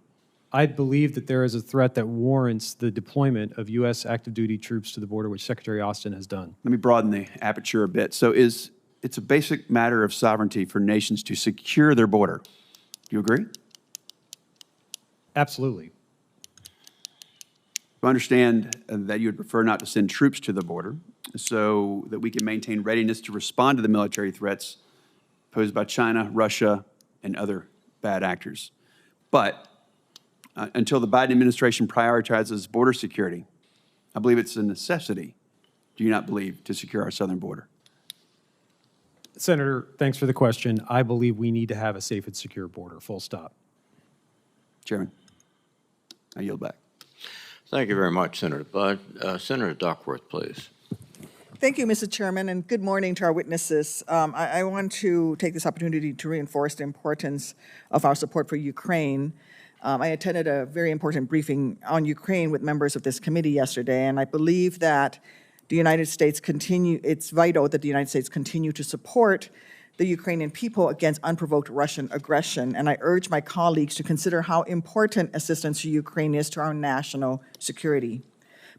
I believe that there is a threat that warrants the deployment of U.S. active duty troops to the border, which Secretary Austin has done. Let me broaden the aperture a bit. So it's a basic matter of sovereignty for nations to secure their border. Do you agree? Absolutely. I understand that you would prefer not to send troops to the border so that we can maintain readiness to respond to the military threats posed by China, Russia, and other bad actors. But until the Biden administration prioritizes border security, I believe it's a necessity, do you not believe, to secure our southern border? Senator, thanks for the question. I believe we need to have a safe and secure border, full stop. Chairman, I yield back. Thank you very much, Senator Budd. Senator Duckworth, please. Thank you, Mr. Chairman, and good morning to our witnesses. I want to take this opportunity to reinforce the importance of our support for Ukraine. I attended a very important briefing on Ukraine with members of this committee yesterday, and I believe that it's vital that the United States continue to support the Ukrainian people against unprovoked Russian aggression. And I urge my colleagues to consider how important assistance to Ukraine is to our national security.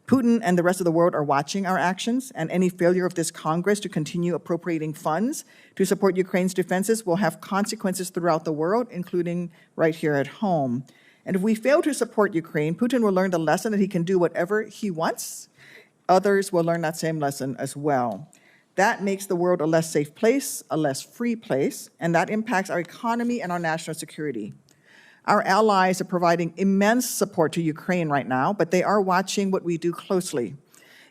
Putin and the rest of the world are watching our actions, and any failure of this Congress to continue appropriating funds to support Ukraine's defenses will have consequences throughout the world, including right here at home. And if we fail to support Ukraine, Putin will learn the lesson that he can do whatever he wants. Others will learn that same lesson as well. That makes the world a less safe place, a less free place, and that impacts our economy and our national security. Our allies are providing immense support to Ukraine right now, but they are watching what we do closely.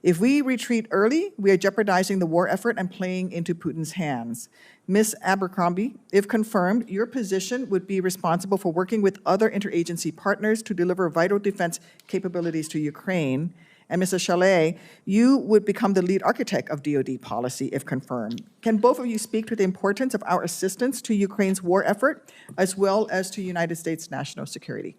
If we retreat early, we are jeopardizing the war effort and playing into Putin's hands. Ms. Abercrombie, if confirmed, your position would be responsible for working with other interagency partners to deliver vital defense capabilities to Ukraine. And Mr. Chalet, you would become the lead architect of DoD policy if confirmed. Can both of you speak to the importance of our assistance to Ukraine's war effort, as well as to United States national security?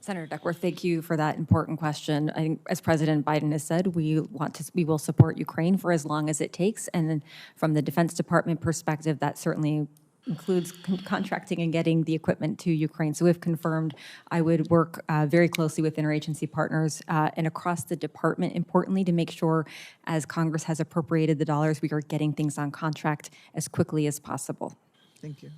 Senator Duckworth, thank you for that important question. I think, as President Biden has said, we will support Ukraine for as long as it takes. And then from the Defense Department perspective, that certainly includes contracting and getting the equipment to Ukraine. So if confirmed, I would work very closely with interagency partners and across the department, importantly, to make sure, as Congress has appropriated the dollars, we are getting things on contract as quickly as possible. Thank you.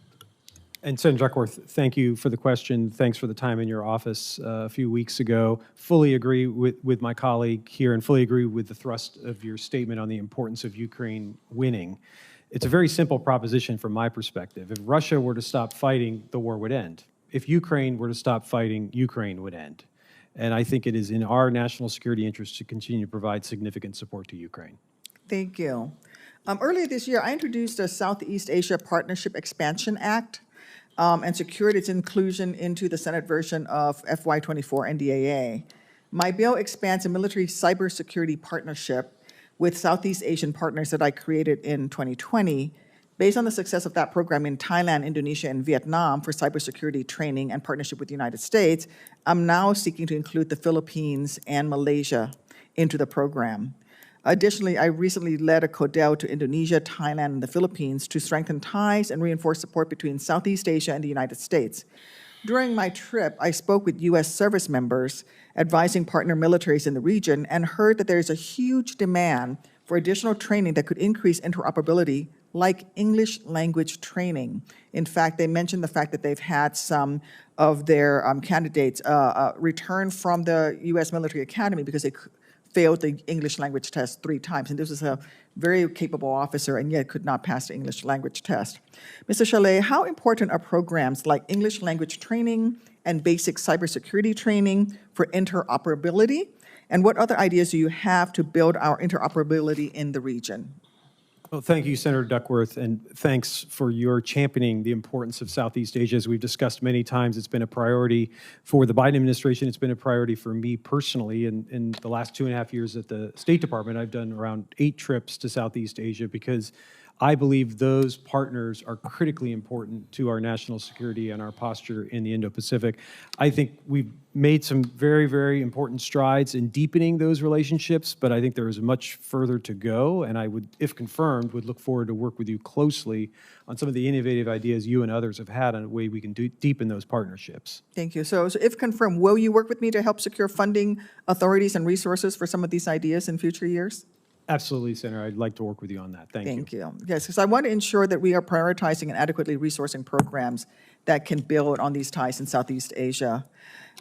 And Senator Duckworth, thank you for the question. Thanks for the time in your office a few weeks ago. Fully agree with my colleague here and fully agree with the thrust of your statement on the importance of Ukraine winning. It's a very simple proposition from my perspective. If Russia were to stop fighting, the war would end. If Ukraine were to stop fighting, Ukraine would end. And I think it is in our national security interest to continue to provide significant support to Ukraine. Thank you. Earlier this year, I introduced a Southeast Asia Partnership Expansion Act and secured its inclusion into the Senate version of FY24 NDAA. My bill expands a military cybersecurity partnership with Southeast Asian partners that I created in 2020. Based on the success of that program in Thailand, Indonesia, and Vietnam for cybersecurity training and partnership with the United States, I'm now seeking to include the Philippines and Malaysia into the program. Additionally, I recently led a CODEL to Indonesia, Thailand, and the Philippines to strengthen ties and reinforce support between Southeast Asia and the United States. During my trip, I spoke with U.S. service members advising partner militaries in the region and heard that there is a huge demand for additional training that could increase interoperability, like English language training. In fact, they mentioned the fact that they've had some of their candidates return from the U.S. military academy because they failed the English language test 3 times. And this was a very capable officer and yet could not pass the English language test. Mr. Chalet, how important are programs like English language training and basic cybersecurity training for interoperability? And what other ideas do you have to build our interoperability in the region? Well, thank you, Senator Duckworth, and thanks for your championing the importance of Southeast Asia. As we've discussed many times, it's been a priority for the Biden administration. It's been a priority for me personally. In the last 2.5 years at the State Department, I've done around 8 trips to Southeast Asia because I believe those partners are critically important to our national security and our posture in the Indo-Pacific. I think we've made some very, very important strides in deepening those relationships, but I think there is much further to go, and I would, if confirmed, would look forward to work with you closely on some of the innovative ideas you and others have had on a way we can deepen those partnerships. Thank you. So if confirmed, will you work with me to help secure funding, authorities, and resources for some of these ideas in future years? Absolutely, Senator. I'd like to work with you on that. Thank you. Yes, because I want to ensure that we are prioritizing and adequately resourcing programs that can build on these ties in Southeast Asia.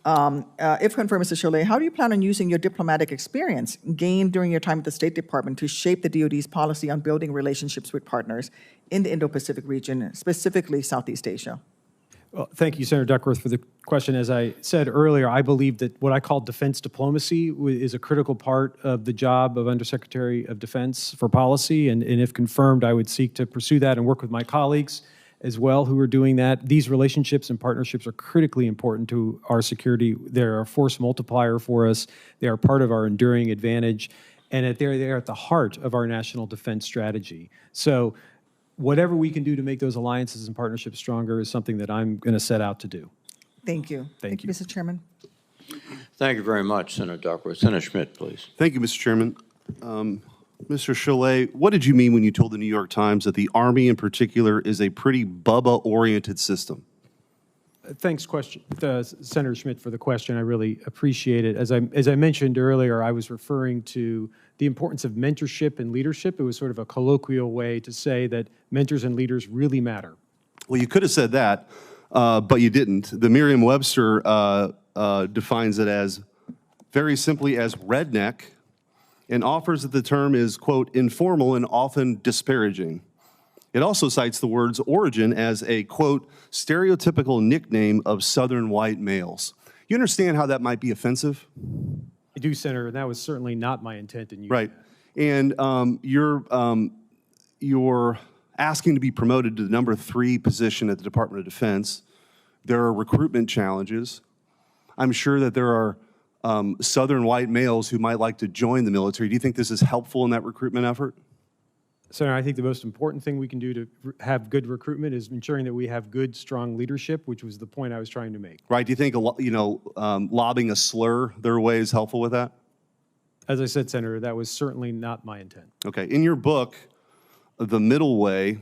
If confirmed, Mr. Chalet, how do you plan on using your diplomatic experience gained during your time at the State Department to shape the DoD's policy on building relationships with partners in the Indo-Pacific region, specifically Southeast Asia? Well, thank you, Senator Duckworth, for the question. As I said earlier, I believe that what I call defense diplomacy is a critical part of the job of Undersecretary of Defense for Policy, and if confirmed, I would seek to pursue that and work with my colleagues as well who are doing that. These relationships and partnerships are critically important to our security. They're a force multiplier for us. They are part of our enduring advantage, and they're at the heart of our national defense strategy. So whatever we can do to make those alliances and partnerships stronger is something that I'm going to set out to do. Thank you. Thank you. Mr. Chairman. Thank you very much, Senator Duckworth. Senator Schmidt, please. Thank you, Mr. Chairman. Mr. Chalet, what did you mean when you told the New York Times that the Army in particular is a pretty Bubba-oriented system? Thanks, Senator Schmidt, for the question. I really appreciate it. As I mentioned earlier, I was referring to the importance of mentorship and leadership. It was sort of a colloquial way to say that mentors and leaders really matter. Well, you could have said that, but you didn't. The Merriam-Webster defines it as very simply as redneck and offers that the term is, quote, informal and often disparaging. It also cites the word's origin as a, quote, stereotypical nickname of Southern white males. You understand how that might be offensive? I do, Senator, and that was certainly not my intent in using Right. And you're asking to be promoted to the number 3 position at the Department of Defense. There are recruitment challenges. I'm sure that there are Southern white males who might like to join the military. Do you think this is helpful in that recruitment effort? Senator, I think the most important thing we can do to have good recruitment is ensuring that we have good, strong leadership, which was the point I was trying to make. Right. Do you think, lobbing a slur their way is helpful with that? As I said, Senator, that was certainly not my intent. Okay. In your book, The Middle Way,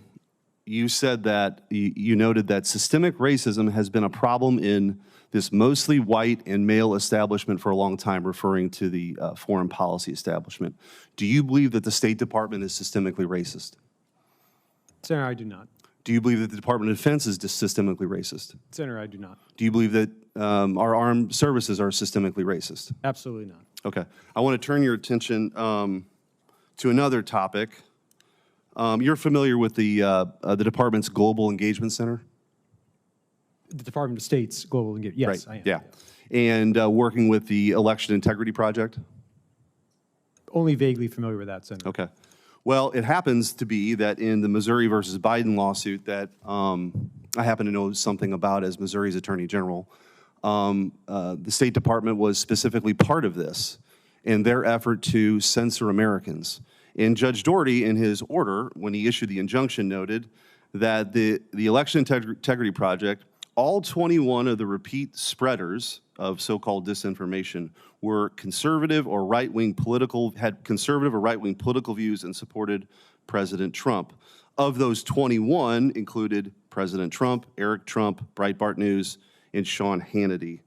you said that, you noted that systemic racism has been a problem in this mostly white and male establishment for a long time, referring to the foreign policy establishment. Do you believe that the State Department is systemically racist? Senator, I do not. Do you believe that the Department of Defense is systemically racist? Senator, I do not. Do you believe that our armed services are systemically racist? Absolutely not. Okay. I want to turn your attention to another topic. You're familiar with the department's Global Engagement Center? The Department of State's Global Engagement. Yes, right. I am. Yeah. And working with the Election Integrity Project? Only vaguely familiar with that, Senator. Okay. Well, it happens to be that in the Missouri versus Biden lawsuit that I happen to know something about as Missouri's Attorney General, the State Department was specifically part of this in their effort to censor Americans. And Judge Doherty, in his order, when he issued the injunction, noted that the Election Integrity Project, all 21 of the repeat spreaders of so-called disinformation were conservative or right-wing political, had conservative or right-wing political views and supported President Trump. Of those 21 included President Trump, Eric Trump, Breitbart News, and Sean Hannity.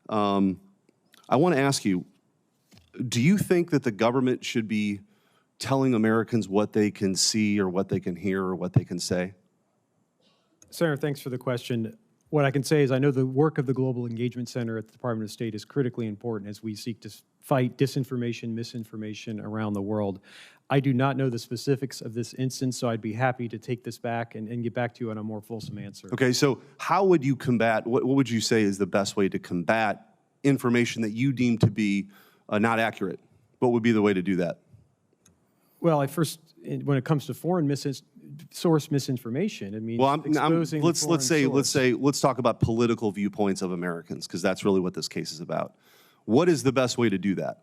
I want to ask you, do you think that the government should be telling Americans what they can see or what they can hear or what they can say? Senator, thanks for the question. What I can say is I know the work of the Global Engagement Center at the Department of State is critically important as we seek to fight disinformation, misinformation around the world. I do not know the specifics of this instance, so I'd be happy to take this back and get back to you on a more fulsome answer. Okay, so how would you combat, what would you say is the best way to combat information that you deem to be not accurate? What would be the way to do that? Well, when it comes to foreign source misinformation, it means exposing let's talk about political viewpoints of Americans, because that's really what this case is about. What is the best way to do that?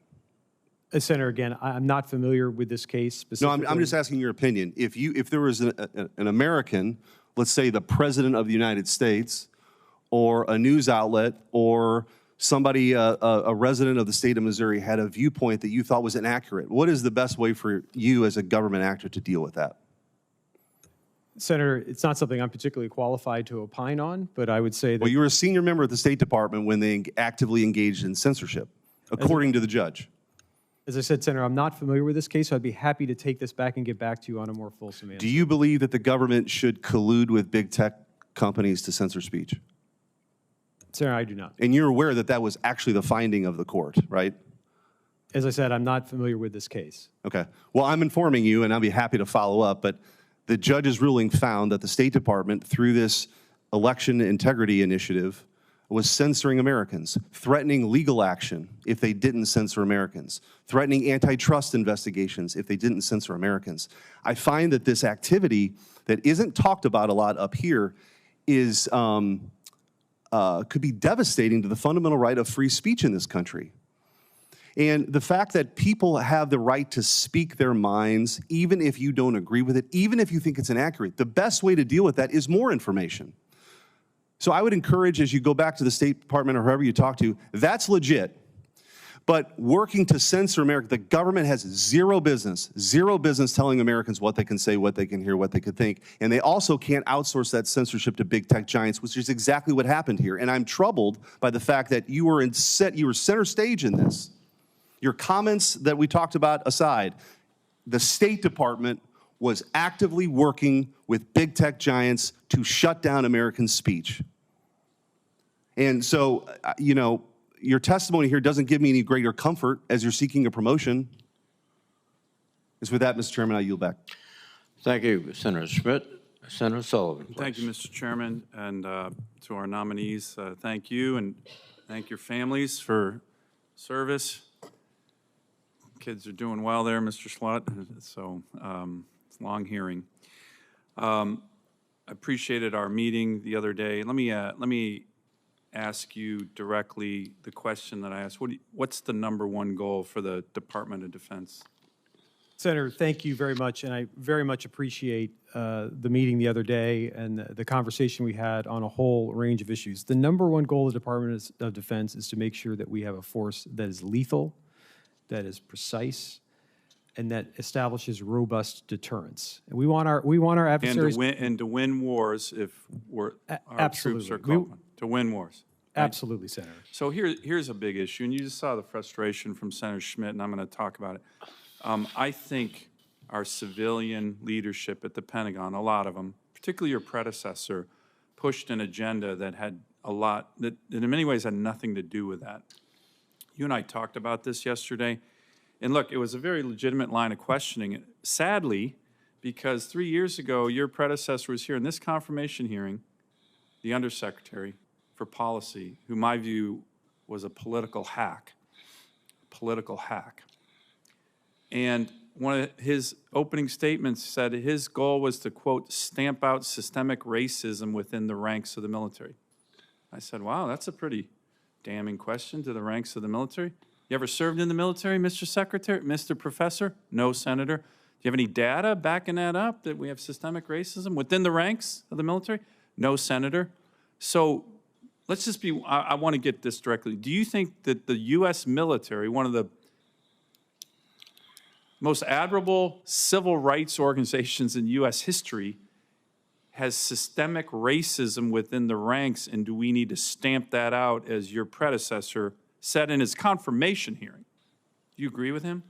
Senator, again, I'm not familiar with this case specifically. No, I'm just asking your opinion. If there was an American, let's say the President of the United States, or a news outlet, or somebody, a resident of the state of Missouri, had a viewpoint that you thought was inaccurate, what is the best way for you as a government actor to deal with that? Senator, it's not something I'm particularly qualified to opine on, but I would say that— Well, you were a senior member of the State Department when they actively engaged in censorship, according to the judge. As I said, Senator, I'm not familiar with this case, so I'd be happy to take this back and get back to you on a more fulsome answer. Do you believe that the government should collude with big tech companies to censor speech? Senator, I do not. And you're aware that that was actually the finding of the court, right? As I said, I'm not familiar with this case. Okay. Well, I'm informing you, and I'll be happy to follow up, but the judge's ruling found that the State Department, through this election integrity initiative, was censoring Americans, threatening legal action if they didn't censor Americans, threatening antitrust investigations if they didn't censor Americans. I find that this activity that isn't talked about a lot up here is could be devastating to the fundamental right of free speech in this country. And the fact that people have the right to speak their minds, even if you don't agree with it, even if you think it's inaccurate, the best way to deal with that is more information. So I would encourage, as you go back to the State Department or whoever you talk to, that's legit. But working to censor America, the government has zero business telling Americans what they can say, what they can hear, what they can think. And they also can't outsource that censorship to big tech giants, which is exactly what happened here. And I'm troubled by the fact that you were center stage in this. Your comments that we talked about aside, the State Department was actively working with big tech giants to shut down American speech. And so, you know, your testimony here doesn't give me any greater comfort as you're seeking a promotion. With that, Mr. Chairman, I yield back. Thank you, Senator Schmidt. Senator Sullivan, please. Thank you, Mr. Chairman, and to our nominees, thank you, and thank your families for service. Kids are doing well there, Mr. Schlott, so it's a long hearing. I appreciated our meeting the other day. Let me ask you directly the question that I asked. What's the #1 goal for the Department of Defense? Senator, thank you very much, and I very much appreciate the meeting the other day and the conversation we had on a whole range of issues. The #1 goal of the Department of Defense is to make sure that we have a force that is lethal, that is precise, and that establishes robust deterrence. And we want our adversaries and to win wars if our troops are called to win wars. Right? Absolutely, Senator. So here's a big issue, and you just saw the frustration from Senator Schmidt, and I'm going to talk about it. I think our civilian leadership at the Pentagon, a lot of them, particularly your predecessor, pushed an agenda that had a lot, that in many ways had nothing to do with that. You and I talked about this yesterday, and look, it was a very legitimate line of questioning. Sadly, because 3 years ago, your predecessor was here in this confirmation hearing, the Undersecretary for Policy, who my view was a political hack. And one of his opening statements said his goal was to, quote, stamp out systemic racism within the ranks of the military. I said, wow, that's a pretty damning question to the ranks of the military. You ever served in the military, Mr. Secretary, Mr. Professor? No, Senator. Do you have any data backing that up, that we have systemic racism within the ranks of the military? No, Senator. So let's just be, I want to get this directly. Do you think that the U.S. military, one of the most admirable civil rights organizations in U.S. history, has systemic racism within the ranks, and do we need to stamp that out as your predecessor said in his confirmation hearing? Do you agree with him?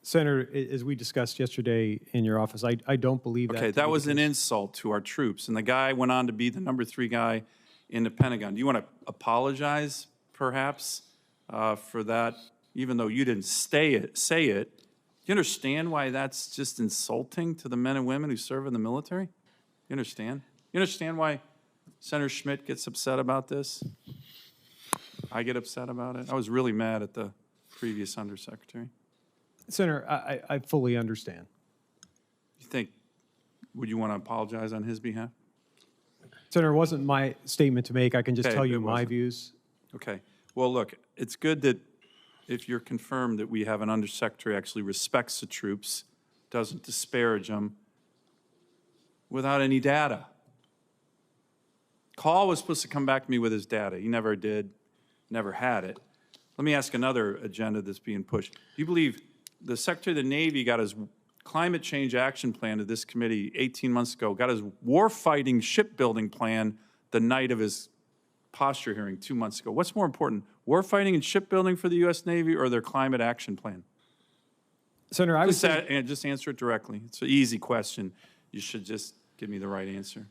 Senator, as we discussed yesterday in your office, I don't believe that. Okay, that was an insult to our troops, and the guy went on to be the #3 guy in the Pentagon. Do you want to apologize, perhaps, for that, even though you didn't say it? Do you understand why that's just insulting to the men and women who serve in the military? You understand? You understand why Senator Schmidt gets upset about this? I get upset about it. I was really mad at the previous undersecretary. Senator, I fully understand. You think, would you want to apologize on his behalf? Senator, it wasn't my statement to make. I can just Okay, tell you it my wasn't. views. Okay. Well, look, it's good that if you're confirmed that we have an undersecretary actually respects the troops, doesn't disparage them, without any data. Call was supposed to come back to me with his data. He never did, never had it. Let me ask another agenda that's being pushed. Do you believe the Secretary of the Navy got his climate change action plan to this committee 18 months ago, got his warfighting shipbuilding plan the night of his posture hearing 2 months ago? What's more important, warfighting and shipbuilding for the U.S. Navy or their climate action plan? Senator, I would say... Just answer it directly. It's an easy question. You should just give me the right answer.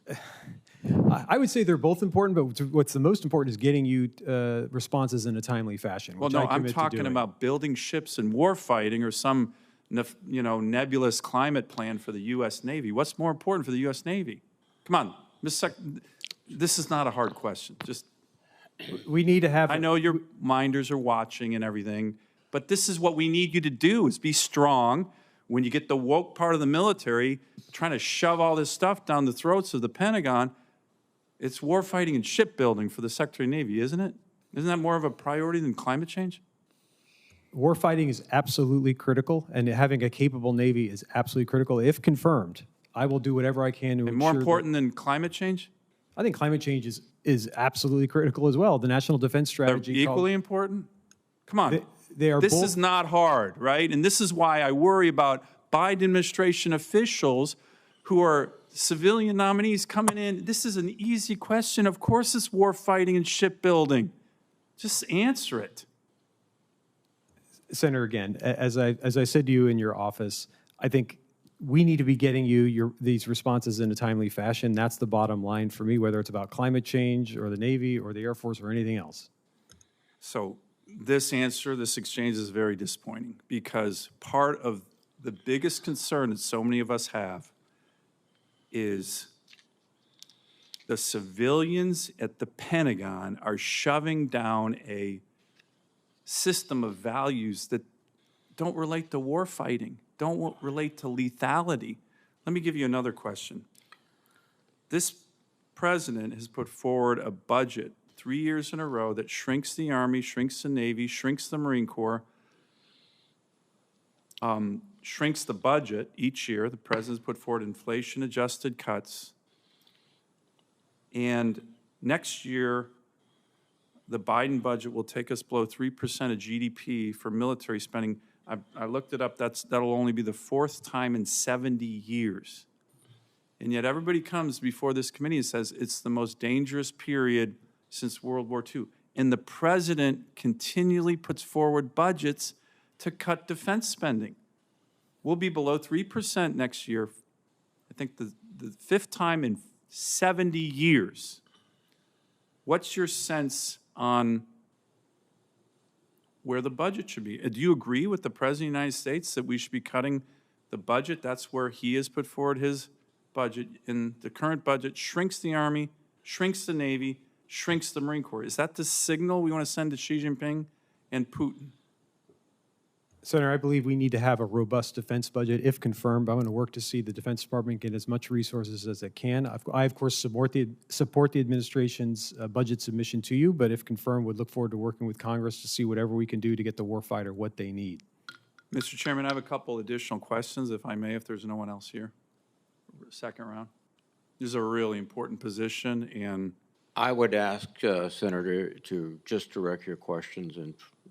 I would say they're both important, but what's the most important is getting you responses in a timely fashion. Well, which no, I I'm commit to talking doing. about building ships and warfighting or some, nebulous climate plan for the U.S. Navy. What's more important for the U.S. Navy? Come on, this is not a hard question. Just we need to have. I know your minders are watching and everything, but this is what we need you to do: is be strong. When you get the woke part of the military trying to shove all this stuff down the throats of the Pentagon, it's warfighting and shipbuilding for the Secretary of the Navy, isn't it? Isn't that more of a priority than climate change? Warfighting is absolutely critical, and having a capable Navy is absolutely critical. If confirmed, I will do whatever I can to And more important than climate change? I think climate change is absolutely critical as well. The National Defense Strategy. They're equally important? Come on. They are this both. is not hard, right? And this is why I worry about Biden administration officials who are civilian nominees coming in. This is an easy question. Of course it's warfighting and shipbuilding. Just answer it. Senator, again, as I said to you in your office, I think we need to be getting you these responses in a timely fashion. That's the bottom line for me, whether it's about climate change or the Navy or the Air Force or anything else. So this exchange is very disappointing because part of the biggest concern that so many of us have is the civilians at the Pentagon are shoving down a system of values that don't relate to war fighting, don't relate to lethality. Let me give you another question. This president has put forward a budget 3 years in a row that shrinks the Army, shrinks the Navy, shrinks the Marine Corps, shrinks the budget each year. The president's put forward inflation-adjusted cuts. And next year, the Biden budget will take us below 3% of GDP for military spending. I looked it up. That'll only be the fourth time in 70 years. And yet everybody comes before this committee and says it's the most dangerous period since World War II. And the president continually puts forward budgets to cut defense spending. We'll be below 3% next year. I think the fifth time in 70 years. What's your sense on where the budget should be? Do you agree with the President of the United States that we should be cutting the budget? That's where he has put forward his budget. And the current budget shrinks the Army, shrinks the Navy, shrinks the Marine Corps. Is that the signal we want to send to Xi Jinping and Putin? Senator, I believe we need to have a robust defense budget. If confirmed, I'm going to work to see the Defense Department get as much resources as it can. I, of course, support the administration's budget submission to you, but if confirmed, would look forward to working with Congress to see whatever we can do to get the warfighter what they need. Mr. Chairman, I have a couple additional questions, if I may, if there's no one else here. Second round. This is a really important position, and I would ask Senator to just direct your questions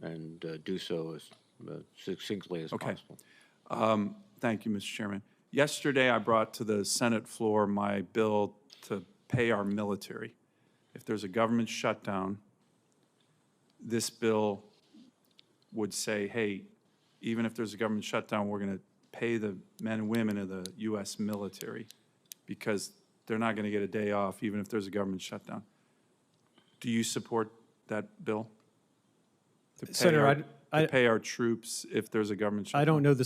and do so as succinctly as possible. Thank you, Mr. Chairman. Yesterday, I brought to the Senate floor my bill to pay our military. If there's a government shutdown, this bill would say, hey, even if there's a government shutdown, we're going to pay the men and women of the U.S. military because they're not going to get a day off even if there's a government shutdown. Do you support that bill? Senator, to pay our troops if there's a government shutdown? I don't know the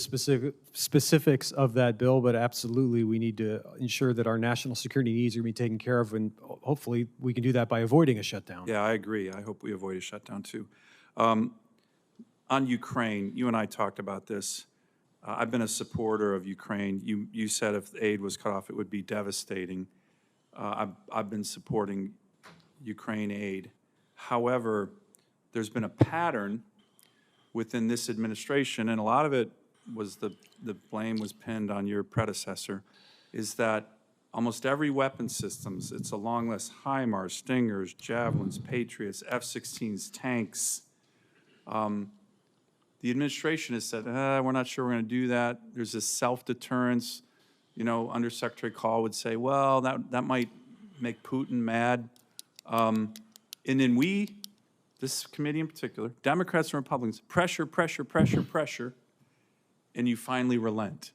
specifics of that bill, but absolutely we need to ensure that our national security needs are going to be taken care of, and hopefully we can do that by avoiding a shutdown. Yeah, I agree. I hope we avoid a shutdown too. On Ukraine, you and I talked about this. I've been a supporter of Ukraine. You said if aid was cut off, it would be devastating. I've been supporting Ukraine aid. However, there's been a pattern within this administration, and a lot of it was the blame was pinned on your predecessor, is that almost every weapon systems, it's a long list, HIMARS, Stingers, Javelins, Patriots, F-16s, tanks. The administration has said, we're not sure we're going to do that. There's this self-deterrence. You know, Undersecretary Call would say, well, that might make Putin mad. And then we, this committee in particular, Democrats and Republicans, pressure, and you finally relent.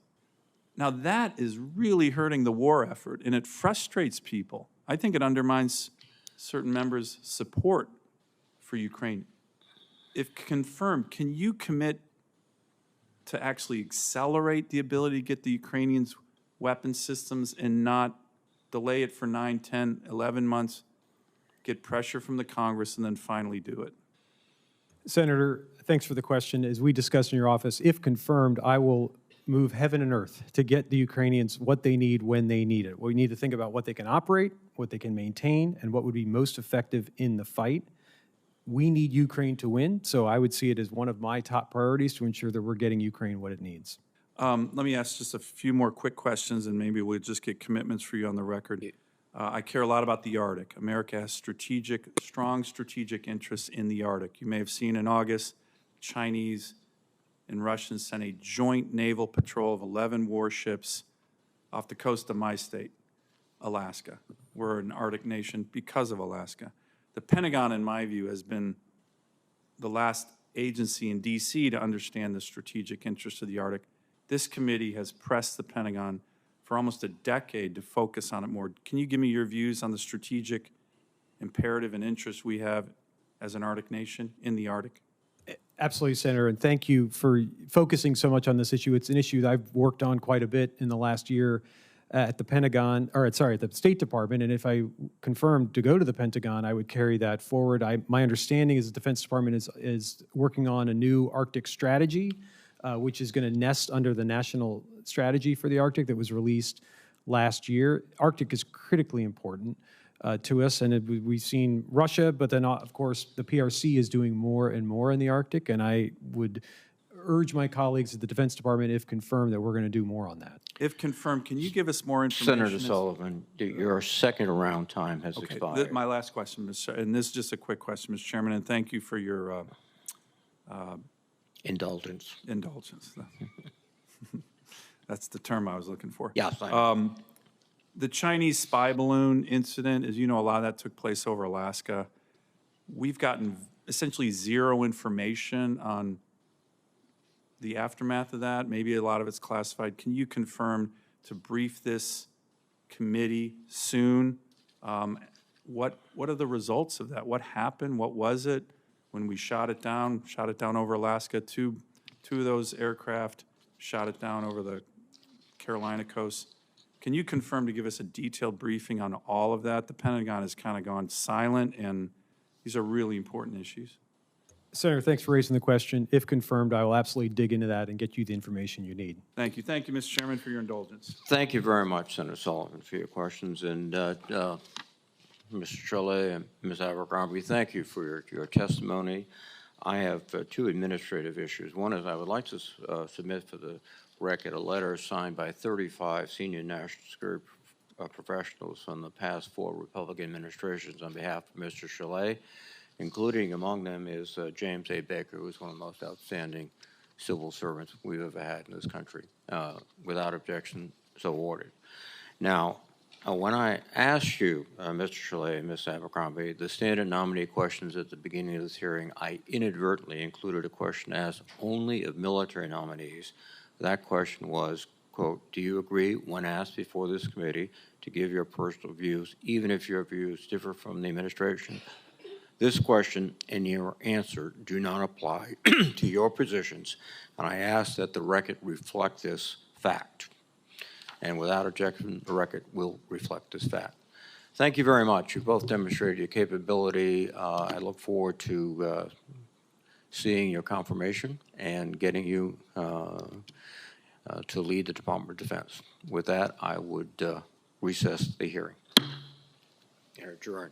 Now that is really hurting the war effort, and it frustrates people. I think it undermines certain members' support for Ukraine. If confirmed, can you commit to actually accelerate the ability to get the Ukrainians weapon systems and not delay it for 9, 10, 11 months, get pressure from the Congress, and then finally do it? Senator, thanks for the question. As we discussed in your office, if confirmed, I will move heaven and earth to get the Ukrainians what they need when they need it. We need to think about what they can operate, what they can maintain, and what would be most effective in the fight. We need Ukraine to win, so I would see it as one of my top priorities to ensure that we're getting Ukraine what it needs. Let me ask just a few more quick questions, and maybe we'll just get commitments for you on the record. I care a lot about the Arctic. America has strong strategic interests in the Arctic. You may have seen in August, Chinese and Russians sent a joint naval patrol of 11 warships off the coast of my state, Alaska. We're an Arctic nation because of Alaska. The Pentagon, in my view, has been the last agency in D.C. to understand the strategic interests of the Arctic. This committee has pressed the Pentagon for almost a decade to focus on it more. Can you give me your views on the strategic imperative and interest we have as an Arctic nation in the Arctic? Absolutely, Senator, and thank you for focusing so much on this issue. It's an issue that I've worked on quite a bit in the last year at the Pentagon, at the State Department, and if I confirmed to go to the Pentagon, I would carry that forward. My understanding is the Defense Department is working on a new Arctic strategy, which is going to nest under the national strategy for the Arctic that was released last year. Arctic is critically important to us, and we've seen Russia, but then, of course, the PRC is doing more and more in the Arctic, and I would urge my colleagues at the Defense Department, if confirmed, that we're going to do more on that. If confirmed, can you give us more information? Senator Sullivan, your second round time has expired. My last question, and this is just a quick question, Mr. Chairman, and thank you for your indulgence. Indulgence. That's the term I was looking for. Yes. The Chinese spy balloon incident, as you know, a lot of that took place over Alaska. We've gotten essentially zero information on the aftermath of that. Maybe a lot of it's classified. Can you confirm to brief this committee soon? What are the results of that? What happened? What was it when we shot it down over Alaska? Two of those aircraft shot it down over the Carolina coast. Can you confirm to give us a detailed briefing on all of that? The Pentagon has kind of gone silent, and these are really important issues. Senator, thanks for raising the question. If confirmed, I will absolutely dig into that and get you the information you need. Thank you. Thank you, Mr. Chairman, for your indulgence. Thank you very much, Senator Sullivan, for your questions. And Mr. Cholet and Ms. Abercrombie, thank you for your testimony. I have two administrative issues. One is I would like to submit for the record a letter signed by 35 senior national security professionals from the past 4 Republican administrations on behalf of Mr. Cholet, including among them is James A. Baker, who is one of the most outstanding civil servants we've ever had in this country. Without objection, so ordered. Now, when I asked you, Mr. Cholet and Ms. Abercrombie, the standard nominee questions at the beginning of this hearing, I inadvertently included a question asked only of military nominees. That question was, quote, do you agree when asked before this committee to give your personal views, even if your views differ from the administration? This question and your answer do not apply to your positions, and I ask that the record reflect this fact. And without objection, the record will reflect this fact. Thank you very much. You both demonstrated your capability. I look forward to seeing your confirmation and getting you to lead the Department of Defense. With that, I would recess the hearing. Adjourn.